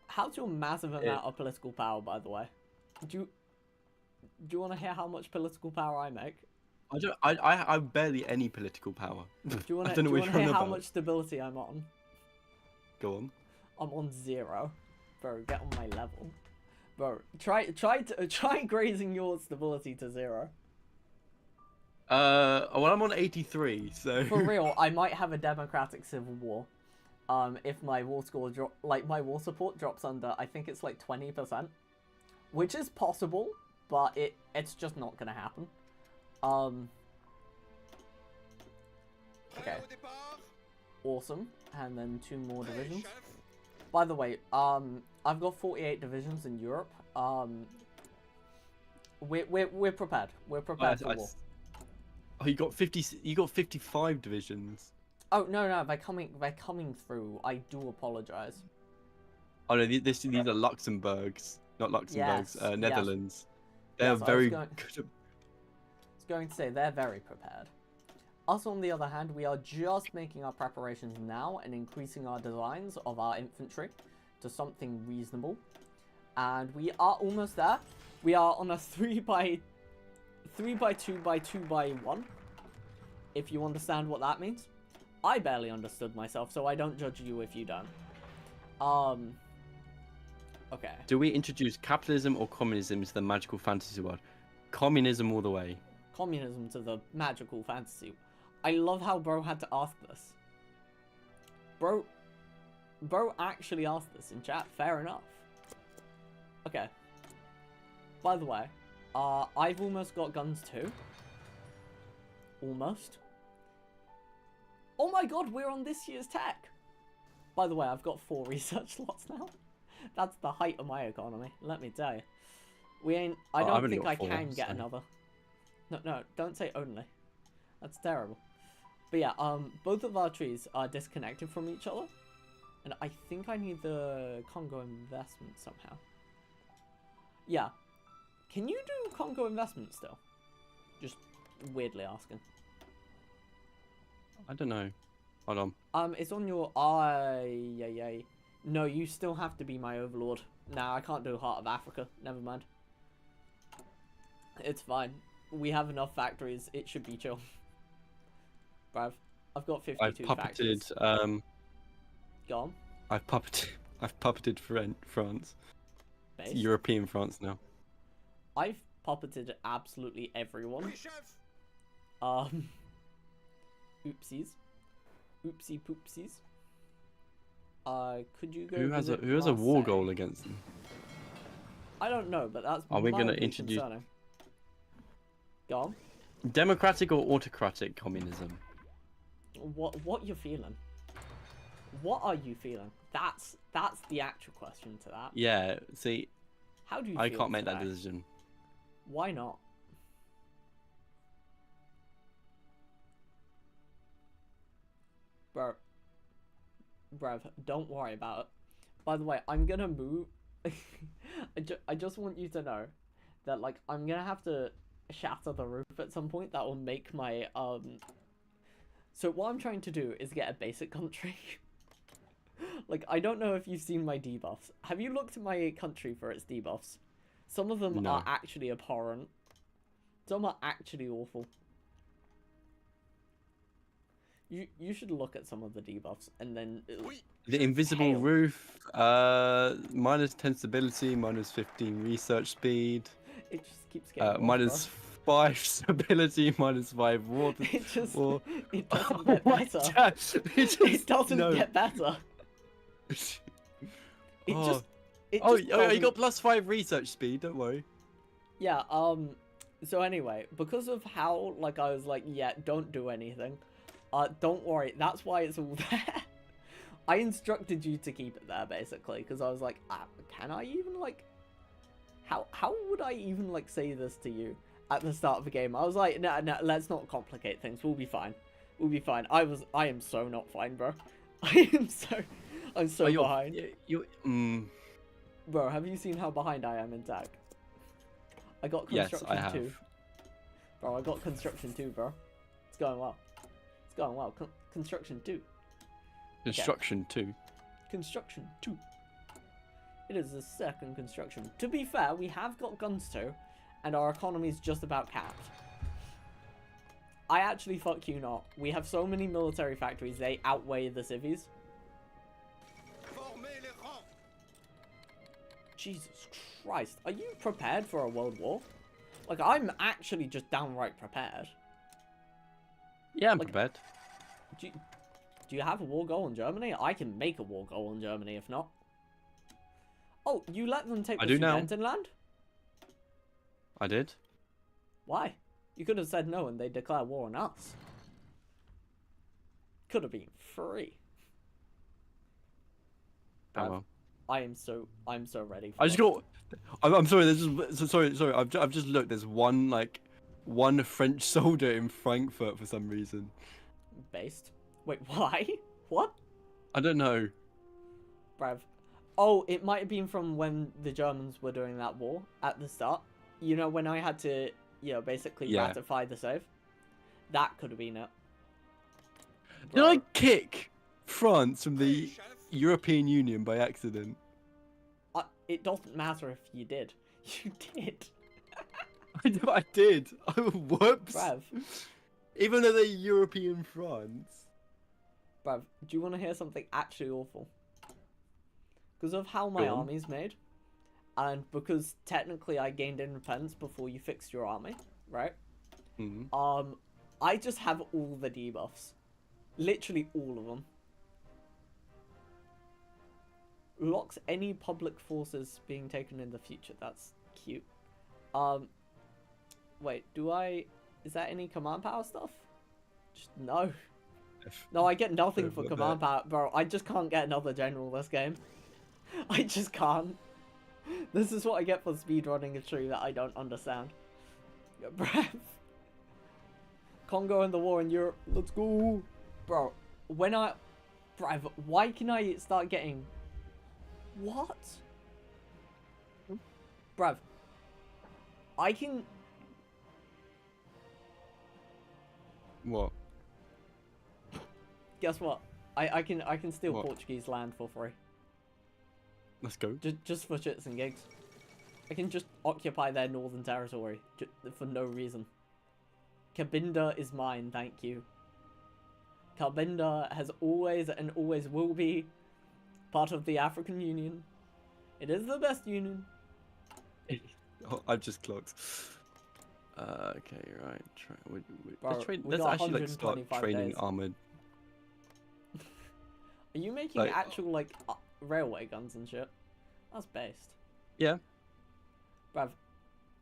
How's your massive amount of political power, by the way? Do you want to hear how much political power I make? I have barely any political power. Do you want to hear how much stability I'm on? Go on. I'm on 0. Bro, get on my level. Bro, try grazing your stability to 0. Well, I'm on 83, so... For real, I might have a democratic civil war. If my war score my war support drops under, I think it's like 20%. Which is possible, but it's just not gonna happen. Okay. Awesome. And then 2 more divisions. By the way, I've got 48 divisions in Europe. We're prepared. We're prepared for war. Oh, you got 55 divisions. Oh no, they're coming through. I do apologize. Oh no, these are Luxembourgs, not Luxembourgs. Yes, Netherlands. yes. They're very good. I was going to say they're very prepared. Us, on the other hand, we are just making our preparations now and increasing our designs of our infantry to something reasonable. And we are almost there. We are on a 3x2 by 2x1. If you understand what that means. I barely understood myself, so I don't judge you if you don't. Okay. Do we introduce capitalism or communism into the magical fantasy world? Communism all the way. Communism to the magical fantasy. I love how bro had to ask this. Bro actually asked this in chat. Fair enough. Okay. By the way, I've almost got guns too. Almost. Oh my god, we're on this year's tech. By the way, I've got 4 research slots now. That's the height of my economy, let me tell you. We ain't... I I've don't only think got I 4, can get so- another. No, don't say only. That's terrible. But yeah, both of our trees are disconnected from each other. And I think I need the Congo investment somehow. Yeah. Can you do Congo investment still? Just weirdly asking. I don't know. Hold on. It's on your... No, you still have to be my overlord. Nah, I can't do Heart of Africa. Never mind. It's fine. We have enough factories. It should be chill. Bruv, I've got 52 factories. Go on. I've puppeted France. It's Based. European France now. I've puppeted absolutely everyone. Oopsies. Oopsie poopsies. Could you go Who has a visit war Marseille? goal against them? I don't know, but that's Are we gonna mildly introduce- concerning. Go on. Democratic or autocratic communism? What you feeling? What are you feeling? That's the actual question to that. Yeah, see, How do you I feel can't make that today? decision. Why not? Bruv, don't worry about it. By the way, I'm gonna move. I just want you to know that, like, I'm gonna have to shatter the roof at some point. That will make my, So what I'm trying to do is get a basic country. Like, I don't know if you've seen my debuffs. Have you looked at my country for its debuffs? Some of them No. are actually abhorrent. Some are actually awful. You should look at some of the debuffs and then... The invisible Hail. roof, minus 10 stability, minus 15 research speed, It just keeps getting worse, minus 5 stability, minus 5 water. It just... Or... It doesn't Oh get my better. God, It doesn't no. get better. It Oh. just... It Oh, just you doesn't- got plus 5 research speed, don't worry. Yeah, so anyway, because of how, like, I was like, yeah, don't do anything, don't worry, that's why it's all there. I instructed you to keep it there, basically, because I was like, can I even, like, how would I even, like, say this to you at the start of the game? I was like, no, let's not complicate things, we'll be fine. We'll be fine. I am so not fine, bro. I'm so behind. Bro, have you seen how behind I am in tech? I got construction Yes, I have. too. Bro, I got construction too, bro. It's going well. It's going well. Construction 2. Construction 2. Construction 2. It is the second construction. To be fair, we have got guns too, and our economy is just about capped. I actually fuck you not. We have so many military factories, they outweigh the civvies. Jesus Christ. Are you prepared for a world war? Like, I'm actually just downright prepared. Yeah, I'm Like- prepared. Do you have a war goal in Germany? I can make a war goal in Germany if not. Oh, you let them take I the do now. Sudetenland? I did. Why? You could have said no and they declare war on us. Could have been free. Oh, well. I'm so ready for I just it. got. I'm sorry. There's just sorry. I've just looked. There's one French soldier in Frankfurt for some reason. Based. Wait, why? What? I don't know. Bruv. Oh, it might have been from when the Germans were doing that war at the start. You know, when I had to, basically Yeah. ratify the save. That could have been it. Did Bro, I kick France from the European Union by accident? it doesn't matter if you did. You did. I did. Whoops. Bruv. Even though they're European France. Bruv, do you want to hear something actually awful? Because of how my Go on. army's made, and because technically I gained independence before you fixed your army, right? Mhm. I just have all the debuffs. Literally all of them. Locks any public forces being taken in the future. That's cute. Wait, is that any command power stuff? Just no. No, I get nothing for Over command power, bro. I just can't get another general this game. I just can't. This is what I get for speedrunning a tree that I don't understand. Bruv. Congo and the war in Europe. Let's go. Bro, bruv, why can I start getting... What? Bruv. I can... What? Guess what? I can steal What? Portuguese land for free. Let's go. Just for shits and gigs. I can just occupy their northern territory for no reason. Cabinda is mine, thank you. Cabinda has always and always will be part of the African Union. It is the best union. Oh, I've just clocked. Okay, right. Bro, let's actually like start 125 training days. armored. Are you making Like- actual like railway guns and shit? That's based. Yeah. Bruv.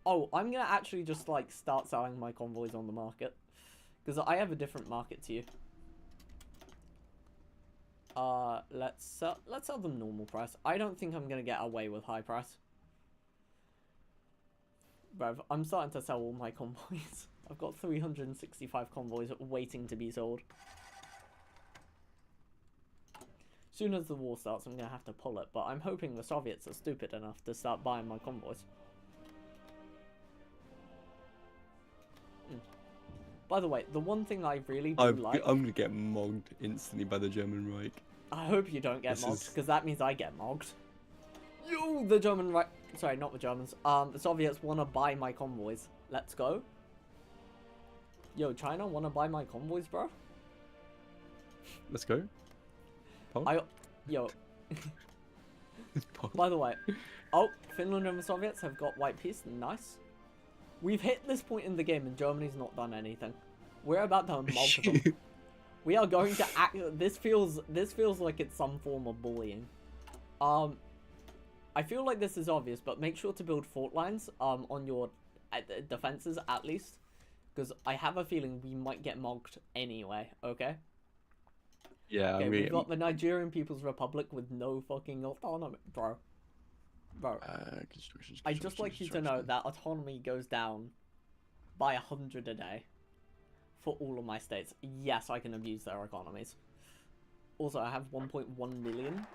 Oh, I'm gonna actually just like start selling my convoys on the market. Because I have a different market to you. Let's sell them normal price. I don't think I'm gonna get away with high price. Bruv, I'm starting to sell all my convoys. I've got 365 convoys waiting to be sold. Soon as the war starts, I'm gonna have to pull it, but I'm hoping the Soviets are stupid enough to start buying my convoys. By the way, the one thing I really do like... I'm gonna get mogged instantly by the German Reich. I hope you don't get This mogged, is- because that means I get mogged. Yo, the German Reich... Sorry, not the Germans. The Soviets want to buy my convoys. Let's go. Yo, China want to buy my convoys, bro? Let's go. Yo, Pause. by the way... Oh, Finland and the Soviets have got white peace. Nice. We've hit this point in the game and Germany's not done anything. We're about to mog them. We are going to act... This feels like it's some form of bullying. I feel like this is obvious, but make sure to build fort lines on your defenses at least. Because I have a feeling we might get mogged anyway, okay? Yeah, Okay, I mean, we've got the Nigerian People's Republic with no fucking autonomy. Bro. I'd just like you to know that autonomy goes down by 100 a day for all of my states. Yes, I can abuse their economies. Also, I have 1.1 million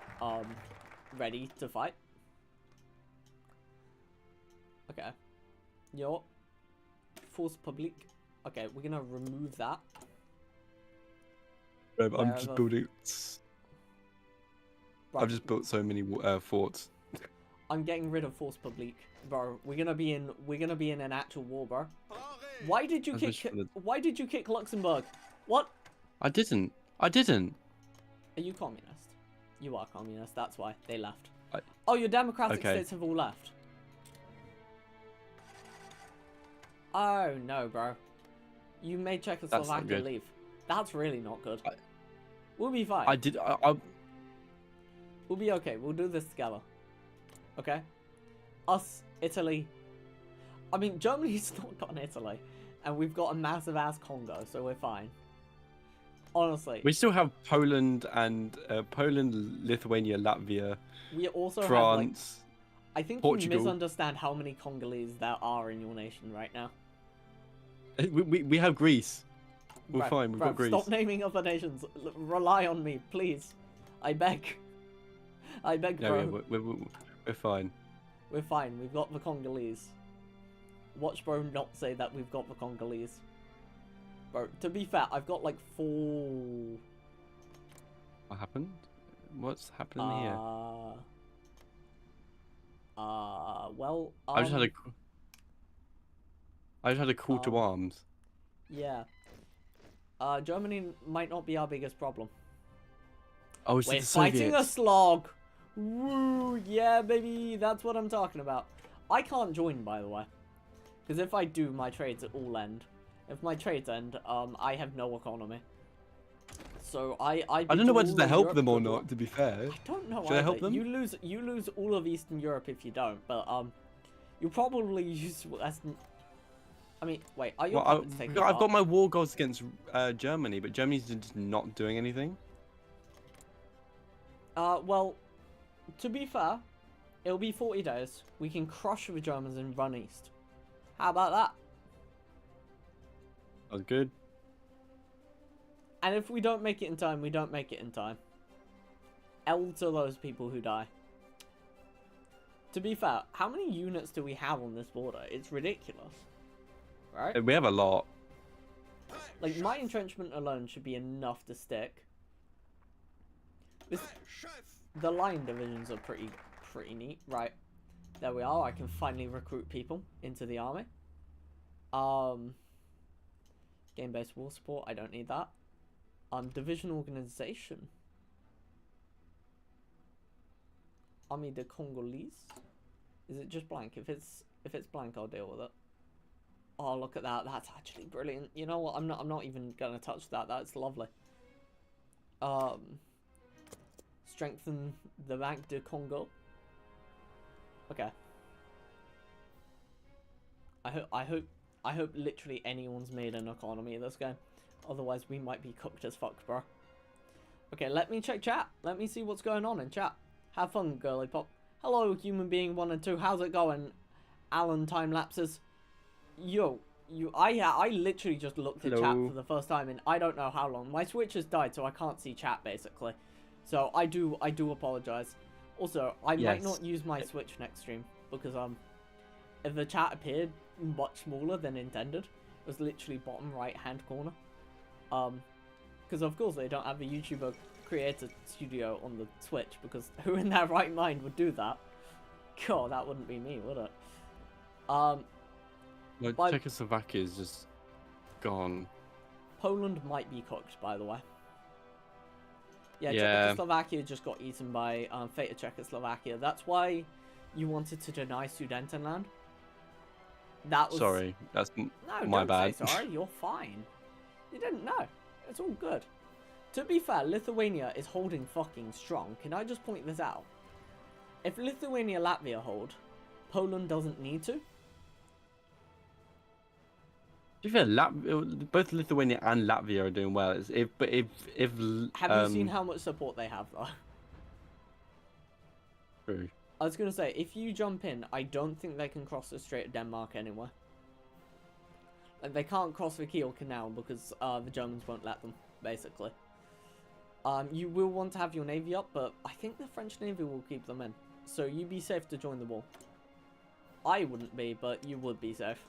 ready to fight. Okay. Yo. Force publique. Okay, we're gonna remove that. I'm just building. Right. I've just built so many forts. I'm getting rid of force publique, bro. We're gonna be in an actual war, bro. Why did you kick Luxembourg? What? I didn't. I didn't. Are you communist? You are communist. That's why they left. Oh, your democratic states have all left. Oh no, bro. You made Czechoslovakia leave. That's really not good. We'll be fine. We'll be okay. We'll do this together. Okay? Us, Italy. I mean, Germany's not got an Italy. And we've got a massive ass Congo, so we're fine. Honestly. We still have Poland and Lithuania, Latvia, We also France. have, like, I think Portugal. you misunderstand how many Congolese there are in your nation right now. We have Greece. We're Bruv, fine. We've got Greece. Stop naming other nations. Rely on me, please. I beg. I beg, No, bro. we're fine. We're fine. We've got the Congolese. Watch bro not say that we've got the Congolese. Bro, to be fair, I've got like 4... What happened? What's happening here? Well, I just had a call to arms. Yeah. Germany might not be our biggest problem. Oh, it's We're the fighting a Soviets. slog! Woo! Yeah, baby, that's what I'm talking about. I can't join, by the way. Because if I do, my trades all end. If my trades end, I have no economy. So I don't know whether all to of help Europe them or good luck. not, to be fair. I don't know. Should I help them? You lose all of Eastern Europe if you don't, but you'll probably use Western. I mean, wait, are your Well, puppets taking I've got part? my war goals against Germany, but Germany's just not doing anything. Well, to be fair, it'll be 40 days. We can crush the Germans and run east. How about that? That's good. And if we don't make it in time, we don't make it in time. L to those people who die. To be fair, how many units do we have on this border? It's ridiculous. Right? We have a lot. Like, my entrenchment alone should be enough to stick. The line divisions are pretty neat. Right. There we are. I can finally recruit people into the army. Game-based war support. I don't need that. Division organization. Army de Congolese. Is it just blank? If it's blank, I'll deal with it. Oh, look at that. That's actually brilliant. You know what? I'm not even gonna touch that. That's lovely. Strengthen the Bank de Congo. Okay. I hope literally anyone's made an economy of this game. Otherwise, we might be cooked as fuck, bro. Okay, let me check chat. Let me see what's going on in chat. Have fun, girly pop. Hello, human being 1 and 2. How's it going? Alan time lapses. Yo, I literally just looked at chat for the first time in I don't know how long. My Switch has died, so I can't see chat basically. So I do apologize. Also, I might not use my Switch next stream because if the chat appeared much smaller than intended, it was literally bottom right hand corner. Because of course they don't have a YouTuber creator studio on the Switch, because who in their right mind would do that? God, that wouldn't be me, would it? Well, Czechoslovakia is just gone. Poland might be cooked, by the way. Yeah, Czechoslovakia just got eaten by fate of Czechoslovakia. That's why you wanted to deny Sudetenland. That was... Sorry, that's my bad. Say sorry, you're fine. You didn't know. It's all good. To be fair, Lithuania is holding fucking strong. Can I just point this out? If Lithuania, Latvia hold, Poland doesn't need to. To be fair, both Lithuania and Latvia are doing well. Have you seen how much support they have, though? True. I was going to say, if you jump in, I don't think they can cross the Strait of Denmark anywhere. Like, they can't cross the Kiel Canal because the Germans won't let them, basically. You will want to have your navy up, but I think the French navy will keep them in. So you be safe to join the war. I wouldn't be, but you would be safe.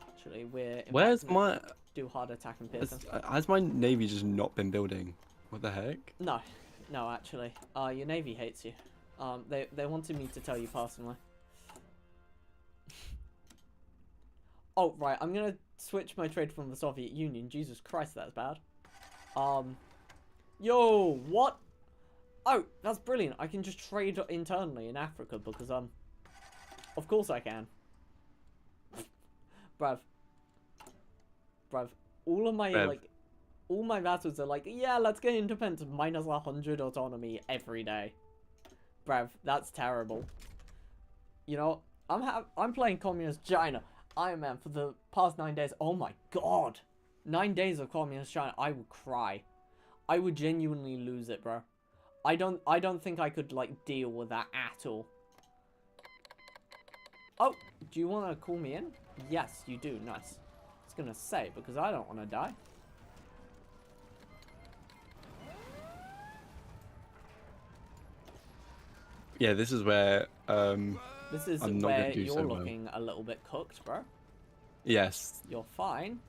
Actually, Where's my... do hard attack and piercing. Has my navy just not been building? What the heck? No, actually. Your navy hates you. They wanted me to tell you personally. Oh, right, I'm gonna switch my trade from the Soviet Union. Jesus Christ, that's bad. Yo, what? Oh, that's brilliant. I can just trade internally in Africa because, of course I can. Bruv, all of my, all my battles are like, yeah, let's get independence, minus 100 autonomy every day. Bruv, that's terrible. You know, I'm playing Communist China. Iron Man for the past 9 days. Oh my god. 9 days of Communist China. I would cry. I would genuinely lose it, bro. I don't think I could, like, deal with that at all. Oh, do you want to call me in? Yes, you do. Nice. I was gonna say, because I don't want to die. Yeah, this is where, This is I'm not where gonna do you're so well. looking a little bit cooked, bro. Yes. You're fine,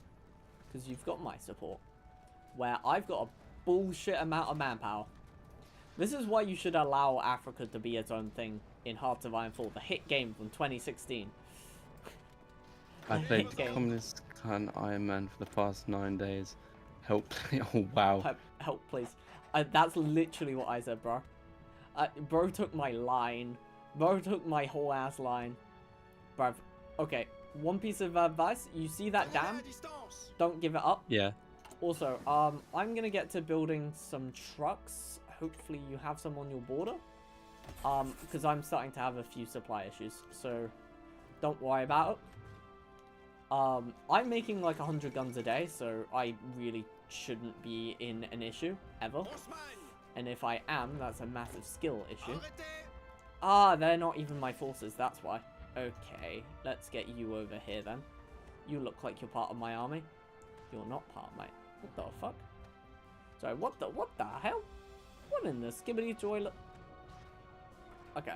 because you've got my support. Where I've got a bullshit amount of manpower. This is why you should allow Africa to be its own thing in Hearts of Iron 4, the hit game from 2016. I played Communist Clan Iron Man for the past 9 days. Help. Oh, wow. Help, please. That's literally what I said, bro. Bro took my line. Bro took my whole ass line. Bruv. Okay, one piece of advice. You see that dam? Don't give it up. Yeah. Also, I'm gonna get to building some trucks. Hopefully you have some on your border. Because I'm starting to have a few supply issues. So, don't worry about it. I'm making like 100 guns a day, so I really shouldn't be in an issue, ever. And if I am, that's a massive skill issue. Ah, they're not even my forces, that's why. Okay, let's get you over here then. You look like you're part of my army. You're not part of my... What the fuck? Sorry, what the hell? What in the skibbity toilet? Okay.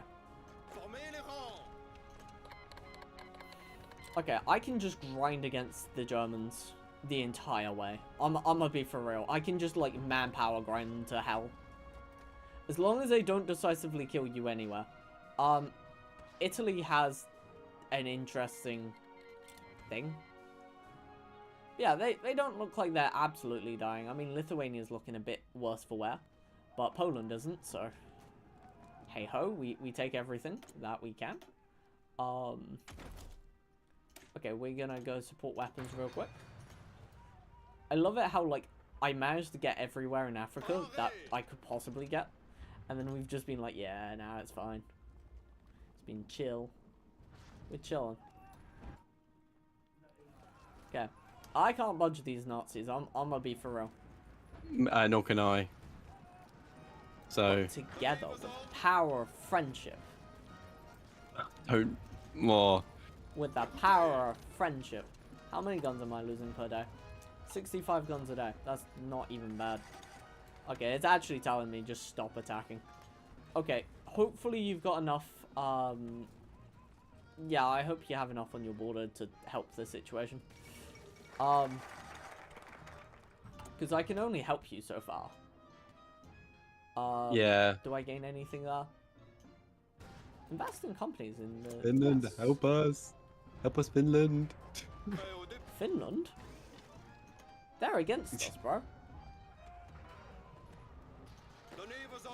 Okay, I can just grind against the Germans the entire way. I'm gonna be for real. I can just, like, manpower grind them to hell. As long as they don't decisively kill you anywhere. Italy has an interesting thing. Yeah, they don't look like they're absolutely dying. I mean, Lithuania's looking a bit worse for wear. But Poland isn't, so... Hey-ho, we take everything that we can. Okay, we're gonna go support weapons real quick. I love it how, like, I managed to get everywhere in Africa that I could possibly get. And then we've just been like, yeah, nah, it's fine. It's been chill. We're chilling. Okay. I can't budge these Nazis. I'm gonna be for real. Nor can I. So... But together, with the power of friendship. Don't... More. With the power of friendship. How many guns am I losing per day? 65 guns a day. That's not even bad. Okay, it's actually telling me just stop attacking. Okay, hopefully you've got enough, yeah, I hope you have enough on your border to help the situation. Because I can only help you so far. Yeah. Do I gain anything there? Invest in companies in the Finland, US. help us. Help us, Finland. Finland? They're against us, bro.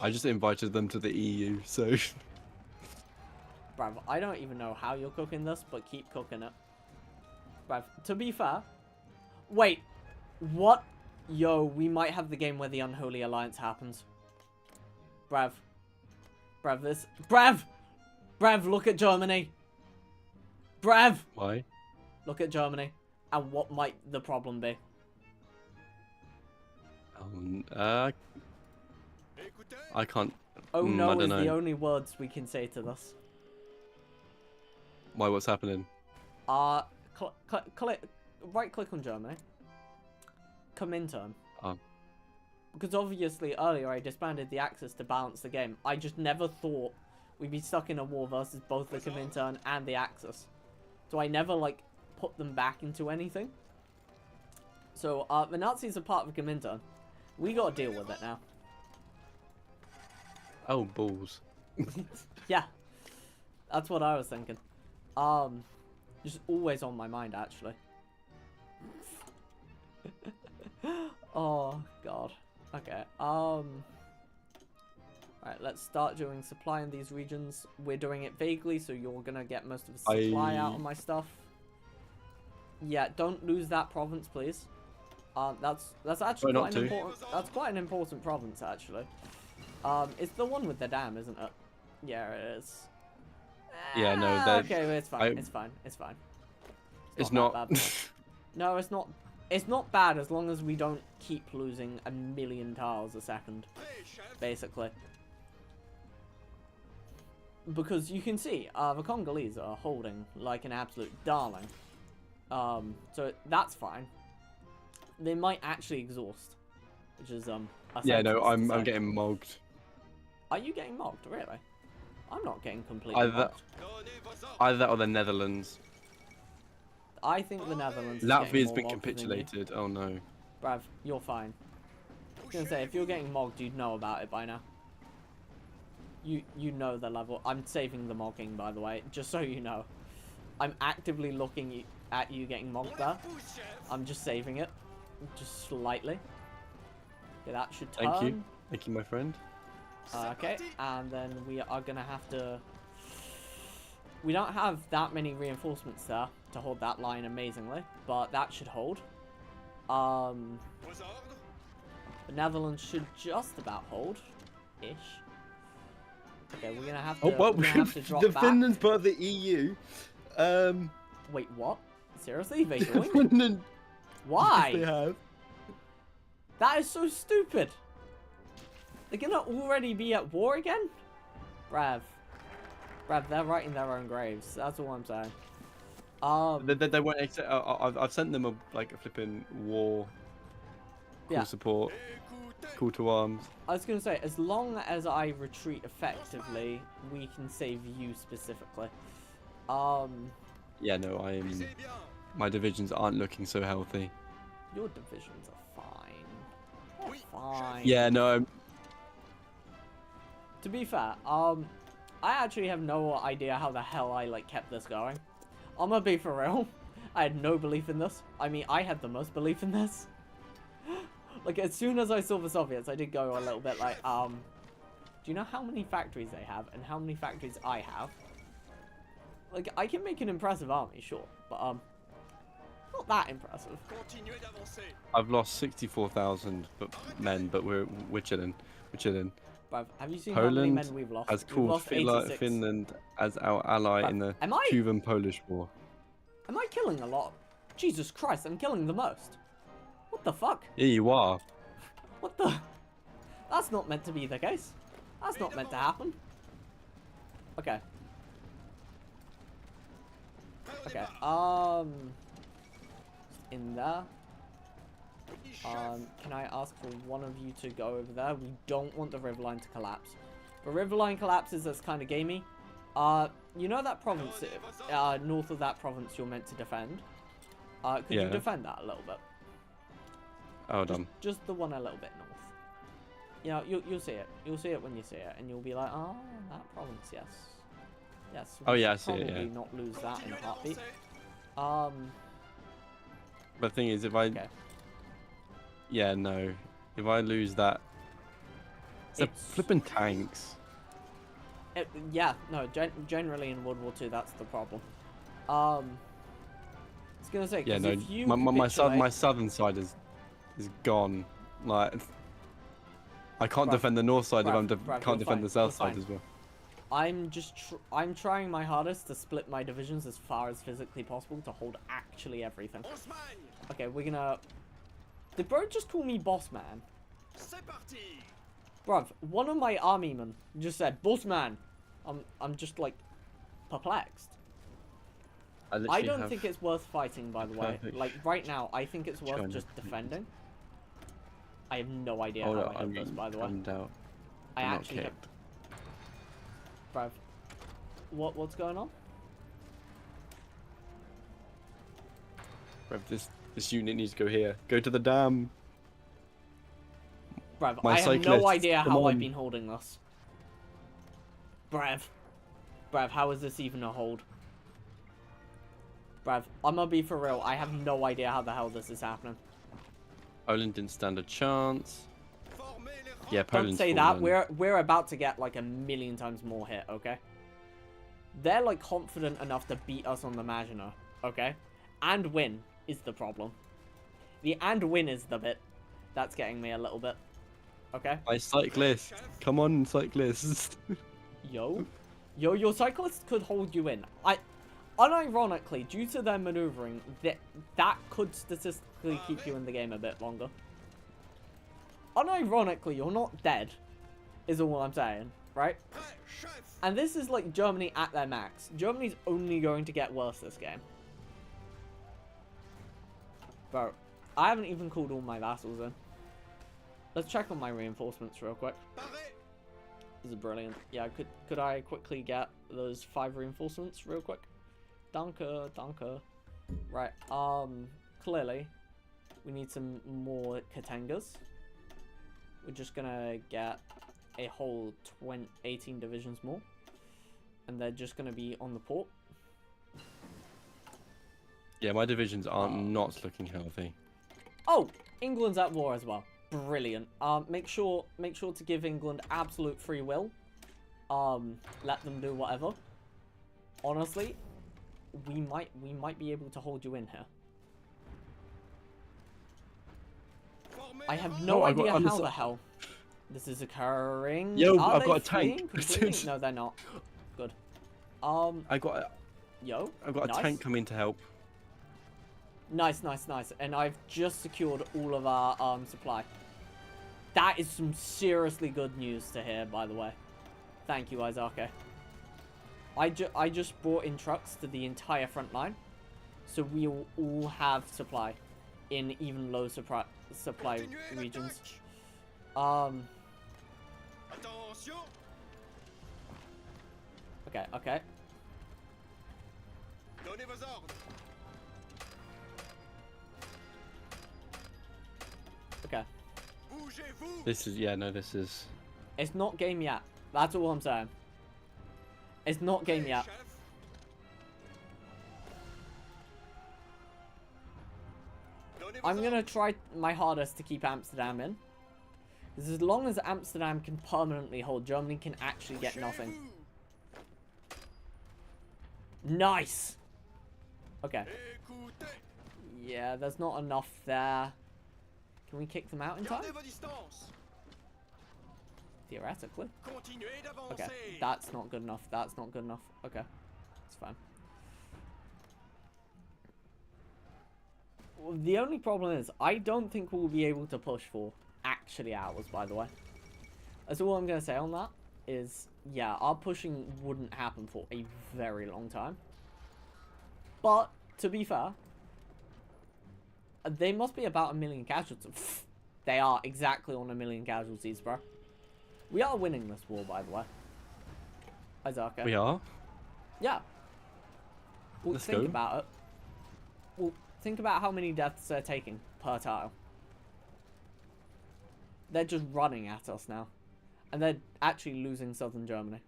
I just invited them to the EU, so... Bruv, I don't even know how you're cooking this, but keep cooking it. Bruv, to be fair... Wait, what? Yo, we might have the game where the Unholy Alliance happens. Bruv. Bruv, this... Bruv! Bruv, look at Germany. Bruv! Why? Look at Germany. And what might the problem be? I can't... Oh no I don't is know. the only words we can say to this. Why, what's happening? Right click on Germany. Comintern. Oh. Because obviously earlier I disbanded the Axis to balance the game. I just never thought we'd be stuck in a war versus both the Comintern and the Axis. So I never, like, put them back into anything. So, the Nazis are part of the Comintern. We gotta deal with it now. Oh, balls. Yeah. That's what I was thinking. Just always on my mind, actually. Oh, God. Okay, Alright, let's start doing supply in these regions. We're doing it vaguely, so you're gonna get most of the supply out of my stuff. Yeah, don't lose that province, please. That's actually quite an important. That's quite an important province, actually. It's the one with the dam, isn't it? Yeah, it is. Yeah, no, okay, it's fine. It's fine. It's fine. It's not. Bad. No, it's not. It's not bad as long as we don't keep losing 1,000,000 tiles a second, basically. Because you can see, the Congolese are holding like an absolute darling. So that's fine. They might actually exhaust, which is Yeah, no, I'm getting mogged. Are you getting mogged? Really? I'm not getting completely mogged. Either that or the Netherlands. I think the Netherlands. Latvia's been capitulated. Oh no. Brav, you're fine. I was gonna say, if you're getting mogged, you'd know about it by now. You know the level. I'm saving the mogging, by the way, just so you know. I'm actively looking at you getting mogged there. I'm just saving it, just slightly. Okay, that should turn. Thank you, my friend. Okay, and then we are gonna have to. We don't have that many reinforcements there to hold that line amazingly, but that should hold. The Netherlands should just about hold, ish. Okay, we're gonna have to. Oh, well, we're gonna have to drop the back. Finland's part of the EU. Wait, what? Seriously, they joined? Yes, Why? they have. That is so stupid. They're gonna already be at war again? Brav. Brav, they're right in their own graves. That's all I'm saying. They won't accept. I've sent them a flipping war. Call support. Call to arms. I was gonna say, as long as I retreat effectively, we can save you specifically. Yeah, no, my divisions aren't looking so healthy. Your divisions are fine. They're fine. Yeah, no. To be fair, I actually have no idea how the hell I kept this going. I'm gonna be for real. I had no belief in this. I mean, I had the most belief in this. Like, as soon as I saw the Soviets, I did go a little bit like, do you know how many factories they have and how many factories I have? Like, I can make an impressive army, sure, but, not that impressive. I've lost 64,000 men, but we're chilling. We're chilling. Bruv, have you seen Poland how many men we've lost? has We've called lost 86. Finland as our ally in the Cuban-Polish War. Am I killing a lot? Jesus Christ, I'm killing the most. What the fuck? Yeah, you are. What the? That's not meant to be the case. That's not meant to happen. Okay. Okay, in there. Can I ask for one of you to go over there? We don't want the riverline to collapse. The riverline collapses, that's kind of gamey. You know that province, north of that province you're meant to defend? Could you defend that a little bit? Hold on. Just the one a little bit north. You know, you'll see it. You'll see it when you see it, and you'll be like, oh, that province, yes. Yes. Oh yeah, I see it, yeah. Probably not lose that in a heartbeat. But the thing is, if I... Okay. Yeah, no. If I lose that... It's flipping tanks. Yeah, no, generally in World War II, that's the problem. I was gonna say, yeah, no, if you my southern side is gone. Like, I can't defend the north side if I can't defend the south side as well. I'm trying my hardest to split my divisions as far as physically possible to hold actually everything. Okay, we're gonna... Did bro just call me boss man? Bruv, one of my army men just said, boss man. I'm just like perplexed. I don't think it's worth fighting, by the way. Like right now, I think it's worth just defending. I have no idea how I did this, by the way. I actually have... Bruv, what's going on? Bruv, this unit needs to go here. Go to the dam. Bruv, I have no idea how I've been holding this. Bruv, how is this even a hold? Bruv, I'm gonna be for real. I have no idea how the hell this is happening. Poland didn't stand a chance. Yeah, Poland's Don't say that. We're about to get like 1,000,000 times more hit, okay? They're like confident enough to beat us on the Maginot, okay? And win is the problem. The and win is the bit that's getting me a little bit. Okay? My cyclist. Come on, cyclist. Yo, your cyclists could hold you in. Unironically, due to their maneuvering, that could statistically keep you in the game a bit longer. Unironically, you're not dead, is all I'm saying, right? And this is like Germany at their max. Germany's only going to get worse this game. Bro, I haven't even called all my vassals in. Let's check on my reinforcements real quick. This is brilliant. Yeah, could I quickly get those 5 reinforcements real quick? Danke. Right, clearly, we need some more Katengas. We're just gonna get a whole 18 divisions more. And they're just gonna be on the port. Yeah, my divisions are not looking healthy. Oh, England's at war as well. Brilliant. Make sure to give England absolute free will. Let them do whatever. Honestly, we might be able to hold you in here. I have no idea how the hell this is occurring. Yo, I've got a tank. No, they're not. Good. I've got a tank coming to help. Nice, nice, nice. And I've just secured all of our supply. That is some seriously good news to hear, by the way. Thank you, Isake. I just brought in trucks to the entire front line, so we'll all have supply in even low supply regions. Okay, okay. Okay. This is, yeah, no, this is... It's not game yet. That's all I'm saying. It's not game yet. I'm gonna try my hardest to keep Amsterdam in. Because as long as Amsterdam can permanently hold, Germany can actually get nothing. Nice! Okay. Yeah, there's not enough there. Can we kick them out in time? Theoretically. Okay, that's not good enough. That's not good enough. Okay, it's fine. Well, the only problem is, I don't think we'll be able to push for actually hours, by the way. That's all I'm going to say on that. Is, yeah, our pushing wouldn't happen for a very long time. But, to be fair, they must be about 1 million casualties. They are exactly on 1 million casualties, bro. We are winning this war, by the way. Isake. We are? Yeah. Well, Let's think go. about it. Well, think about how many deaths they're taking per tile. They're just running at us now. And they're actually losing southern Germany.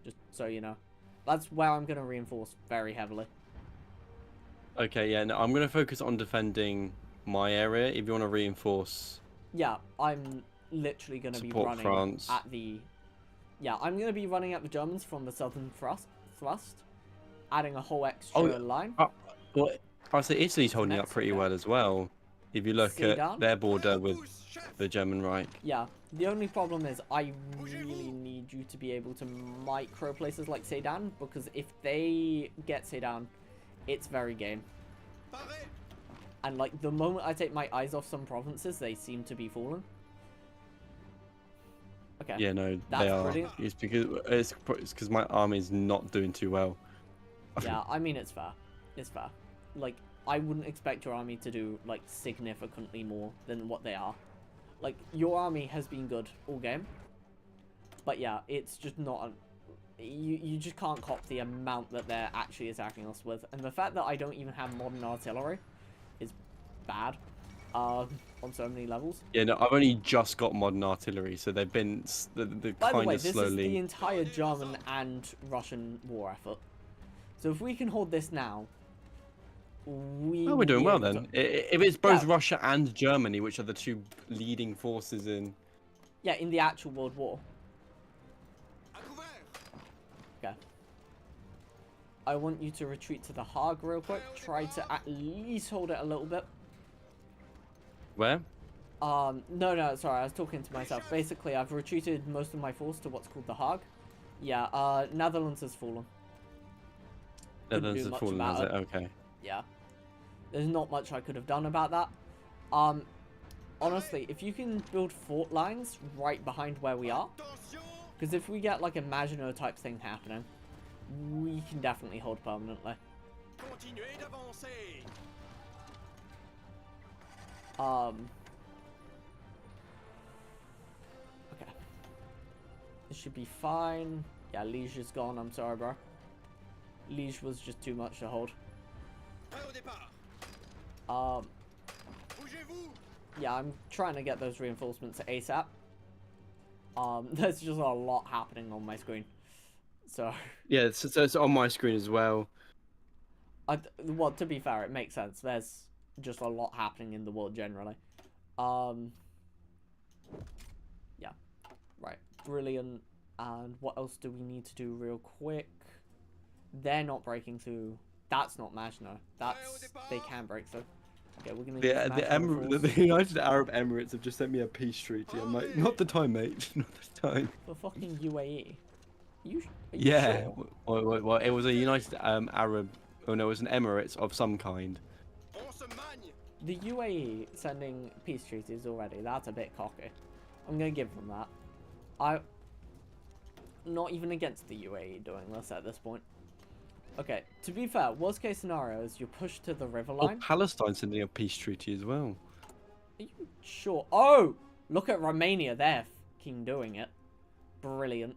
Just so you know. That's where I'm going to reinforce very heavily. Okay, yeah, no, I'm going to focus on defending my area. If you want to reinforce... Yeah, I'm literally going to be running France. at the... Yeah, I'm going to be running at the Germans from the southern thrust, adding a whole extra line. Well, I'd say Italy's holding up pretty well as well. If you look at their border with the German Reich. Yeah, the only problem is I really need you to be able to micro places like Sedan, because if they get Sedan, it's very game. And like the moment I take my eyes off some provinces, they seem to be falling. Okay. Yeah, no, that's they are. Brilliant. It's because my army's not doing too well. Yeah, I mean it's fair. It's fair. Like I wouldn't expect your army to do like significantly more than what they are. Like your army has been good all game, but yeah, it's just not. You just can't cop the amount that they're actually attacking us with, and the fact that I don't even have modern artillery is bad on so many levels. Yeah, no, I've only just got modern artillery, so they've been By the way, kind of this slowly. is the entire German and Russian war effort. So if we can hold this now, we're doing well then. If it's both Russia and Germany, which are the two leading forces in... Yeah, in the actual World War. Okay. I want you to retreat to the Hague real quick. Try to at least hold it a little bit. Where? No, sorry, I was talking to myself. Basically, I've retreated most of my force to what's called the Hague. Yeah, Netherlands has fallen. Netherlands has fallen, has it? Okay. Yeah. There's not much I could have done about that. Honestly, if you can build fort lines right behind where we are, because if we get like a Maginot type thing happening, we can definitely hold permanently. Okay. This should be fine. Yeah, Liege is gone. I'm sorry, bro. Liege was just too much to hold. Yeah, I'm trying to get those reinforcements ASAP. There's just a lot happening on my screen. So... Yeah, so it's on my screen as well. Well, to be fair, it makes sense. There's just a lot happening in the world generally. Yeah. Right. Brilliant. And what else do we need to do real quick? They're not breaking through. That's not Maginot. They can break through. Okay, we're gonna. The United Arab Emirates have just sent me a peace treaty. I'm like, not the time, mate. Not the time. For fucking UAE. You yeah. Sure? Well, it was a United Arab. Oh no, it was an Emirates of some kind. The UAE sending peace treaties already, that's a bit cocky. I'm gonna give them that. I'm not even against the UAE doing this at this point. Okay, to be fair, worst case scenario is you're pushed to the river Oh, line. Palestine's sending a peace treaty as well. Are you sure? Oh! Look at Romania, they're fucking doing it. Brilliant.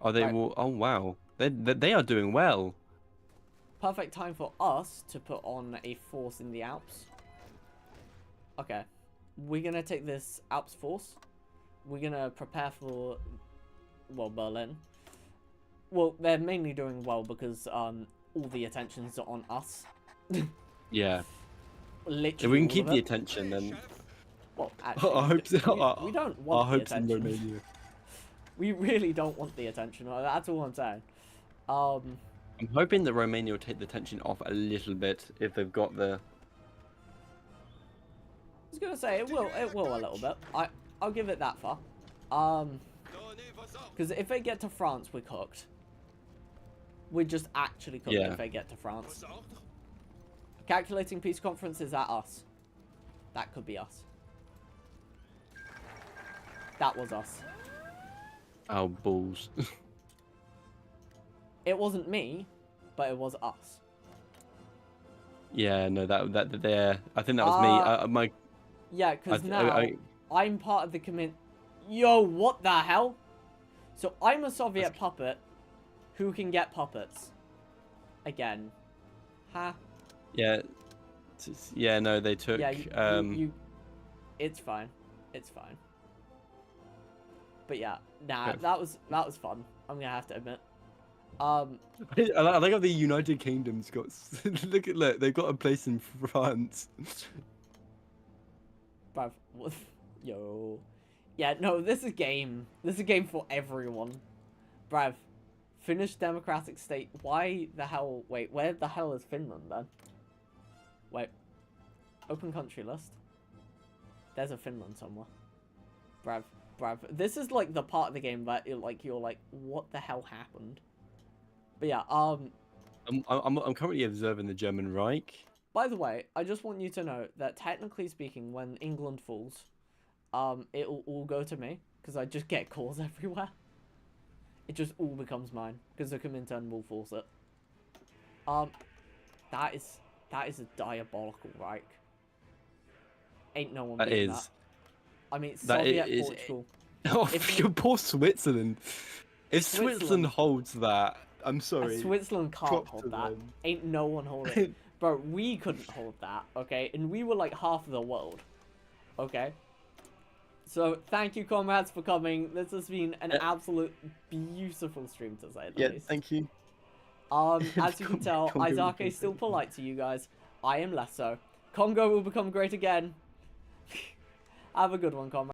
Are they? Right. Oh wow, they are doing well. Perfect time for us to put on a force in the Alps. Okay. We're gonna take this Alps force. We're gonna prepare for, well, Berlin. Well, they're mainly doing well because all the attention's on us. Yeah. Literally. If we can keep the attention, then. Well, actually, I hope so. we don't want the attention. In Romania. We really don't want the attention. That's all I'm saying. I'm hoping that Romania will take the tension off a little bit if they've got the. I was gonna say it will a little bit. I'll give it that far. Because if they get to France, we're cooked. We're just actually cooked if they get to France. Calculating peace conference, is that us? That could be us. That was us. Oh balls. It wasn't me, but it was us. Yeah, no, that there. I think that was me. Yeah, because now I'm part of the commit. Yo, what the hell? So I'm a Soviet puppet who can get puppets. Again. Huh? Yeah. Yeah, no, they took. Yeah, it's fine. It's fine. But yeah, nah, that was fun. I'm gonna have to admit. I like how the United Kingdom's got. Look, they've got a place in France. Bruv, yo. Yeah, no, this is game. This is a game for everyone. Bruv, Finnish democratic state. Why the hell? Wait, where the hell is Finland then? Wait. Open country list. There's a Finland somewhere. Bruv. This is like the part of the game that you're like, what the hell happened? But yeah, I'm currently observing the German Reich. By the way, I just want you to know that technically speaking, when England falls, it'll all go to me because I just get calls everywhere. It just all becomes mine because the Comintern will force it. That is a diabolical Reich. Ain't no one beating that. I mean, Soviet Portugal. Oh, your poor Switzerland. If Switzerland holds that, I'm sorry. Switzerland can't hold that. Ain't no one holding it. Bro, we couldn't hold that, okay? And we were like half of the world, okay? So, thank you, comrades, for coming. This has been an absolute beautiful stream, to say the least. Thank you. As you can tell, Isaac is still polite to you guys. I am less so. Congo will become great again. Have a good one, comrades.